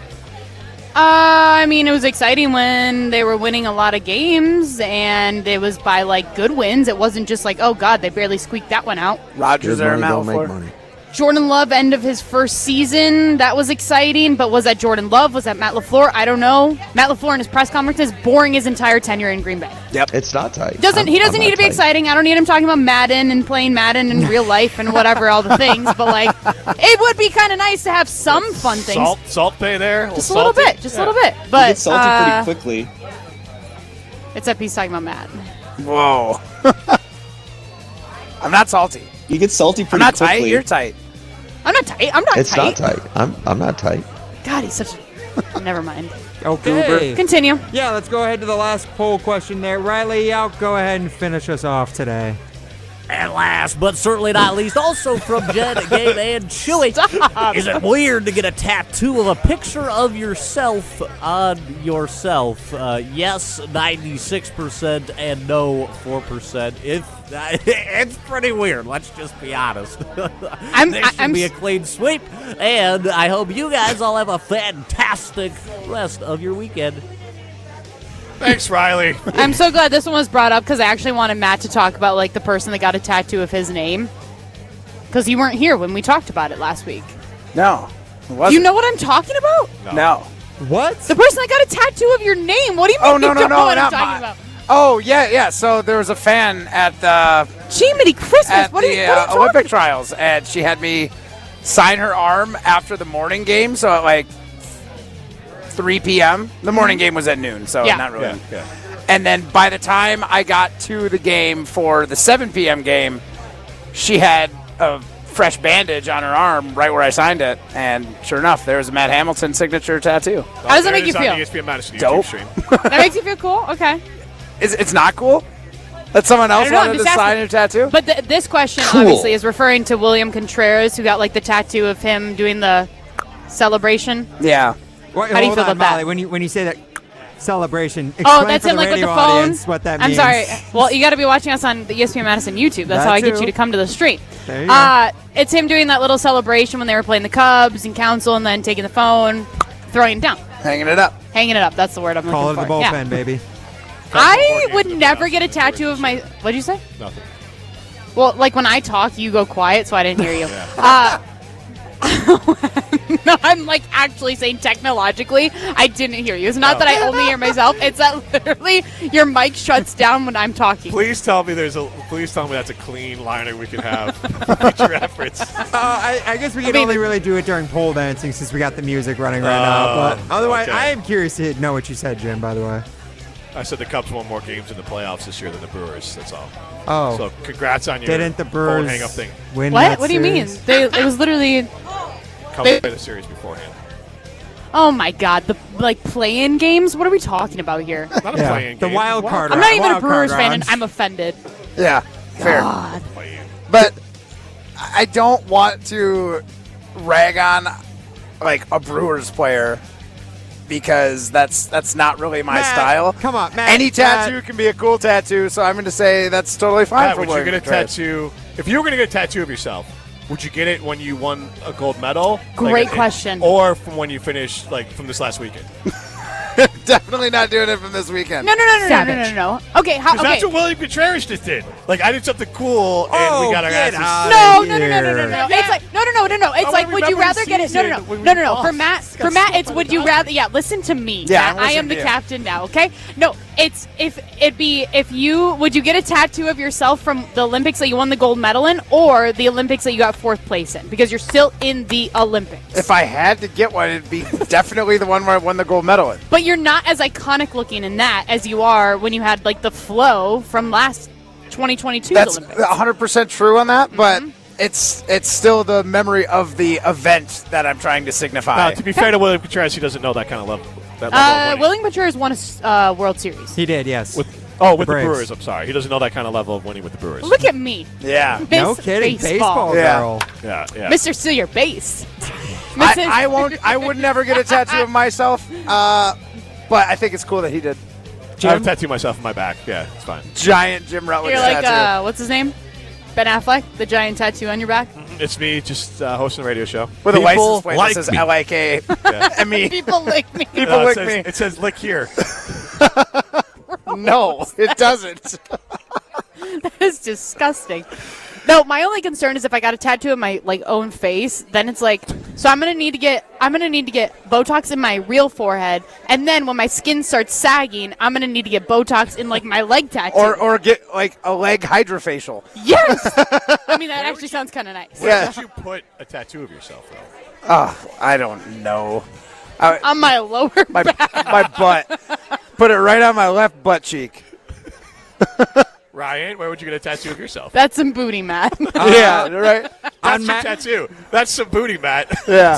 I mean, it was exciting when they were winning a lot of games, and it was by, like, good wins. It wasn't just like, oh, God, they barely squeaked that one out. Rodgers or Matt LaFleur? Jordan Love, end of his first season, that was exciting, but was that Jordan Love? Was that Matt LaFleur? I don't know. Matt LaFleur in his press conferences, boring his entire tenure in Green Bay. Yep. It's not tight. He doesn't need to be exciting. I don't need him talking about Madden and playing Madden in real life and whatever, all the things, but like, it would be kind of nice to have some fun things. Salt pay there? Just a little bit. But, you get salty pretty quickly. Except he's talking about Madden. Whoa. I'm not salty. You get salty pretty quickly. I'm not tight. You're tight. I'm not tight. I'm not it's tight. It's not tight. I'm not tight. God, he's such a... Never mind. Okay. Continue. Yeah, let's go ahead to the last poll question there. Riley, go ahead and finish us off today. And last, but certainly not least, also from Jen, Gabe, and Chewy. Stop. Is it weird to get a tattoo of a picture of yourself on yourself? Yes, 96%, and no, 4%. It's pretty weird. Let's just be honest. This should be a clean sweep, and I hope you guys all have a fantastic rest of your weekend. Thanks, Riley. I'm so glad this one was brought up because I actually wanted Matt to talk about like the person that got a tattoo of his name because you weren't here when we talked about it last week. No. Do you know what I'm talking about? No. What? The person that got a tattoo of your name. What do you mean? Oh, no, you don't know what I'm not talking mine. about? Oh, yeah. So there was a fan at the Jiminy Christmas. at What are the you Olympic trials, and she had me sign her arm after the morning game. So at like 3 p.m. The morning game was at noon, so not really. Yeah. And then by the time I got to the game for the 7 p.m. game, she had a fresh bandage on her arm right where I signed it, and sure enough, there was a Matt Hamilton signature tattoo. How does that make you feel? On the ESPN Madison Dope. YouTube stream. That makes you feel cool? Okay. It's not cool that someone else wanted to sign your tattoo? But this question obviously is referring to William Contreras, who got like the tattoo of him doing the celebration. Yeah. Wait, How do you feel on, about Molly, that? when you say that celebration. Explain Oh, that's for in the like with the radio phone. audience what that I'm means. sorry. Well, you got to be watching us on the ESPN Madison YouTube. That's That how I get too. you to come to the stream. There you go. It's him doing that little celebration when they were playing the Cubs in council, and then taking the phone, throwing it down, Hanging it up. hanging it up. That's the word I'm Call it looking the for. bullpen, baby. I would never get a tattoo of my. What'd you say? Nothing. Well, like when I talk, you go quiet, so I didn't hear you. No, I'm like actually saying technologically, I didn't hear you. It's not that I only hear myself. It's that literally your mic shuts down when I'm talking. Please tell me that's a clean liner we can have for future efforts. I guess we can only really do it during pole dancing since we got the music running right now. But otherwise, okay. I am curious to know what you said, Jim, by the way. I said the Cubs won more games in the playoffs this year than the Brewers. That's all. Oh. So congrats on your Didn't the Brewers phone hang-up thing. win What? that What do you mean? series? It was literally. Cubs played the series beforehand. Oh my God! The play-in games. What are we talking about here? Not a play-in The game. wild card I'm round. not even a Wild Brewers card fan, and round. I'm offended. Yeah, fair. God. But I don't want to rag on like a Brewers player because that's not really my Matt, style. come on, Matt. Any tattoo can be a cool tattoo, so I'm going to say that's totally fine Matt, for would you William get a Contreras. tattoo? If you were going to get a tattoo of yourself, would you get it when you won a gold medal? Great question. Or from when you finished, like from this last weekend? Definitely not doing it from this weekend. No. Okay, how? 'Cause Okay. that's what William Contreras just did. Like I did something cool, and we got our get asses. out No. of here. It's like no. It's like, would you rather get it? No. For Matt, it's would you rather? Yeah, listen to me. Yeah, Matt, I'm I am the listening to you. captain now. Okay. No, it's if you would you get a tattoo of yourself from the Olympics that you won the gold medal in, or the Olympics that you got 4th place in, because you're still in the Olympics. If I had to get one, it'd be definitely the one where I won the gold medal in. But you're not as iconic looking in that as you are when you had like the flow from last 2022 That's Olympics. 100% true on that, but it's still the memory of the event that I'm trying to signify. Now, to be fair to William Contreras, he doesn't know that kind of level. That level of winning. William Contreras won a World Series. He did, yes. With the Braves. Brewers, I'm sorry. He doesn't know that kind of level of winning with the Brewers. Look at me. Yeah. No Miss kidding. Baseball Yeah. girl. Yeah. Mr. Steal Your Base. I won't. I would never get a tattoo of myself, but I think it's cool that he did. I have a tattoo myself on my back. Yeah, it's fine. Giant Jim Rutledge You're like, tattoo. what's his name? Ben Affleck, the giant tattoo on your back. It's me just hosting a radio show. With a People license plate like that says me. L-I-K. I mean, People lick me. people lick it says, me. It says lick here. No, it doesn't. That is disgusting. No, my only concern is if I got a tattoo of my like own face, then it's like, so I'm gonna need to get Botox in my real forehead, and then when my skin starts sagging, I'm gonna need to get Botox in like my leg tattoo. or get like a leg hydrofacial. Yes. I mean that actually sounds kind of nice. Where would you put a tattoo of yourself, though? Oh, I don't know. On my lower back. My butt. Put it right on my left butt cheek. Ryan, where would you get a tattoo of yourself? That's some booty, Matt. Yeah, right. That's your tattoo. That's some booty, Matt. Yeah.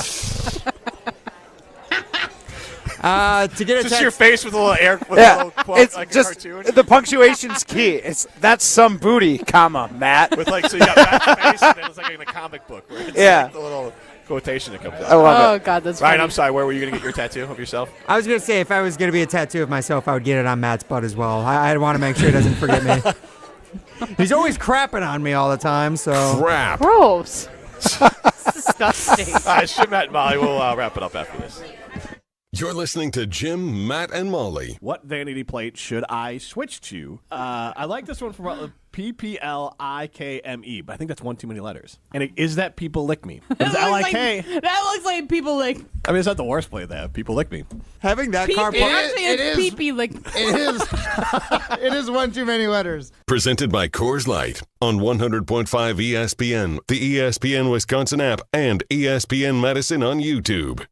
To get a Just your face with a little air, with a Yeah, little quote, it's like just a cartoon. the punctuation's key. It's that's some booty, comma Matt. With like, so you got Matt's face, and then it's like in a comic book where it's Yeah. like the little quotation that comes out. I love Oh God, that's Ryan, funny. I'm sorry. Where were you going to get your tattoo of yourself? I was going to say, if I was going to be a tattoo of myself, I would get it on Matt's butt as well. I want to make sure he doesn't forget me. He's always crapping on me all the time, so. Crap. Gross. It's disgusting. All right, Jim, Matt, and Molly. We'll wrap it up after this. You're listening to Jim, Matt, and Molly. What vanity plate should I switch to? I like this one from PPLIKME, but I think that's one too many letters. And is that People Lick Me? It's L-I-K. That looks like people like. I mean, it's not the worst play they have. People Lick Me. Having that car Pee-pee. Actually, it's pee-pee like. It is. It is one too many letters. Presented by Coors Light on 100.5 ESPN, the ESPN Wisconsin app, and ESPN Madison on YouTube.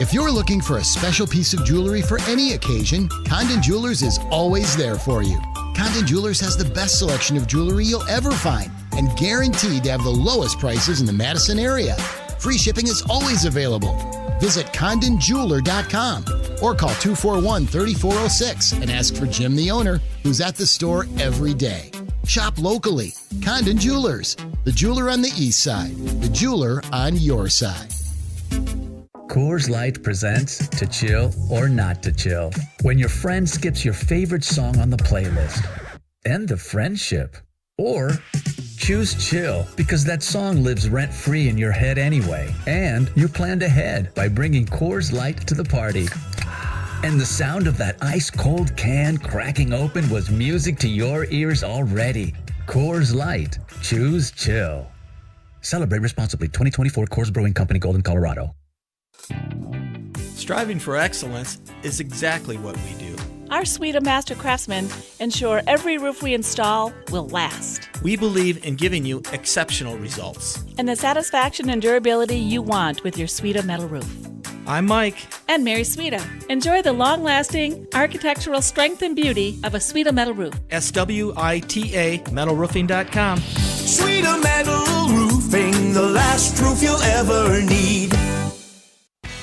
If you're looking for a special piece of jewelry for any occasion, Condon Jewelers is always there for you. Condon Jewelers has the best selection of jewelry you'll ever find and guaranteed to have the lowest prices in the Madison area. Free shipping is always available. Visit CondonJeweler.com or call 241-3406 and ask for Jim, the owner, who's at the store every day. Shop locally. Condon Jewelers, the jeweler on the east side, the jeweler on your side. Coors Light presents To Chill or Not to Chill. When your friend skips your favorite song on the playlist. End the friendship. Or choose chill because that song lives rent-free in your head anyway. And you planned ahead by bringing Coors Light to the party. And the sound of that ice-cold can cracking open was music to your ears already. Coors Light. Choose chill. Celebrate responsibly. 2024 Coors Brewing Company, Golden, Colorado. Striving for excellence is exactly what we do. Our suite of master craftsmen ensure every roof we install will last. We believe in giving you exceptional results. And the satisfaction and durability you want with your suite of metal roof. I'm Mike. And Mary Suita. Enjoy the long-lasting architectural strength and beauty of a Suita metal roof. SWITA metalroofing.com. Suita Metal Roofing, the last roof you'll ever need.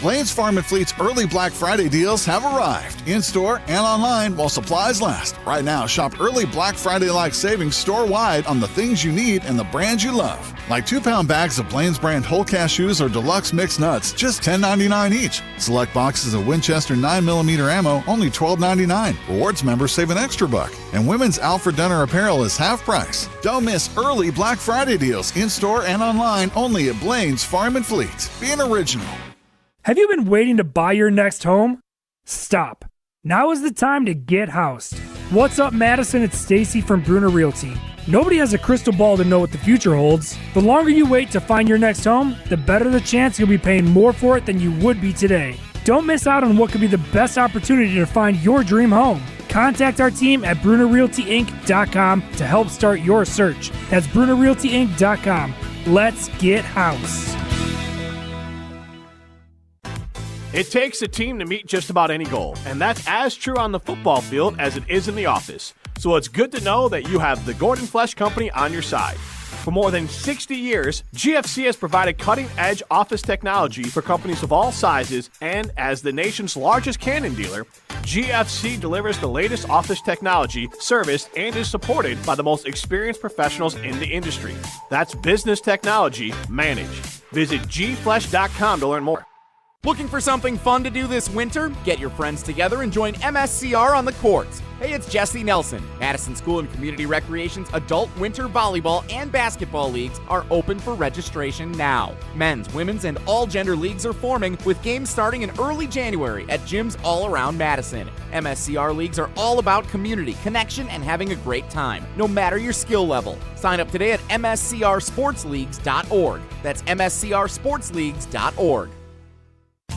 Blaine's Farm and Fleet's early Black Friday deals have arrived, in-store and online while supplies last. Right now, shop early Black Friday-like savings store-wide on the things you need and the brands you love. Like 2-pound bags of Blaine's brand whole cashews or deluxe mixed nuts, just $10.99 each. Select boxes of Winchester 9mm ammo, only $12.99. Rewards members save an extra $1. And women's Alfred Dunner apparel is half price. Don't miss early Black Friday deals in-store and online only at Blaine's Farm and Fleet. Be an original. Have you been waiting to buy your next home? Stop. Now is the time to get housed. What's up, Madison? It's Stacy from Bruner Realty. Nobody has a crystal ball to know what the future holds. The longer you wait to find your next home, the better the chance you'll be paying more for it than you would be today. Don't miss out on what could be the best opportunity to find your dream home. Contact our team at BrunerRealtyInc.com to help start your search. That's BrunerRealtyInc.com. Let's get housed. It takes a team to meet just about any goal, and that's as true on the football field as it is in the office. So it's good to know that you have the Gordon Flesch Company on your side. For more than 60 years, GFC has provided cutting-edge office technology for companies of all sizes, and as the nation's largest Canon dealer, GFC delivers the latest office technology, serviced, and is supported by the most experienced professionals in the industry. That's business technology managed. Visit gflesh.com to learn more. Looking for something fun to do this winter? Get your friends together and join MSCR on the courts. Hey, it's Jesse Nelson. Madison School and Community Recreation's adult winter volleyball and basketball leagues are open for registration now. Men's, women's, and all gender leagues are forming, with games starting in early January at gyms all around Madison. MSCR leagues are all about community, connection, and having a great time, no matter your skill level. Sign up today at mscrsportsleagues.org. That's mscrsportsleagues.org.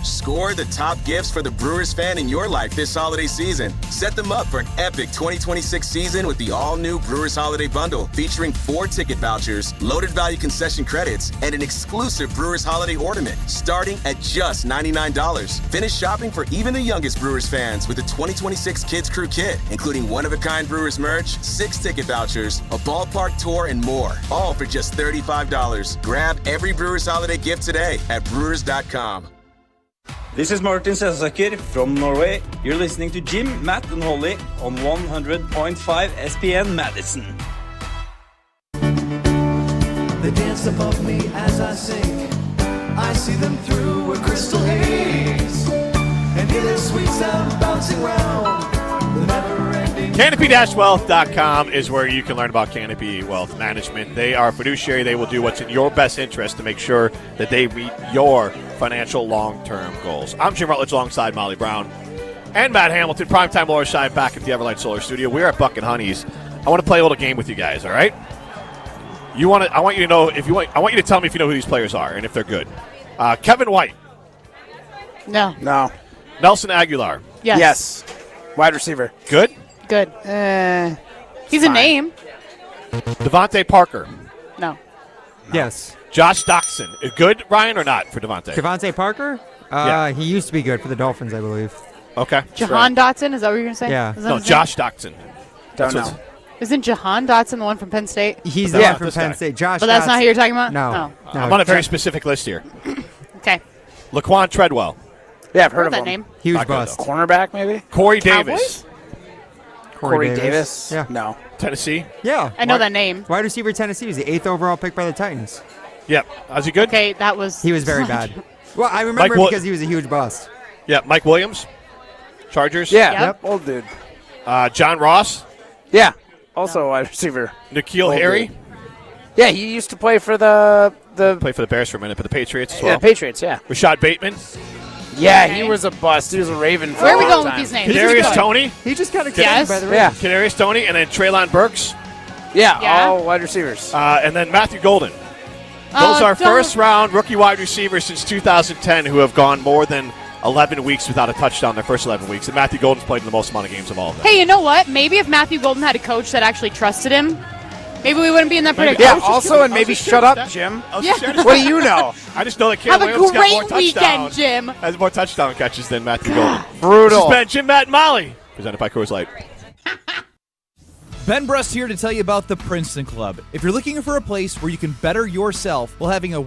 Score the top gifts for the Brewers fan in your life this holiday season. Set them up for an epic 2026 season with the all-new Brewers Holiday Bundle, featuring 4 ticket vouchers, loaded value concession credits, and an exclusive Brewers Holiday ornament, starting at just $99. Finish shopping for even the youngest Brewers fans with the 2026 Kids Crew Kit, including one-of-a-kind Brewers merch, 6 ticket vouchers, a ballpark tour, and more, all for just $35. Grab every Brewers Holiday gift today at brewers.com. This is Martin Selsaker from Norway. You're listening to Jim, Matt, and Holly on 100.5 ESPN Madison. They dance above me as I sing. I see them through a crystal haze, and hear their sweet sound bouncing round the never-ending. Canopy-wealth.com is where you can learn about Canopy Wealth Management. They are fiduciary. They will do what's in your best interest to make sure that they meet your financial long-term goals. I'm Jim Rutledge alongside Molly Brown and Matt Hamilton. Primetime Laura Shine back at the Everlight Solar Studio. We're at Buck and Honey's. I want to play a little game with you guys, all right? I want you to know I want you to tell me if you know who these players are and if they're good. Kevin White. No. Nelson Aguilar. Yes. Wide receiver. Good? Good. He's a name. Devontae Parker. No. Yes. Josh Doxson. Good, Ryan, or not for Devontae? Devontae Parker? Yeah. He used to be good for the Dolphins, I believe. Okay. Jahan Dotson, is that what you're going to say? Yeah. No, Josh Doxson. Don't know. Isn't Jahan Dotson the one from Penn State? He's from Penn State. Josh But that's Dotson. not who you're talking about? No. I'm on a very specific list here. Okay. Laquan Treadwell. Yeah, I've heard of that him. name. Huge Not good, bust. though. Cornerback, maybe? Corey Cowboys? Davis. Corey Davis? Yeah. No. Tennessee. Yeah. I know that name. Wide receiver Tennessee was the 8th overall pick by the Titans. Yep. Was he good? Okay, that was... He was very bad. Well, I remember because he was a huge bust. Yeah, Mike Williams, Chargers. Yeah, old dude. John Ross. Yeah, also a wide receiver. N'Keal Harry. Yeah, he used to play for the Played for the Bears for a minute, but the Patriots as well. Yeah, Patriots, yeah. Rashad Bateman. Yeah, he was a bust. He was a Raven for Where a are we long going with time. these names? Kadarius Toney. He just kind of Yes. by the Yeah. Kadarius Toney, and then Treylon Burks. Yeah, Yeah. all wide receivers. And then Matthew Golden. Those are first-round rookie wide receivers since 2010 who have gone more than 11 weeks without a touchdown their first 11 weeks. And Matthew Golden's played in the most amount of games of all of them. Hey, you know what? Maybe if Matthew Golden had a coach that actually trusted him, maybe we wouldn't be in that predicament. Yeah, also, and maybe shut up, Jim. Yeah. What do you know? I just know that Have Caleb a Williams got more great weekend, touchdown, Jim. has more touchdown catches than Matthew Golden. Brutal. This has been Jim, Matt, and Molly, presented by Coors Light. Ben Brust here to tell you about the Princeton Club. If you're looking for a place where you can better yourself while having a